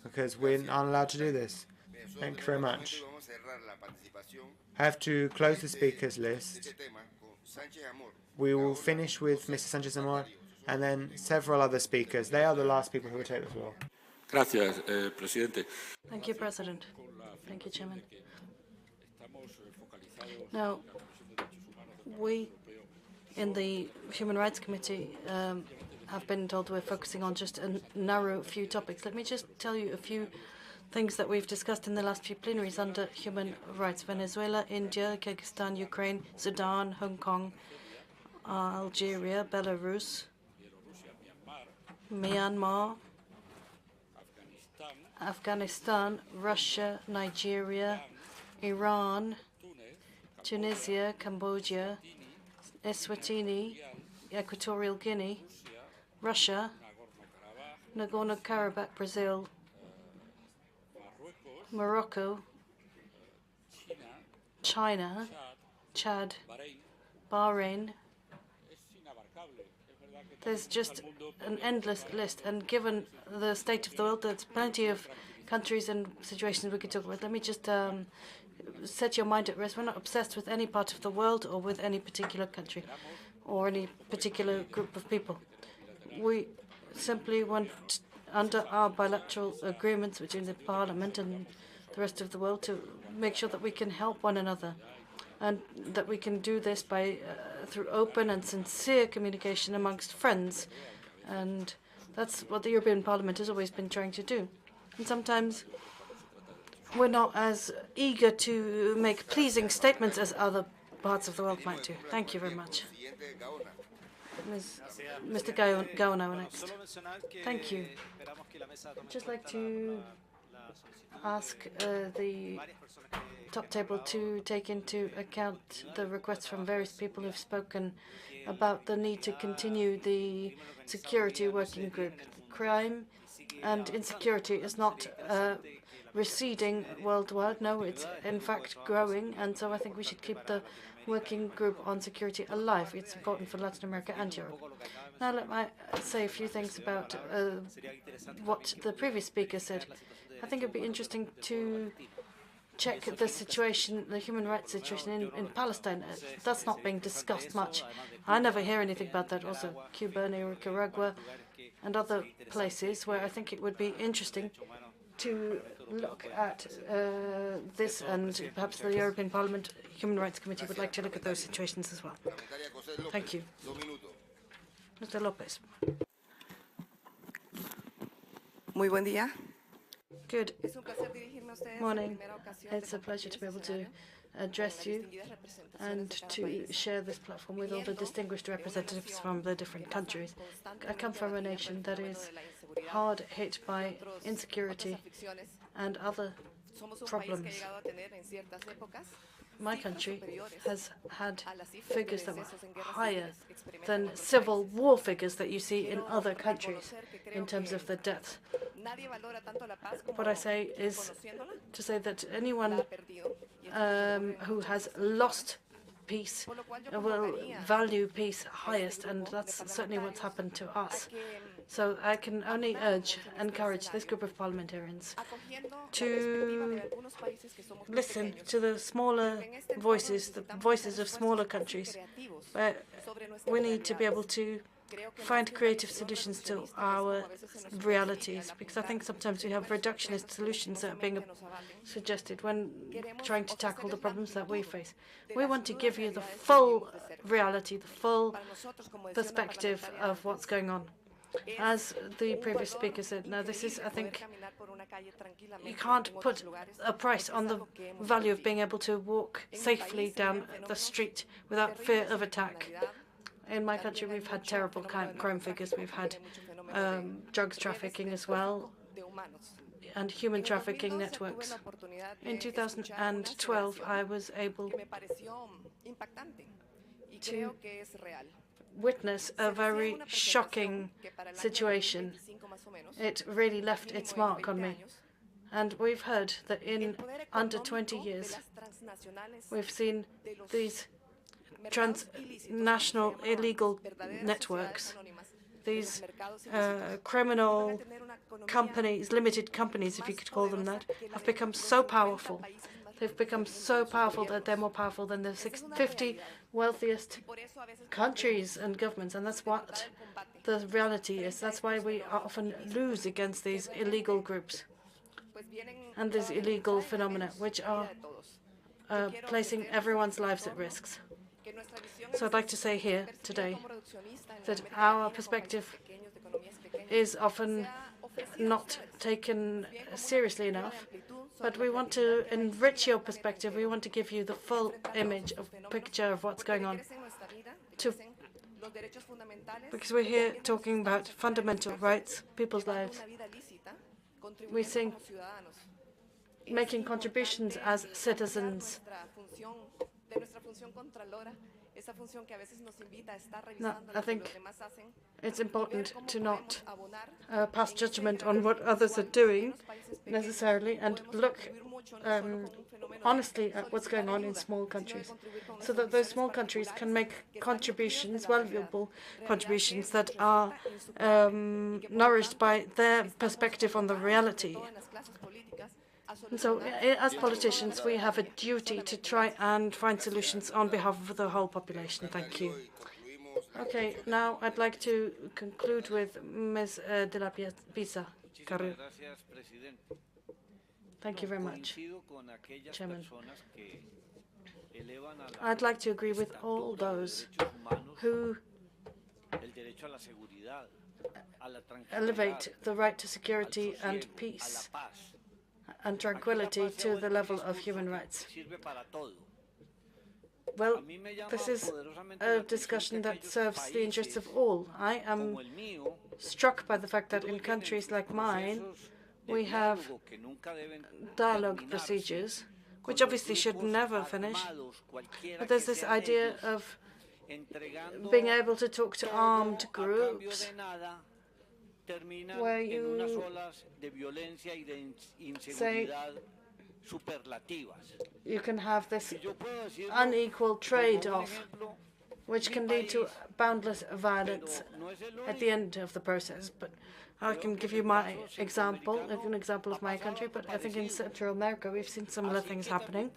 Speaker 2: Because we're not allowed to do this. Thank you very much. I have to close the speakers list. We will finish with Mr. Sanchez Amor and then several other speakers. They are the last people who will take the floor.
Speaker 6: Gracias, presidente.
Speaker 10: Thank you, President. Thank you, Chairman. Now, We, in the Human Rights Committee, have been told we're focusing on just a narrow few topics. Let me just tell you a few things that we've discussed in the last few plenaries under human rights: Venezuela, India, Kyrgyzstan, Ukraine, Sudan, Hong Kong, Algeria, Belarus, Myanmar, Afghanistan, Russia, Nigeria, Iran, Tunisia, Cambodia, Eswatini, Equatorial Guinea, Russia, Nagorno-Karabakh, Brazil, Morocco, China, Chad, Bahrain. There's just an endless list, and given the state of the world, there's plenty of countries and situations we could talk about. Let me just set your mind at rest. We're not obsessed with any part of the world or with any particular country or any particular group of people. We simply want, under our bilateral agreements between the Parliament and the rest of the world, to make sure that we can help one another, and that we can do this by through open and sincere communication amongst friends. And that's what the European Parliament has always been trying to do. And sometimes we're not as eager to make pleasing statements as other parts of the world might do. Thank you very much. Mr. Gaona next. Thank you. I'd just like to ask the top table to take into account the requests from various people who've spoken about the need to continue the security working group. Crime and insecurity is not receding worldwide. No, it's in fact growing, and so I think we should keep the working group on security alive. It's important for Latin America and Europe. Now let me say a few things about what the previous speaker said. I think it would be interesting to check the situation, the human rights situation in Palestine. That's not being discussed much. I never hear anything about that. Also, Cuba, Nicaragua, and other places where I think it would be interesting to look at this, and perhaps the European Parliament Human Rights Committee would like to look at those situations as well. Thank you. Mr. Lopez.
Speaker 11: Muy buen día.
Speaker 10: Good morning. It's a pleasure to be able to address you and to share this platform with all the distinguished representatives from the different countries. I come from a nation that is hard hit by insecurity and other problems. My country has had figures that were higher than civil war figures that you see in other countries in terms of the deaths. What I say is to say that anyone who has lost peace will value peace highest, and that's certainly what's happened to us. So I can only encourage this group of parliamentarians to listen to the smaller voices, the voices of smaller countries. But we need to be able to find creative solutions to our realities, because I think sometimes we have reductionist solutions that are being suggested when trying to tackle the problems that we face. We want to give you the full reality, the full perspective of what's going on. As the previous speaker said, now this is, I think, you can't put a price on the value of being able to walk safely down the street without fear of attack. In my country, we've had terrible crime figures. We've had drugs trafficking as well, and human trafficking networks. In 2012, I was able to witness a very shocking situation. It really left its mark on me. And we've heard that in under 20 years, we've seen these transnational illegal networks, these criminal companies, limited companies, if you could call them that, have become so powerful. They've become so powerful that they're more powerful than the 50 wealthiest countries and governments, and that's what the reality is. That's why we often lose against these illegal groups and these illegal phenomena, which are placing everyone's lives at risk. So I'd like to say here today that our perspective is often not taken seriously enough, but we want to enrich your perspective. We want to give you the full image of picture of what's going on, because we're here talking about fundamental rights, people's lives. We think making contributions as citizens. No, I think it's important to not pass judgment on what others are doing necessarily, and look honestly at what's going on in small countries, so that those small countries can make contributions, valuable contributions that are nourished by their perspective on the reality. And so, as politicians, we have a duty to try and find solutions on behalf of the whole population. Thank you. Okay, now I'd like to conclude with Ms. de la Pisa. Thank you very much, Chairman. I'd like to agree with all those who elevate the right to security and peace and tranquility to the level of human rights. Well, this is a discussion that serves the interests of all. I am struck by the fact that in countries like mine, we have dialogue procedures, which obviously should never finish. But there's this idea of being able to talk to armed groups, where you say you can have this unequal trade-off, which can lead to boundless violence at the end of the process. But I can give you my example, an example of my country, but I think in Central America we've seen similar things happening.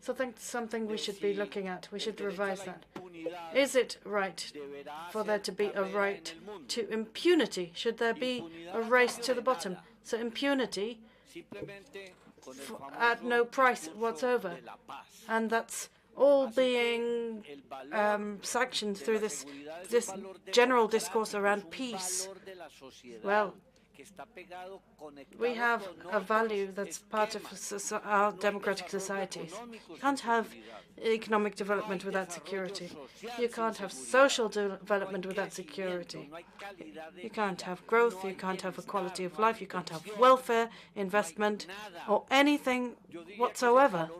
Speaker 10: So I think it's something we should be looking at. We should revise that. Is it right for there to be a right to impunity? Should there be a race to the bottom? So impunity at no price whatsoever. And that's all being sanctioned through this general discourse around peace. Well, we have a value that's part of our democratic societies. You can't have economic development without security. You can't have social development without security. You can't have growth, you can't have a quality of life, you can't have welfare, investment, or anything whatsoever.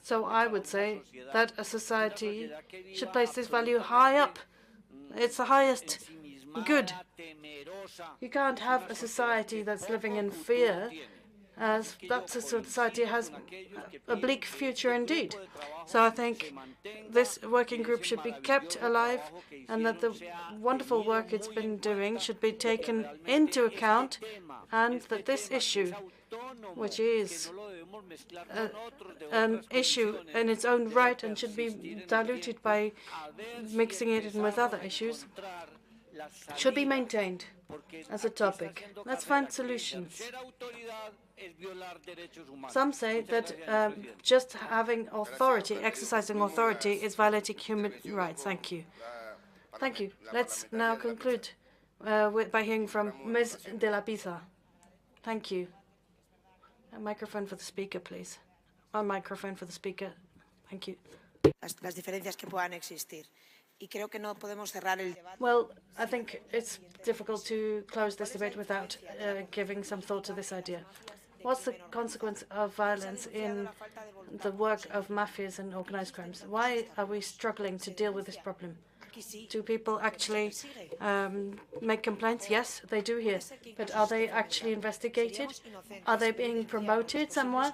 Speaker 10: So I would say that a society should place this value high up. It's the highest good. You can't have a society that's living in fear, as that society has a bleak future indeed. So I think this working group should be kept alive, and that the wonderful work it's been doing should be taken into account, and that this issue, which is an issue in its own right and should be diluted by mixing it in with other issues, should be maintained as a topic. Let's find solutions. Some say that just having authority, exercising authority, is violating human rights. Thank you. Thank you. Let's now conclude by hearing from Ms. de la Pisa. Thank you. A microphone for the speaker, please. A microphone for the speaker. Thank you.
Speaker 5: Las diferencias que puedan existir.
Speaker 10: Well, I think it's difficult to close this debate without giving some thought to this idea. What's the consequence of violence in the work of mafias and organized crimes? Why are we struggling to deal with this problem? Do people actually make complaints? Yes, they do here. But are they actually investigated? Are they being promoted somewhere?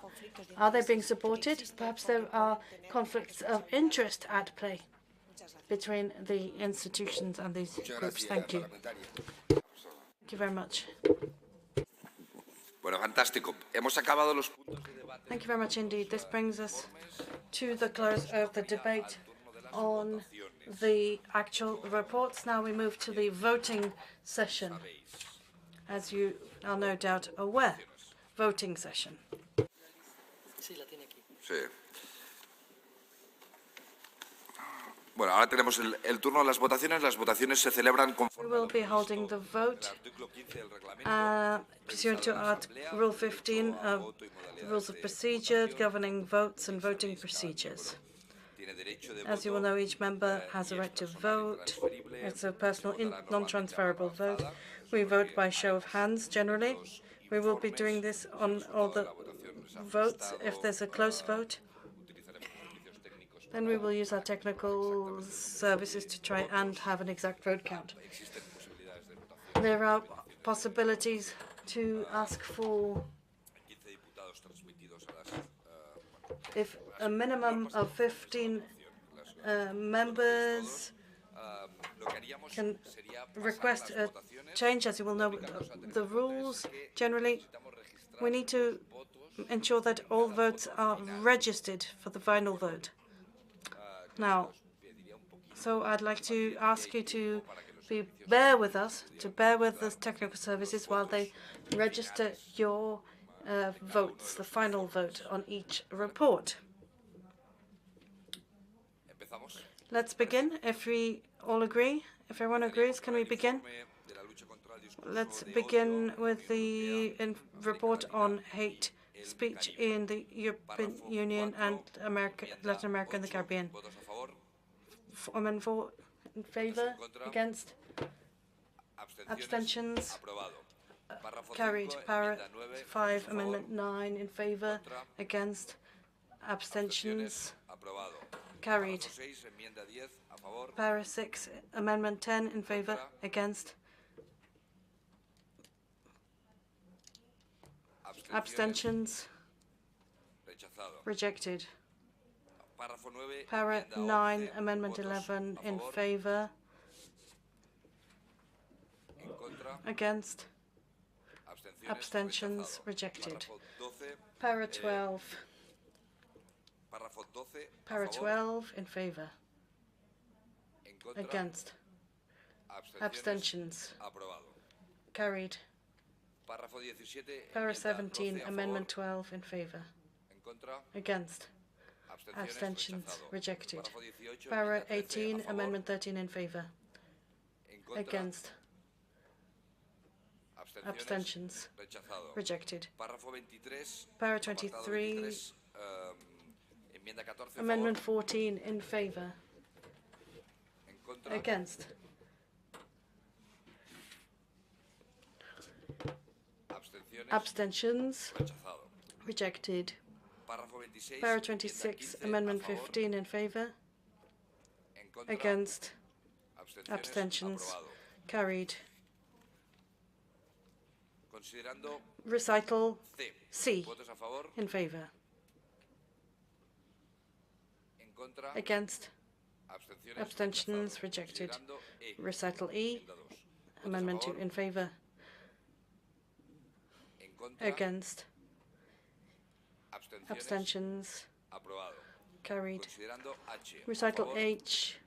Speaker 10: Are they being supported? Perhaps there are conflicts of interest at play between the institutions and these groups. Thank you. Thank you very much.
Speaker 3: Bueno, fantástico. Hemos acabado los puntos de debate.
Speaker 10: Thank you very much indeed. This brings us to the close of the debate on the actual reports. Now we move to the voting session. As you are no doubt aware, voting session.
Speaker 3: Sí. Bueno, ahora tenemos el turno de las votaciones. Las votaciones se celebran
Speaker 10: We
Speaker 3: conforme
Speaker 10: will be holding the vote
Speaker 3: artículo 15 del reglamento.
Speaker 10: pursuant to Rule 15 of the Rules of Procedure governing votes and voting procedures. As you will know, each member has a right to vote. It's a personal, non-transferable vote. We vote by show of hands generally. We will be doing this on all the votes. If there's a close vote, then we will use our technical services to try and have an exact vote count. There are possibilities to ask for, if a minimum of 15 members can request a change. As you will know, the rules generally, we need to ensure that all votes are registered for the final vote. Now, so I'd like to ask you to bear with us, to bear with the technical services while they register your votes, the final vote on each report. Let's begin. If we all agree, if everyone agrees, can we begin? Let's begin with the report on hate speech in the European Union and Latin America and the Caribbean. Amendment 4 in favor, against, abstentions, carried. Para 5, Amendment 9 in favor, against, abstentions, carried. Para 6, Amendment 10 in favor, against, abstentions, rejected. Para 9, Amendment 11 in favor, against, abstentions, rejected. Para 12. Para 12 in favor, against, abstentions, carried. Para 17, Amendment 12 in favor, against, abstentions, rejected. Para 18, Amendment 13 in favor, against, abstentions, rejected. Para 23, Amendment 14 in favor, against, abstentions, rejected. Para 26, Amendment 15 in favor, against, abstentions, carried. Recital C in favor, against, abstentions, rejected. Recital E, Amendment 2 in favor, against, abstentions, carried. Recital H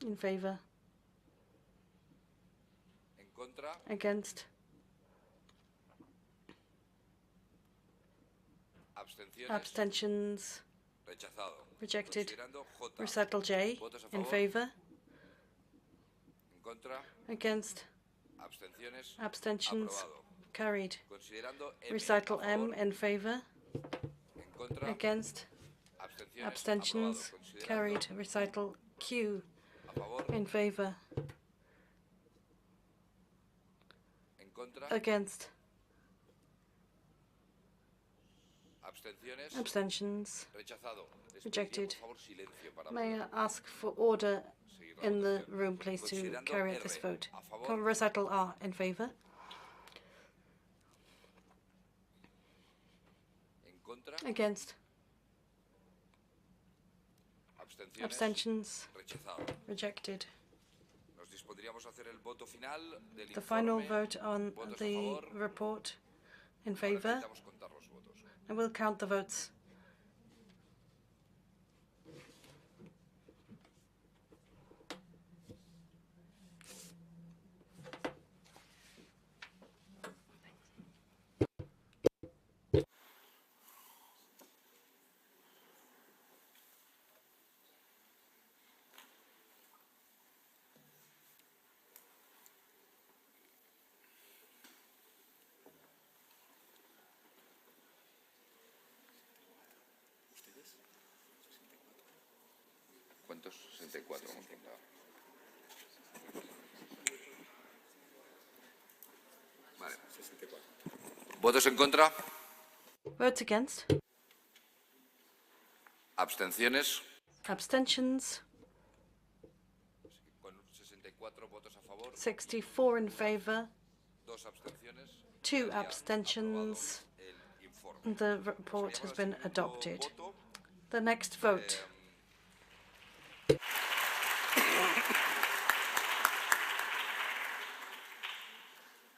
Speaker 10: in favor, against, abstentions, rejected. Recital J in favor, against, abstentions, carried. Recital M in favor, against, abstentions, carried. Recital Q in favor, against, abstentions, rejected. May I ask for order in the room, please, to carry out this vote? Recital R in favor, against, abstentions, rejected. The final vote on the report in favor, and we'll count the votes.
Speaker 3: 264 hemos contado. Vale. 64. ¿Votos en contra?
Speaker 10: Votes against.
Speaker 3: ¿Abstenciones?
Speaker 10: Abstentions.
Speaker 3: Con 64 votos a favor.
Speaker 10: 64 in favour.
Speaker 3: 2 abstenciones.
Speaker 10: 2 abstentions. The report has been adopted. The next vote.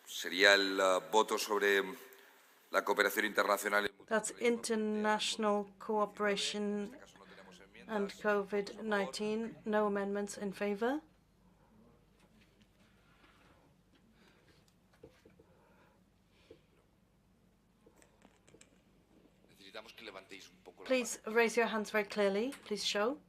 Speaker 3: Sería el voto sobre la cooperación internacional.
Speaker 10: That's international cooperation and COVID-19. No amendments in favour. Please raise your hands very clearly. Please show.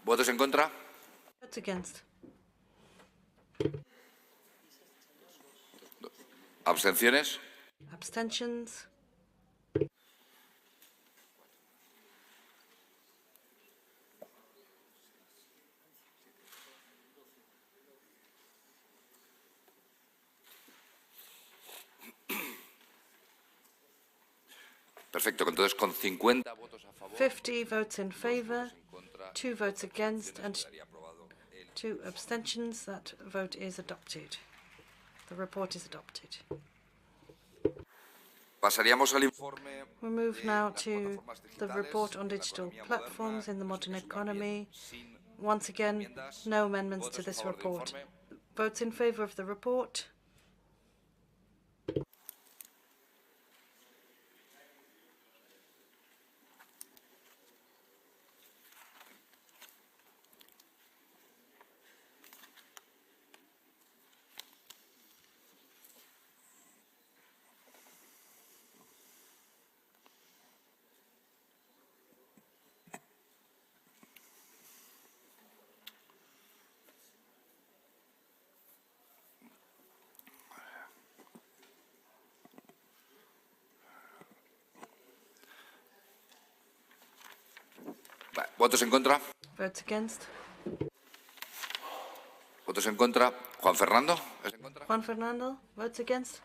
Speaker 3: ¿Votos en contra?
Speaker 10: Votes against.
Speaker 3: ¿Abstenciones?
Speaker 10: Abstentions.
Speaker 3: Perfecto, entonces con 50 votos a favor,
Speaker 10: 50 votes in favour, 2 votes against and 2 abstentions. That vote is adopted. The report is adopted.
Speaker 3: pasaríamos al informe.
Speaker 10: We move now to the report on digital platforms in the modern economy. Once again, no amendments to this report. Votes in favour of the report.
Speaker 3: ¿Votos en contra?
Speaker 10: Votes against.
Speaker 3: ¿Votos en contra? ¿Juan Fernando? ¿Es en contra?
Speaker 10: Juan Fernando, votes against.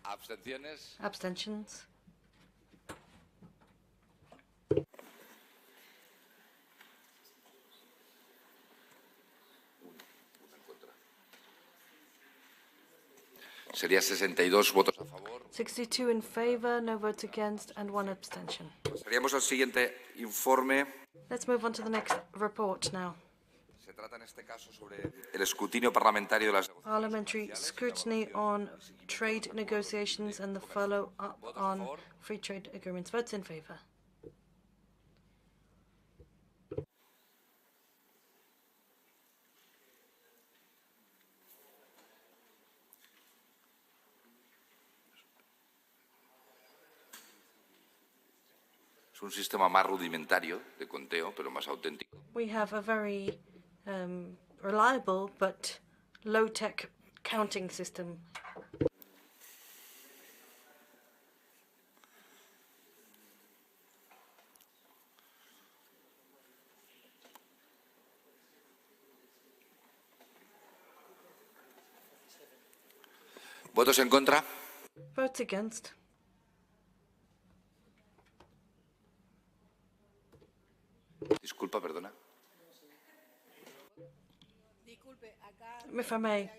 Speaker 3: ¿Abstenciones?
Speaker 10: Abstentions.
Speaker 3: Sería 62 votos a favor.
Speaker 10: 62 in favour, no votes against, and 1 abstention.
Speaker 3: Pasaríamos al siguiente informe.
Speaker 10: Let's move on to the next report now.
Speaker 3: Se trata en este caso sobre el escrutinio parlamentario de las
Speaker 10: Parliamentary scrutiny on trade negotiations and the follow-up on free trade agreements. Votes in favour.
Speaker 3: Es un sistema más rudimentario de conteo, pero más auténtico.
Speaker 10: We have a very reliable but low-tech counting system.
Speaker 3: ¿Votos en contra?
Speaker 10: Votes against.
Speaker 3: Disculpa, perdona.
Speaker 10: If I may,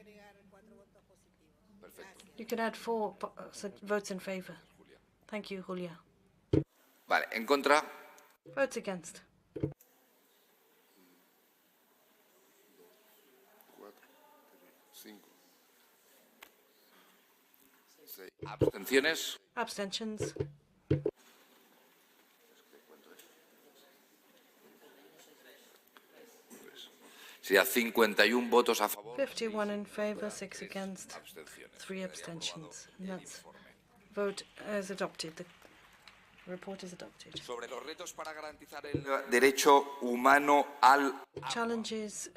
Speaker 3: Perfecto.
Speaker 10: you can add 4 votes in favour. Thank you, Julia.
Speaker 3: Vale, en contra.
Speaker 10: Votes against.
Speaker 1: 4, 5,
Speaker 6: Abstenciones.
Speaker 10: Abstentions.
Speaker 6: Sí, a 51 votos a favor.
Speaker 10: 51 in favor, 6 against, 3 abstentions. And that's vote as adopted. The report is adopted.
Speaker 3: Sobre los retos para garantizar el derecho humano al
Speaker 10: Challenges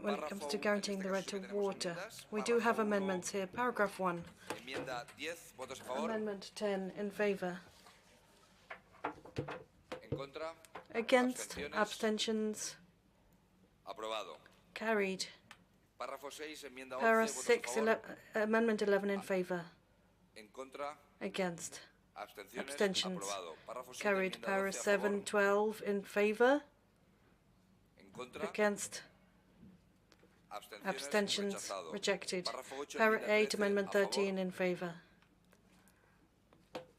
Speaker 10: when it comes to guaranteeing the right to water. We do have amendments here. Paragraph 1.
Speaker 3: enmienda 10, votos a favor,
Speaker 10: Amendment 10 in favor.
Speaker 3: en contra,
Speaker 10: Against, abstentions,
Speaker 3: aprobado.
Speaker 10: carried.
Speaker 3: Párrafo 6, enmienda 11,
Speaker 10: Para
Speaker 3: votos a
Speaker 10: 6,
Speaker 3: favor,
Speaker 10: Amendment 11 in favor.
Speaker 3: en contra,
Speaker 10: Against,
Speaker 3: abstenciones,
Speaker 10: abstentions,
Speaker 3: aprobado. Párrafo 7,
Speaker 10: carried.
Speaker 3: enmienda
Speaker 10: Para
Speaker 3: 12 a
Speaker 10: 7,
Speaker 3: favor,
Speaker 10: 12 in favor.
Speaker 3: en contra,
Speaker 10: Against, abstentions,
Speaker 3: rechazado.
Speaker 10: rejected.
Speaker 3: Párrafo 8,
Speaker 10: Para
Speaker 3: enmienda
Speaker 10: 8,
Speaker 3: 13,
Speaker 10: Amendment
Speaker 3: a favor,
Speaker 10: 13 in favor.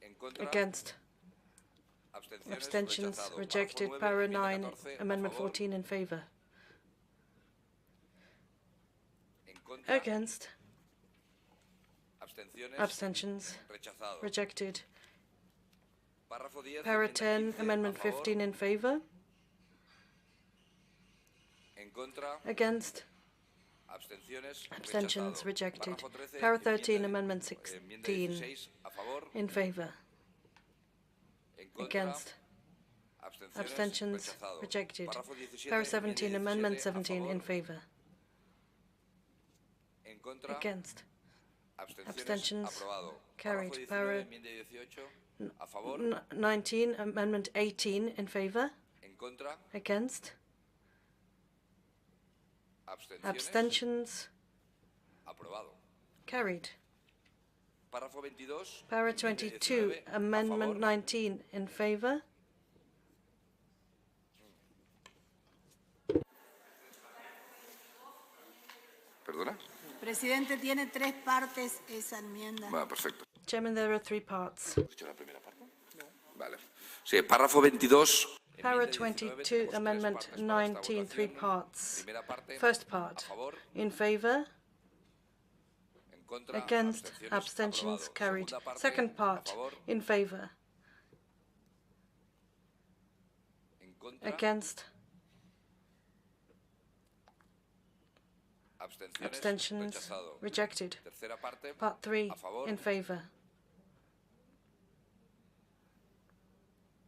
Speaker 3: en contra,
Speaker 10: Against, abstentions,
Speaker 3: rechazado.
Speaker 10: rejected.
Speaker 3: Párrafo 9,
Speaker 10: Para
Speaker 3: enmienda
Speaker 10: 9,
Speaker 3: 14, a
Speaker 10: Amendment
Speaker 3: favor,
Speaker 10: 14 in favor.
Speaker 3: en contra,
Speaker 10: Against,
Speaker 3: abstenciones,
Speaker 10: abstentions,
Speaker 3: rechazado.
Speaker 10: rejected.
Speaker 3: Párrafo 10,
Speaker 10: Para
Speaker 3: enmienda
Speaker 10: 10,
Speaker 3: 15,
Speaker 10: Amendment
Speaker 3: a favor,
Speaker 10: 15 in favor.
Speaker 3: en contra,
Speaker 10: Against,
Speaker 3: abstenciones,
Speaker 10: abstentions,
Speaker 3: rechazado.
Speaker 10: rejected.
Speaker 3: Párrafo 13,
Speaker 10: Para 13,
Speaker 3: enmienda
Speaker 10: Amendment 16
Speaker 3: 16, a favor,
Speaker 10: in favor.
Speaker 3: en contra,
Speaker 10: Against, abstentions,
Speaker 3: rechazado.
Speaker 10: rejected.
Speaker 3: Párrafo 17,
Speaker 10: Para 17,
Speaker 3: enmienda
Speaker 10: Amendment
Speaker 3: 17, a
Speaker 10: 17 in
Speaker 3: favor,
Speaker 10: favor.
Speaker 3: en contra,
Speaker 10: Against,
Speaker 3: abstenciones,
Speaker 10: abstentions,
Speaker 3: aprobado.
Speaker 10: carried.
Speaker 3: Párrafo
Speaker 10: Para
Speaker 3: 19, enmienda 18, a favor,
Speaker 10: 19, Amendment 18 in favor.
Speaker 3: en contra,
Speaker 10: Against,
Speaker 3: abstenciones,
Speaker 10: abstentions,
Speaker 3: aprobado.
Speaker 10: carried.
Speaker 3: Párrafo 22,
Speaker 10: Para
Speaker 3: enmienda
Speaker 10: 22,
Speaker 3: 19, a
Speaker 10: Amendment
Speaker 3: favor,
Speaker 10: 19 in favor.
Speaker 3: ¿Perdona?
Speaker 5: Presidente, tiene 3 partes esa enmienda.
Speaker 3: Va, perfecto.
Speaker 10: Chairman, there are 3 parts.
Speaker 3: ¿Has dicho la primera parte? Vale. Sí, párrafo 22.
Speaker 10: Para 22, Amendment 19, 3 parts.
Speaker 3: Primera parte,
Speaker 10: First
Speaker 3: a
Speaker 10: part,
Speaker 3: favor,
Speaker 10: in favor.
Speaker 3: en contra,
Speaker 10: Against,
Speaker 3: abstenciones,
Speaker 10: abstentions,
Speaker 3: aprobado.
Speaker 10: carried.
Speaker 3: Segunda parte,
Speaker 10: Second
Speaker 3: a
Speaker 10: part,
Speaker 3: favor,
Speaker 10: in favor.
Speaker 3: en contra,
Speaker 10: Against,
Speaker 3: abstenciones,
Speaker 10: abstentions,
Speaker 3: rechazado.
Speaker 10: rejected.
Speaker 3: Tercera parte,
Speaker 10: Part 3,
Speaker 3: a favor,
Speaker 10: in favor.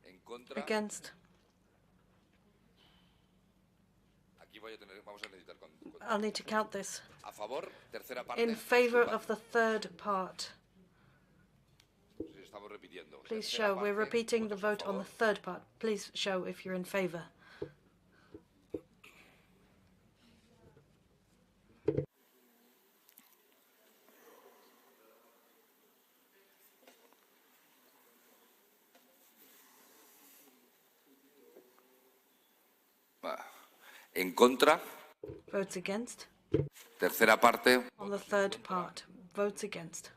Speaker 3: en contra.
Speaker 10: Against,
Speaker 3: Aquí vamos a necesitar
Speaker 10: I'll need to count this.
Speaker 3: a favor, tercera parte.
Speaker 10: In favor
Speaker 3: disculpa,
Speaker 10: of the third part.
Speaker 3: sí, estamos repitiendo.
Speaker 10: Please
Speaker 3: Tercera
Speaker 10: show. We're
Speaker 3: parte,
Speaker 10: repeating the
Speaker 3: votos a
Speaker 10: vote on the
Speaker 3: favor,
Speaker 10: third part. Please show if you're in favor.
Speaker 3: va. En contra,
Speaker 10: Votes against.
Speaker 3: tercera parte,
Speaker 10: On the third part, votes against.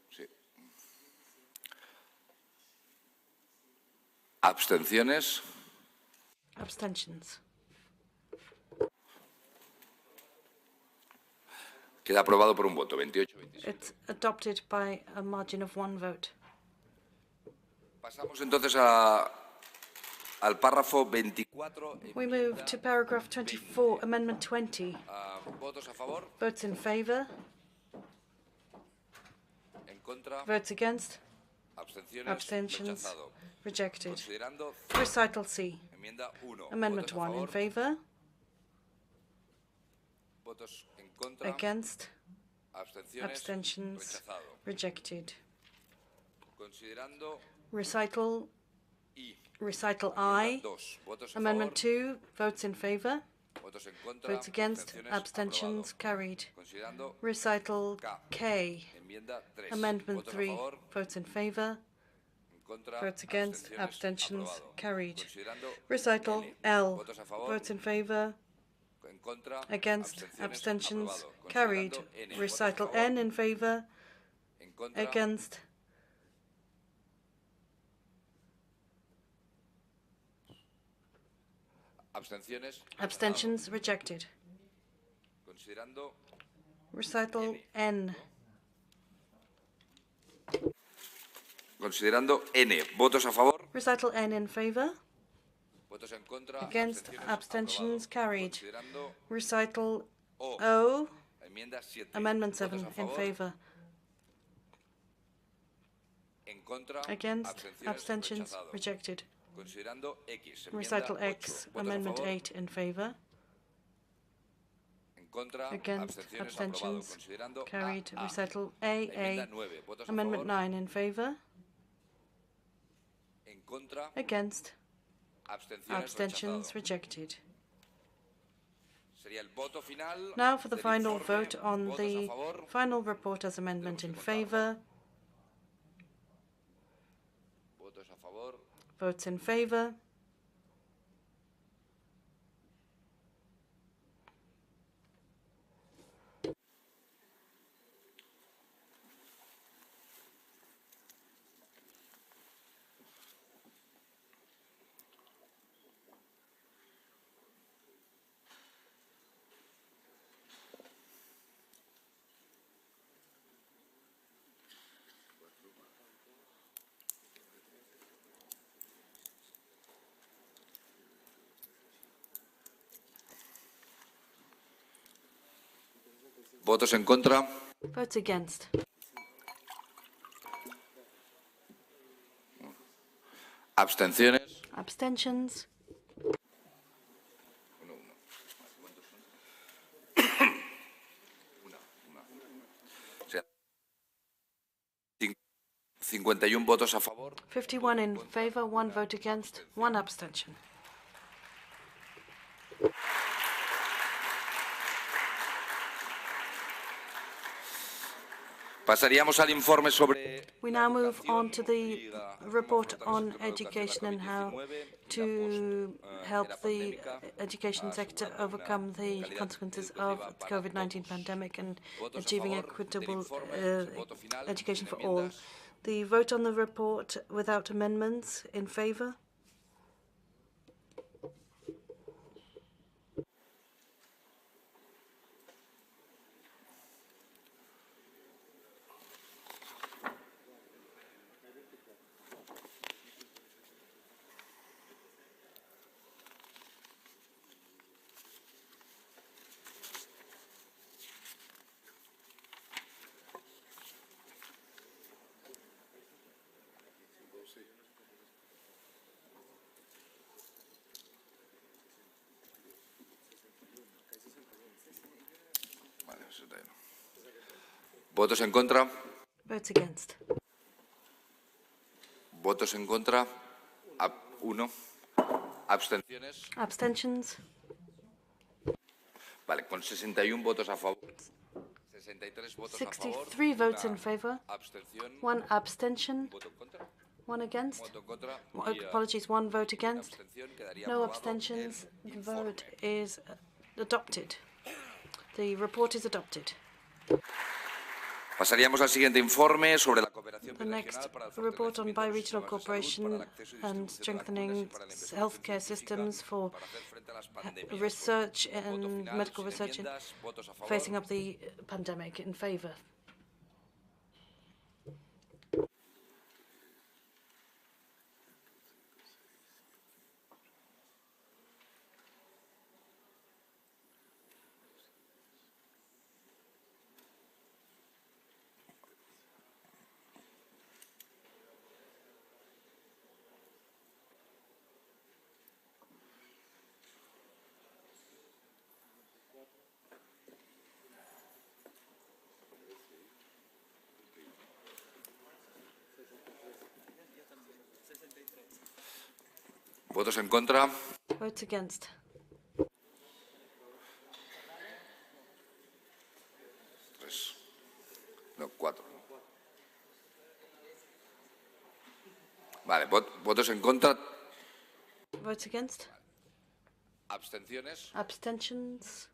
Speaker 3: sí. Abstenciones,
Speaker 10: Abstentions.
Speaker 3: queda aprobado por un voto, 28-27.
Speaker 10: It's adopted by a margin of 1 vote.
Speaker 3: Pasamos entonces al párrafo 24.
Speaker 10: We move to paragraph 24, Amendment 20.
Speaker 3: Votos a favor,
Speaker 10: Votes in favor.
Speaker 3: en contra,
Speaker 10: Votes against.
Speaker 3: abstenciones,
Speaker 10: Abstentions.
Speaker 3: rechazado.
Speaker 10: Rejected.
Speaker 3: Considerando
Speaker 10: Recital C.
Speaker 3: enmienda 1.
Speaker 10: Amendment
Speaker 3: votos a
Speaker 10: 1 in
Speaker 3: favor,
Speaker 10: favor.
Speaker 3: votos en contra,
Speaker 10: Against.
Speaker 3: abstenciones,
Speaker 10: Abstentions.
Speaker 3: rechazado.
Speaker 10: Rejected.
Speaker 3: Considerando
Speaker 10: Recital
Speaker 3: I.
Speaker 10: Recital
Speaker 3: Enmienda
Speaker 10: I.
Speaker 3: 2. Votos a
Speaker 10: Amendment
Speaker 3: favor,
Speaker 10: 2. Votes in favor.
Speaker 3: votos en contra,
Speaker 10: Votes against. Abstentions.
Speaker 3: aprobado.
Speaker 10: Carried.
Speaker 3: Considerando
Speaker 10: Recital K.
Speaker 3: enmienda 3.
Speaker 10: Amendment
Speaker 3: votos
Speaker 10: 3.
Speaker 3: a favor,
Speaker 10: Votes in favor.
Speaker 3: en contra,
Speaker 10: Votes against. Abstentions.
Speaker 3: aprobado.
Speaker 10: Carried.
Speaker 3: Considerando
Speaker 10: Recital
Speaker 3: L.
Speaker 10: L.
Speaker 3: Votos a favor,
Speaker 10: Votes in favor.
Speaker 3: en contra,
Speaker 10: Against. Abstentions.
Speaker 3: aprobado.
Speaker 10: Carried.
Speaker 3: Considerando N.
Speaker 10: Recital
Speaker 3: votos a favor,
Speaker 10: N in favor.
Speaker 3: en contra,
Speaker 10: Against.
Speaker 6: Abstenciones.
Speaker 10: Abstentions rejected.
Speaker 6: Considerando
Speaker 10: Recital N.
Speaker 6: Considerando N. ¿Votos a favor?
Speaker 10: Recital N in favor.
Speaker 6: ¿Votos en contra?
Speaker 10: Against, abstentions
Speaker 6: Aprobado.
Speaker 10: carried.
Speaker 6: Considerando
Speaker 10: Recital
Speaker 6: O.
Speaker 10: O.
Speaker 6: Enmienda 7.
Speaker 10: Amendment
Speaker 6: ¿Votos
Speaker 10: 7
Speaker 6: a
Speaker 10: in
Speaker 6: favor?
Speaker 10: favor.
Speaker 6: En contra.
Speaker 10: Against, abstentions
Speaker 6: Rechazado.
Speaker 10: rejected.
Speaker 6: Considerando X. Enmienda
Speaker 10: Recital
Speaker 6: 8.
Speaker 10: X.
Speaker 6: ¿Votos a
Speaker 10: Amendment
Speaker 6: favor?
Speaker 10: 8 in favor.
Speaker 6: En contra.
Speaker 10: Against,
Speaker 6: Abstenciones. Aprobado.
Speaker 10: abstentions
Speaker 6: Considerando
Speaker 10: carried.
Speaker 6: A.
Speaker 10: Recital
Speaker 6: Enmienda
Speaker 10: AA.
Speaker 6: 9. ¿Votos a
Speaker 10: Amendment
Speaker 6: favor?
Speaker 10: 9 in favor.
Speaker 6: En contra.
Speaker 10: Against,
Speaker 6: Abstenciones.
Speaker 10: abstentions
Speaker 6: Rechazado.
Speaker 10: rejected.
Speaker 6: Sería el voto final
Speaker 10: Now for the
Speaker 6: del
Speaker 10: final
Speaker 6: informe.
Speaker 10: vote on
Speaker 6: ¿Votos
Speaker 10: the
Speaker 6: a favor?
Speaker 10: final report as amendment in favor.
Speaker 6: ¿Votos a favor?
Speaker 10: Votes in favor.
Speaker 6: ¿Votos en contra?
Speaker 10: Votes against.
Speaker 6: ¿Abstenciones?
Speaker 10: Abstentions.
Speaker 6: O sea, 51 votos a favor.
Speaker 10: 51 in favor, 1 vote against, 1 abstention.
Speaker 6: Pasaríamos al informe sobre
Speaker 10: We now move on to the report on education and how to help the education sector overcome the consequences of the COVID-19 pandemic and achieving equitable education for all. The vote on the report without amendments in favor.
Speaker 6: ¿Votos en contra?
Speaker 10: Votes against.
Speaker 6: ¿Votos en contra? 1. ¿Abstenciones?
Speaker 10: Abstentions.
Speaker 6: Vale, con 61 votos a favor. 63 votos a favor.
Speaker 10: 63 votes in favor.
Speaker 6: Abstención.
Speaker 10: 1 abstention.
Speaker 6: ¿Voto en contra?
Speaker 10: 1 against.
Speaker 6: ¿Voto en contra?
Speaker 10: Apologies, 1 vote against.
Speaker 6: Abstención quedaría
Speaker 10: No
Speaker 6: aprobado
Speaker 10: abstentions.
Speaker 6: el
Speaker 10: The
Speaker 6: informe.
Speaker 10: vote is adopted. The report is adopted.
Speaker 6: Pasaríamos al siguiente informe sobre la cooperación
Speaker 10: The next
Speaker 6: biregional para el
Speaker 10: report on
Speaker 6: fortalecimiento de los
Speaker 10: bi-regional
Speaker 6: sistemas de salud, para
Speaker 10: cooperation
Speaker 6: el acceso y
Speaker 10: and
Speaker 6: distribución de
Speaker 10: strengthening
Speaker 6: vacunas y para el efecto
Speaker 10: healthcare
Speaker 6: científica
Speaker 10: systems for
Speaker 6: para hacer frente a las pandemias.
Speaker 10: research
Speaker 6: Voto
Speaker 10: and
Speaker 6: final,
Speaker 10: medical
Speaker 6: sin
Speaker 10: research in
Speaker 6: enmiendas, votos a favor.
Speaker 10: facing up the pandemic in favor.
Speaker 6: ¿Votos en contra?
Speaker 10: Votes against.
Speaker 6: No, 4. Vale, votos en contra.
Speaker 10: Votes against.
Speaker 6: Abstenciones.
Speaker 10: Abstentions.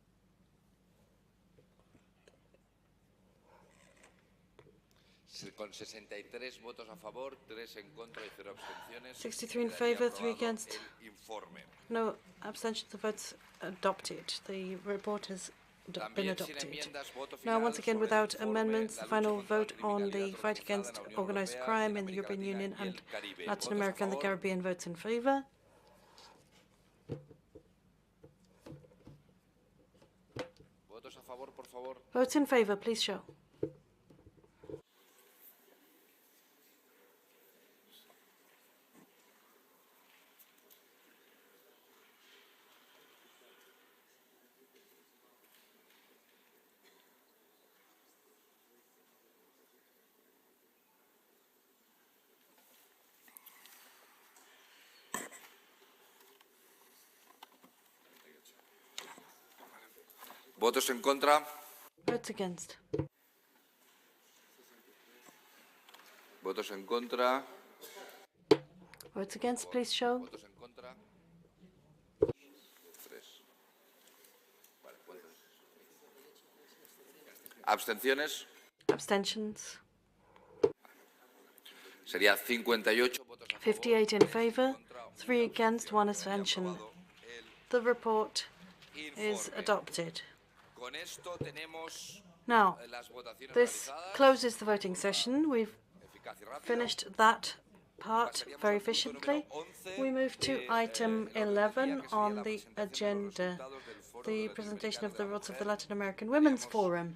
Speaker 6: Con 63 votos a favor, 3 en contra y 0 abstenciones.
Speaker 10: 63 in
Speaker 6: quedaría
Speaker 10: favor, 3
Speaker 6: aprobado
Speaker 10: against.
Speaker 6: el informe.
Speaker 10: No abstentions, the vote's adopted. The report has been adopted. Now, once again, without amendments, the final vote on the fight against organized crime in the European Union and Latin America and the Caribbean. Votes in favor. Votes in favor, please show.
Speaker 6: ¿Votos en contra?
Speaker 10: Votes against.
Speaker 6: ¿Votos en contra?
Speaker 10: Votes against, please show.
Speaker 6: ¿Votos en contra? 3. Vale, ¿cuántos? ¿Abstenciones?
Speaker 10: Abstentions.
Speaker 6: Sería 58 votos a favor.
Speaker 10: 58 in favor, 3 against, 1 abstention. The report is adopted. Now, this closes the voting session. We've finished that part very efficiently. We move to item 11 on the agenda, the presentation of the results of the Latin American Women's Forum.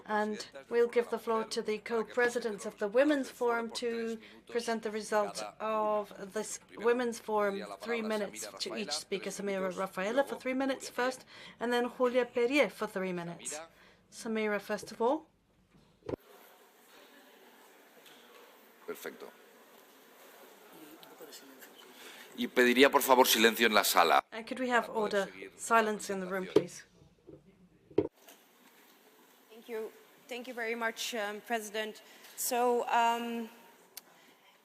Speaker 10: And we'll give the floor to the co-presidents of the Women's Forum to present the result of this Women's Forum. 3 minutes to each speaker. Samira Rafaela for 3 minutes first, and then Julia Perrier for 3 minutes. Samira, first of all.
Speaker 6: Perfecto. Y pediría, por favor, silencio en la sala.
Speaker 10: And could we have order, silence in the room, please?
Speaker 5: Thank you very much, President. So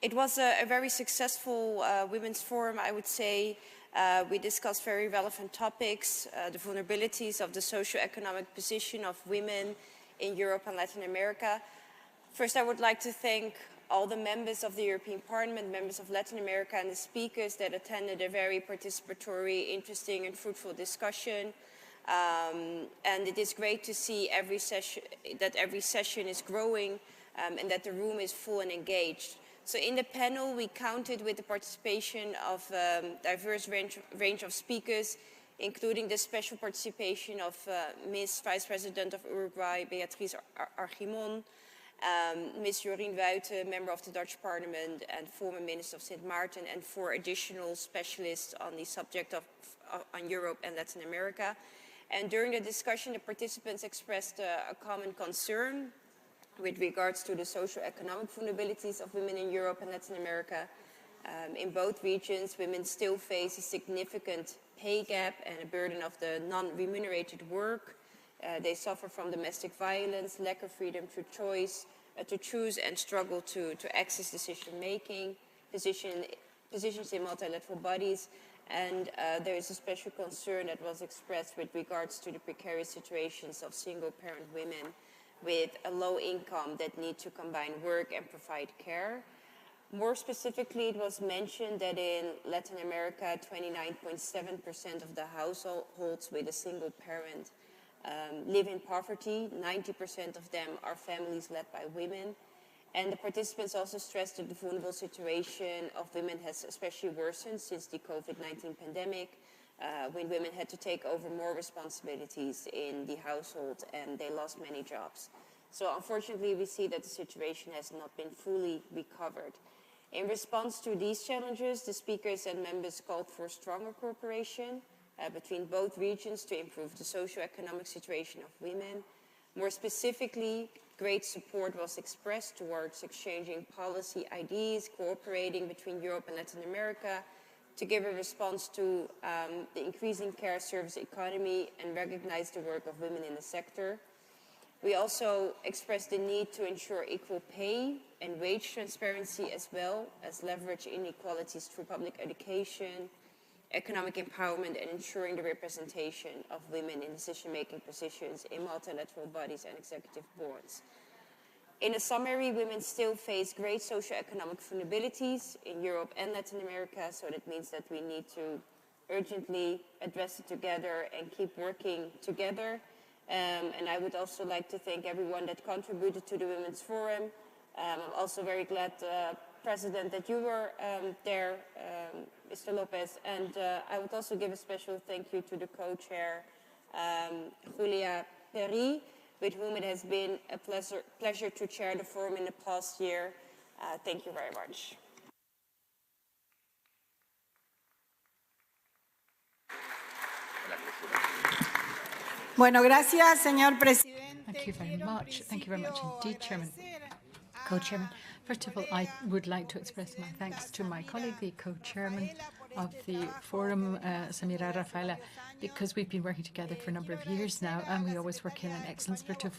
Speaker 5: it was a very successful Women's Forum, I would say. We discussed very relevant topics, the vulnerabilities of the socio-economic position of women in Europe and Latin America. First, I would like to thank all the members of the European Parliament, members of Latin America, and the speakers that attended a very participatory, interesting, and fruitful discussion. And it is great to see every session is growing and that the room is full and engaged. So in the panel, we counted with the participation of a diverse range of speakers, including the special participation of Ms. Vice President of Uruguay, Beatriz Argimon, Ms. Jorien Wuiten, member of the Dutch Parliament and former Minister of Sint Maarten, and 4 additional specialists on the subject on Europe and Latin America. And during the discussion, the participants expressed a common concern with regards to the socio-economic vulnerabilities of women in Europe and Latin America. In both regions, women still face a significant pay gap and a burden of the non-remunerated work. They suffer from domestic violence, lack of freedom to choose and struggle to access decision-making, positions in multilateral bodies. And there is a special concern that was expressed with regards to the precarious situations of single-parent women with a low income that need to combine work and provide care. More specifically, it was mentioned that in Latin America, 29.7% of the households with a single parent live in poverty. 90% of them are families led by women. And the participants also stressed that the vulnerable situation of women has especially worsened since the COVID-19 pandemic, when women had to take over more responsibilities in the household and they lost many jobs. So unfortunately, we see that the situation has not been fully recovered. In response to these challenges, the speakers and members called for stronger cooperation between both regions to improve the socio-economic situation of women. More specifically, great support was expressed towards exchanging policy ideas, cooperating between Europe and Latin America to give a response to the increasing care service economy and recognize the work of women in the sector. We also expressed the need to ensure equal pay and wage transparency, as well as leverage inequalities through public education, economic empowerment, and ensuring the representation of women in decision-making positions in multilateral bodies and executive boards. In a summary, women still face great socioeconomic vulnerabilities in Europe and Latin America, so that means that we need to urgently address it together and keep working together. And I would also like to thank everyone that contributed to the Women's Forum. I'm also very glad, President, that you were there, Mr. Lopez. And I would also give a special thank you to the co-chair, Julia Perry, with whom it has been a pleasure to chair the forum in the past year. Thank you very much.
Speaker 12: Bueno, gracias, señor presidente.
Speaker 13: Thank you very much. Thank you very much indeed, Chairman. Co-chairman. First of all, I would like to express my thanks to my colleague, the co-chairman of the forum, Samira Rafaela, because we've been working together for a number of years now, and we always work in an excellent spirit of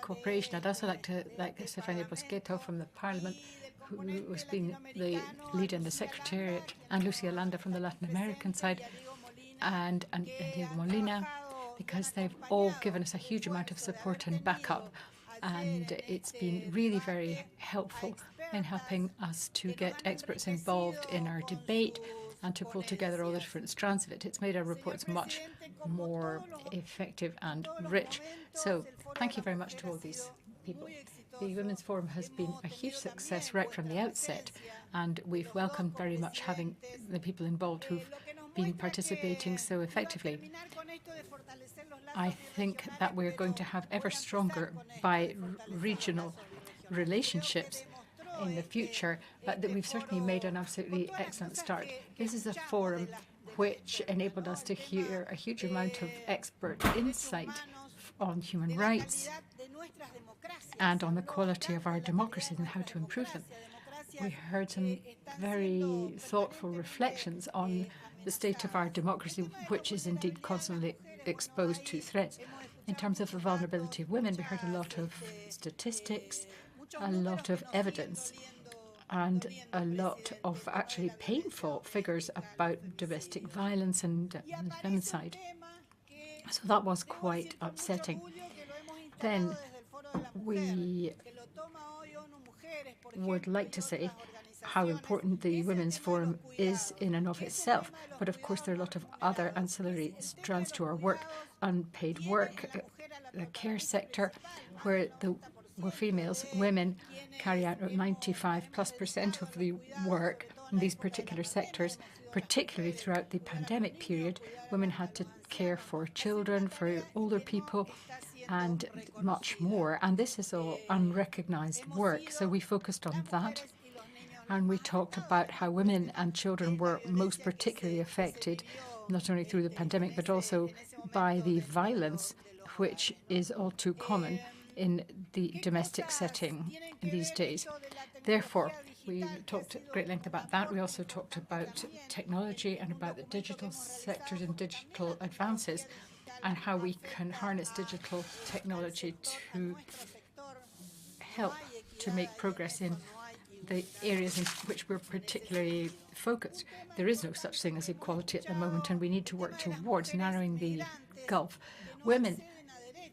Speaker 13: cooperation. I'd also like to thank Stefania Bosqueto from the Parliament, who has been the leader in the Secretariat, and Lucia Landa from the Latin American side, and Diego Molina, because they've all given us a huge amount of support and backup. And it's been really very helpful in helping us to get experts involved in our debate and to pull together all the different strands of it. It's made our reports much more effective and rich. So thank you very much to all these people. The Women's Forum has been a huge success right from the outset, and we've welcomed very much having the people involved who've been participating so effectively. I think that we're going to have ever stronger bi-regional relationships in the future, but that we've certainly made an absolutely excellent start. This is a forum which enabled us to hear a huge amount of expert insight on human rights and on the quality of our democracies and how to improve them. We heard some very thoughtful reflections on the state of our democracy, which is indeed constantly exposed to threats. In terms of the vulnerability of women, we heard a lot of statistics, a lot of evidence, and a lot of actually painful figures about domestic violence and femicide. So that was quite upsetting. Then we would like to say how important the Women's Forum is in and of itself. But of course, there are a lot of other ancillary strands to our work, unpaid work, the care sector, where females, women carry out 95+% of the work in these particular sectors, particularly throughout the pandemic period. Women had to care for children, for older people, and much more. And this is all unrecognized work. So we focused on that. And we talked about how women and children were most particularly affected, not only through the pandemic, but also by the violence, which is all too common in the domestic setting in these days. Therefore, we talked at great length about that. We also talked about technology and about the digital sectors and digital advances and how we can harness digital technology to help to make progress in the areas in which we're particularly focused. There is no such thing as equality at the moment, and we need to work towards narrowing the gulf. Women,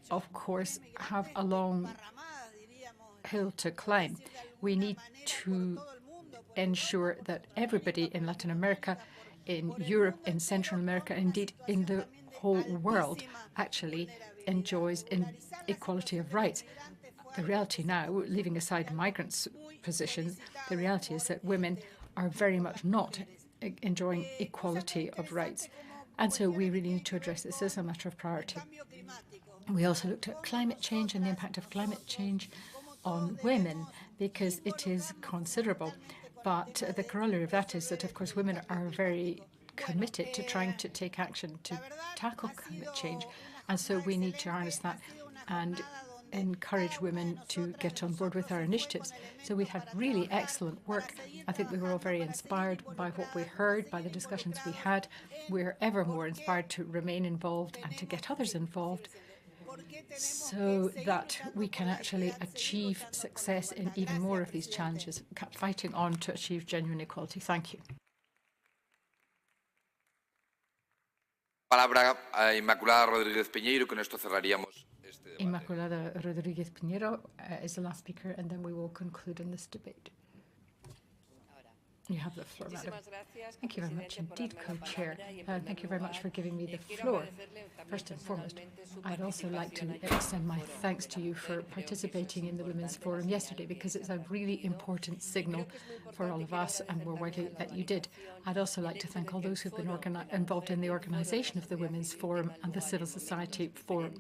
Speaker 13: of course, have a long hill to climb. We need to ensure that everybody in Latin America, in Europe, in Central America, indeed in the whole world, actually enjoys equality of rights. The reality now, leaving aside migrants' position, the reality is that women are very much not enjoying equality of rights. And so we really need to address this as a matter of priority. We also looked at climate change and the impact of climate change on women, because it is considerable. But the corollary of that is that, of course, women are very committed to trying to take action to tackle climate change. And so we need to harness that and encourage women to get on board with our initiatives. So we had really excellent work. I think we were all very inspired by what we heard, by the discussions we had. We're ever more inspired to remain involved and to get others involved so that we can actually achieve success in even more of these challenges, fighting on to achieve genuine equality. Thank you.
Speaker 6: Palabra a Inmaculada Rodríguez Piñeiro, con esto cerraríamos este debate.
Speaker 13: Inmaculada Rodríguez Piñeiro is the last speaker, and then we will conclude in this debate. You have the floor, madam. Thank you very much indeed, co-chair. Thank you very much for giving me the floor. First and foremost, I'd also like to extend my thanks to you for participating in the Women's Forum yesterday, because it's a really important signal for all of us, and we're worthy that you did. I'd also like to thank all those who've been involved in the organisation of the Women's Forum and the Civil Society Forum.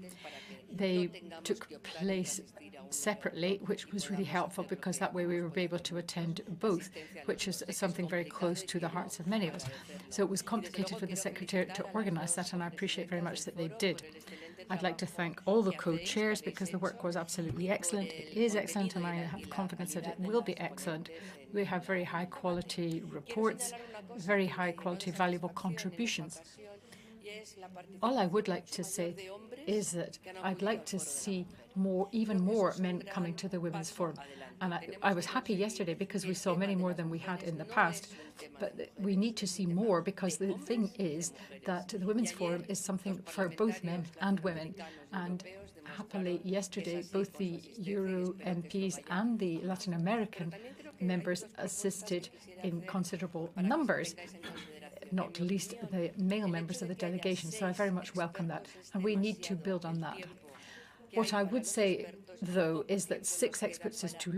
Speaker 13: They took place separately, which was really helpful, because that way we were able to attend both, which is something very close to the hearts of many of us. So it was complicated for the Secretariat to organise that, and I appreciate very much that they did. I'd like to thank all the co-chairs, because the work was absolutely excellent. It is excellent, and I have confidence that it will be excellent. We have very high quality reports, very high quality, valuable contributions. All I would like to say is that I'd like to see even more men coming to the Women's Forum. And I was happy yesterday because we saw many more than we had in the past. But we need to see more, because the thing is that the Women's Forum is something for both men and women. And happily, yesterday, both the Euro MPs and the Latin American members assisted in considerable numbers, not least the male members of the delegation. So I very much welcome that, and we need to build on that. What I would say, though, is that 6 experts is too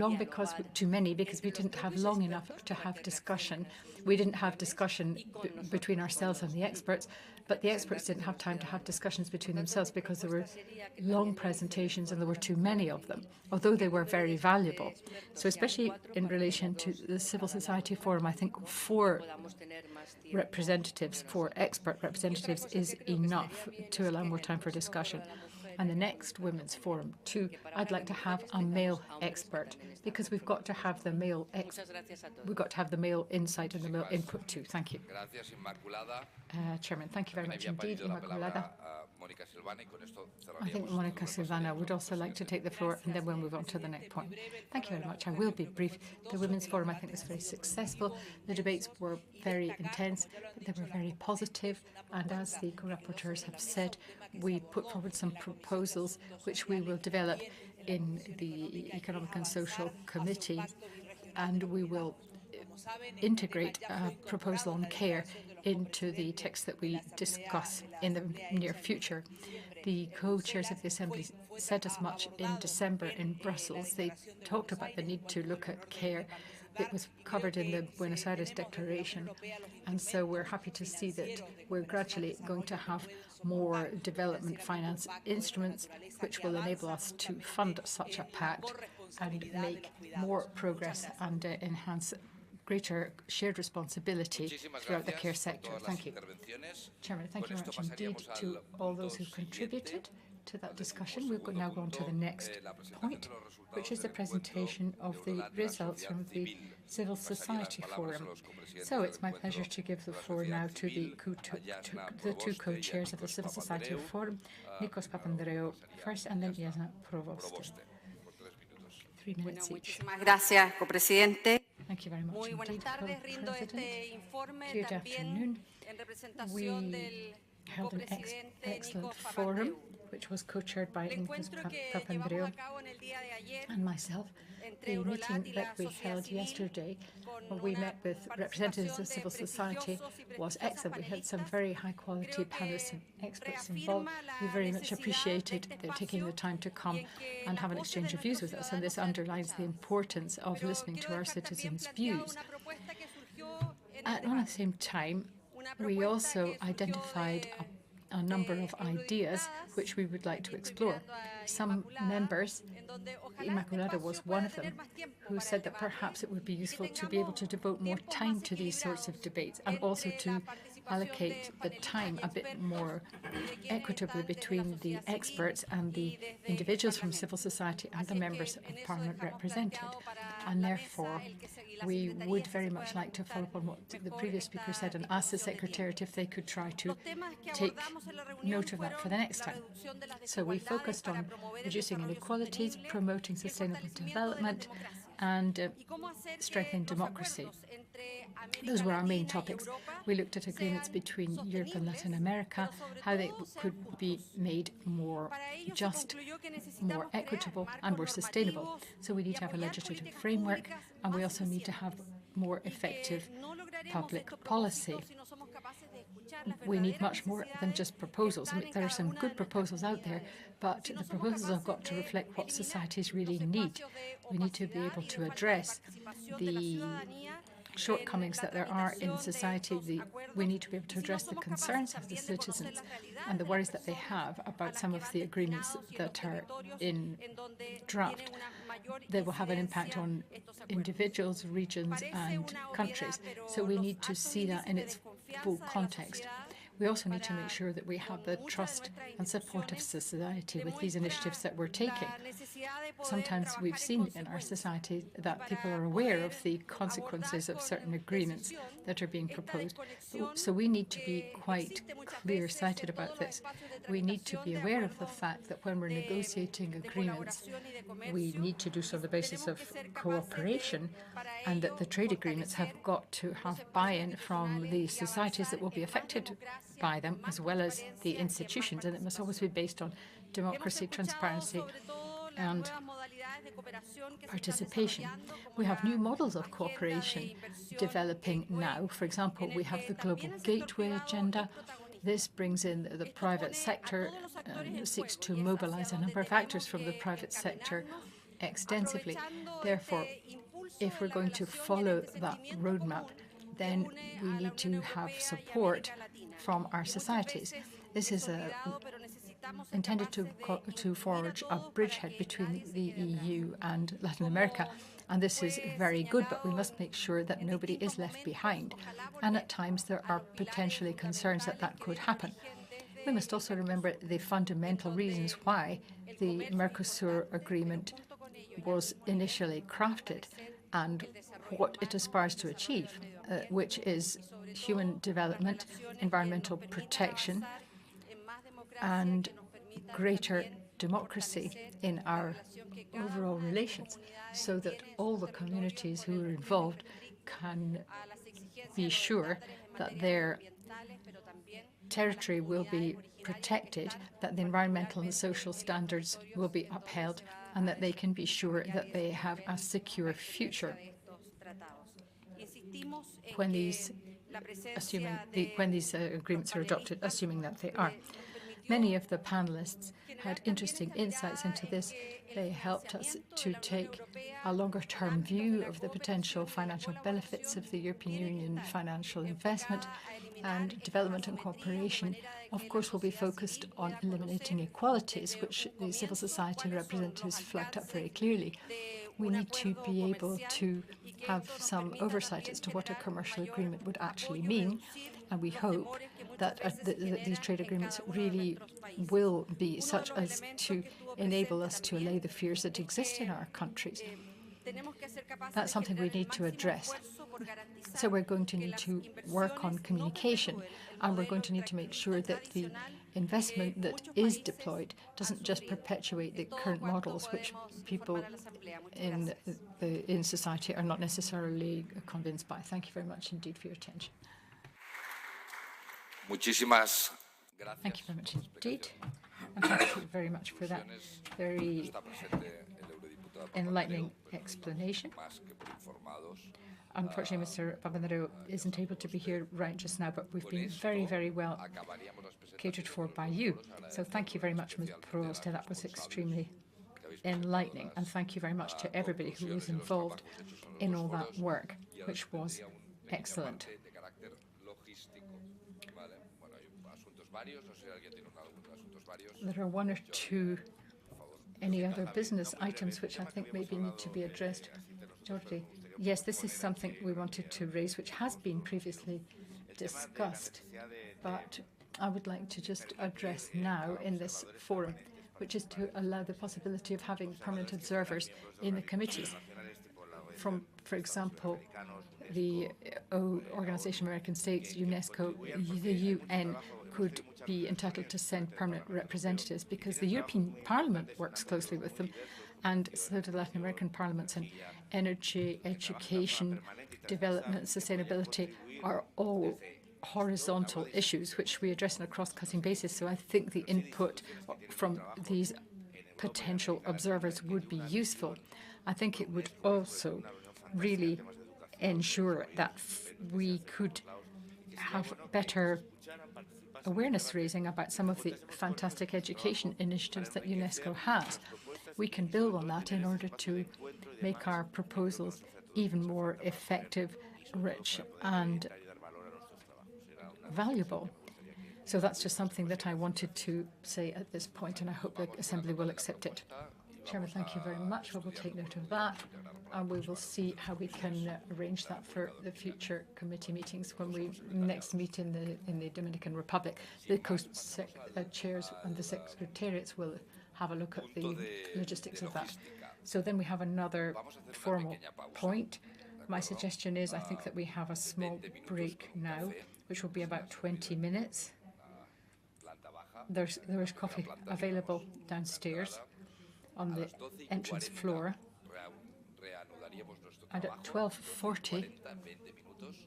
Speaker 13: many, because we didn't have long enough to have discussion. We didn't have discussion between ourselves and the experts, but the experts didn't have time to have discussions between themselves, because there were long presentations and there were too many of them, although they were very valuable. So especially in relation to the Civil Society Forum, I think 4 representatives, 4 expert representatives is enough to allow more time for discussion. And the next Women's Forum, too, I'd like to have a male expert, because we've got to have the male insight and the male input too. Thank you. Chairman, thank you very much indeed, Immaculada. I think Monica Silvana would also like to take the floor, and then we'll move on to the next point. Thank you very much. I will be brief. The Women's Forum, I think, was very successful. The debates were very intense, but they were very positive. And as the co-rapporteurs have said, we put forward some proposals which we will develop in the Economic and Social Committee, and we will integrate a proposal on care into the text that we discuss in the near future. The co-chairs of the Assembly said as much in December in Brussels. They talked about the need to look at care. It was covered in the Buenos Aires Declaration, and so we're happy to see that we're gradually going to have more development finance instruments which will enable us to fund such a pact and make more progress and enhance greater shared responsibility throughout the care sector. Thank you. Chairman, thank you very much indeed to all those who contributed to that discussion. We'll now go on to the next point, which is the presentation of the results from the Civil Society Forum. So it's my pleasure to give the floor now to the 2 co-chairs of the Civil Society Forum, Nikos Papandreou first, and then Jasna Provoste. 3 minutes each. Thank you very much indeed, Co-President. Good afternoon. We held an excellent forum, which was co-chaired by Nikos Papandreou and myself. The meeting that we held yesterday, where we met with representatives of civil society, was excellent. We had some very high-quality panelists and experts involved. We very much appreciated their taking the time to come and have an exchange of views with us, and this underlines the importance of listening to our citizens' views. At the same time, we also identified a number of ideas which we would like to explore. Some members, Immaculada was one of them, who said that perhaps it would be useful to be able to devote more time to these sorts of debates, and also to allocate the time a bit more equitably between the experts and the individuals from civil society and the members of Parliament represented. And therefore, we would very much like to follow up on what the previous speaker said and ask the Secretariat if they could try to take note of that for the next time. So we focused on reducing inequalities, promoting sustainable development, and strengthening democracy. Those were our main topics. We looked at agreements between Europe and Latin America, how they could be made more just, more equitable, and more sustainable. So we need to have a legislative framework, and we also need to have more effective public policy. We need much more than just proposals. I mean, there are some good proposals out there, but the proposals have got to reflect what societies really need. We need to be able to address the shortcomings that there are in society. We need to be able to address the concerns of the citizens and the worries that they have about some of the agreements that are in draft. They will have an impact on individuals, regions and countries. So we need to see that in its full context. We also need to make sure that we have the trust and support of society with these initiatives that we're taking. Sometimes we've seen in our society that people are aware of the consequences of certain agreements that are being proposed. So we need to be quite clear-sighted about this. We need to be aware of the fact that when we're negotiating agreements, we need to do so on the basis of cooperation, and that the trade agreements have got to have buy-in from the societies that will be affected by them, as well as the institutions, and it must always be based on democracy, transparency and participation. We have new models of cooperation developing now. For example, we have the Global Gateway Agenda. This brings in the private sector and seeks to mobilize a number of actors from the private sector extensively. Therefore, if we're going to follow that roadmap, then we need to have support from our societies. This is intended to forge a bridgehead between the EU and Latin America. And this is very good, but we must make sure that nobody is left behind. And at times there are potentially concerns that that could happen. We must also remember the fundamental reasons why the Mercosur agreement was initially crafted and what it aspires to achieve, which is human development, environmental protection, and greater democracy in our overall relations, so that all the communities who are involved can be sure that their territory will be protected, that the environmental and social standards will be upheld, and that they can be sure that they have a secure future when these agreements are adopted, assuming that they are. Many of the panelists had interesting insights into this. They helped us to take a longer-term view of the potential financial benefits of the European Union financial investment, and development and cooperation, of course, will be focused on eliminating inequalities, which the civil society representatives flagged up very clearly. We need to be able to have some oversight as to what a commercial agreement would actually mean, and we hope that these trade agreements really will be such as to enable us to allay the fears that exist in our countries. That's something we need to address. So we're going to need to work on communication, and we're going to need to make sure that the investment that is deployed doesn't just perpetuate the current models, which people in society are not necessarily convinced by. Thank you very much indeed for your attention.
Speaker 6: Muchísimas gracias.
Speaker 13: Thank you very much indeed. And thank you very much for that very enlightening explanation. Unfortunately, Mr. Papandreou isn't able to be here right just now, but we've been very, very well catered for by you. So thank you very much, Ms. Prost. That was extremely enlightening. And thank you very much to everybody who was involved in all that work, which was excellent. There are one or two any other business items which I think maybe need to be addressed. Jordi, yes, this is something we wanted to raise, which has been previously discussed, but I would like to just address now in this forum, which is to allow the possibility of having permanent observers in the committees. From, for example, the Organization of American States, UNESCO, the UN could be entitled to send permanent representatives because the European Parliament works closely with them, and so do the Latin American parliaments. And energy, education, development, sustainability are all horizontal issues which we address on a cross-cutting basis. So I think the input from these potential observers would be useful. I think it would also really ensure that we could have better awareness raising about some of the fantastic education initiatives that UNESCO has. We can build on that in order to make our proposals even more effective, rich and valuable. So that's just something that I wanted to say at this point, and I hope the Assembly will accept it. Chairman, thank you very much. We will take note of that, and we will see how we can arrange that for the future committee meetings when we next meet in the Dominican Republic. The chairs and the secretariats will have a look at the logistics of that. So then we have another formal point. My suggestion is I think that we have a small break now, which will be about 20 minutes. There is coffee available downstairs on the entrance floor. And at 12:40,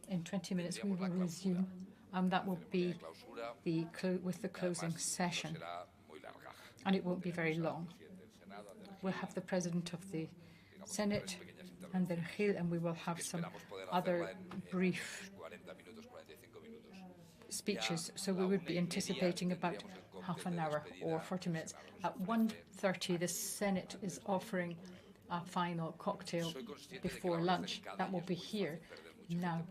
Speaker 13: in 20 minutes, we will resume. And that will be with the closing session. And it won't be very long. We'll have the President of the Senate, and then Gil, and we will have some other brief speeches. So we would be anticipating about half an hour or 40 minutes. At 1:30, the Senate is offering a final cocktail before lunch. That will be here. Now,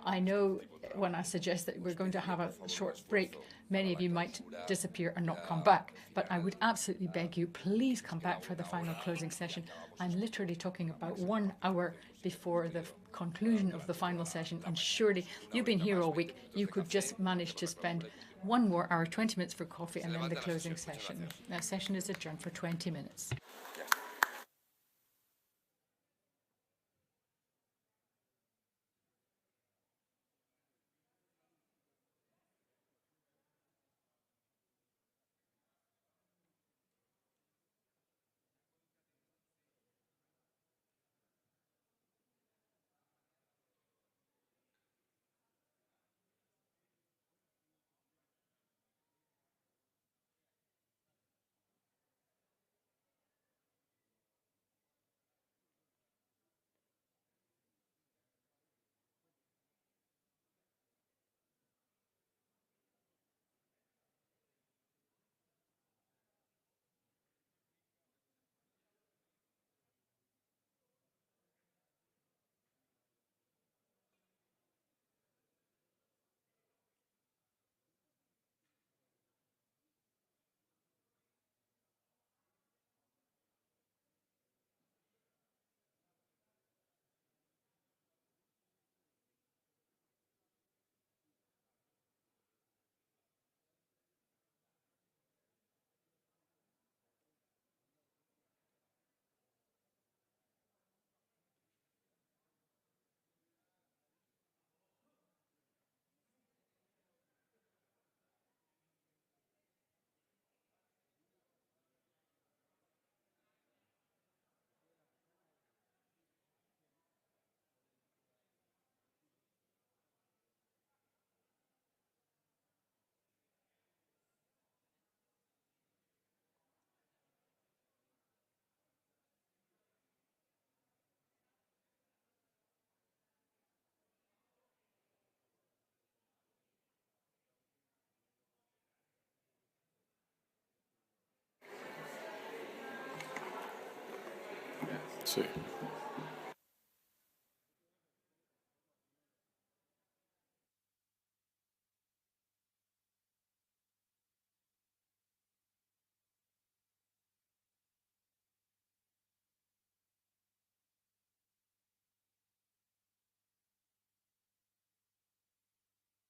Speaker 13: I know when I suggest that we're going to have a short break, many of you might disappear and not come back. But I would absolutely beg you, please come back for the final closing session. I'm literally talking about 1 hour before the conclusion of the final session. And surely, you've been here all week. You could just manage to spend 1 more hour, 20 minutes for coffee, and then the closing session. That session is adjourned for 20 minutes.
Speaker 7: Sí.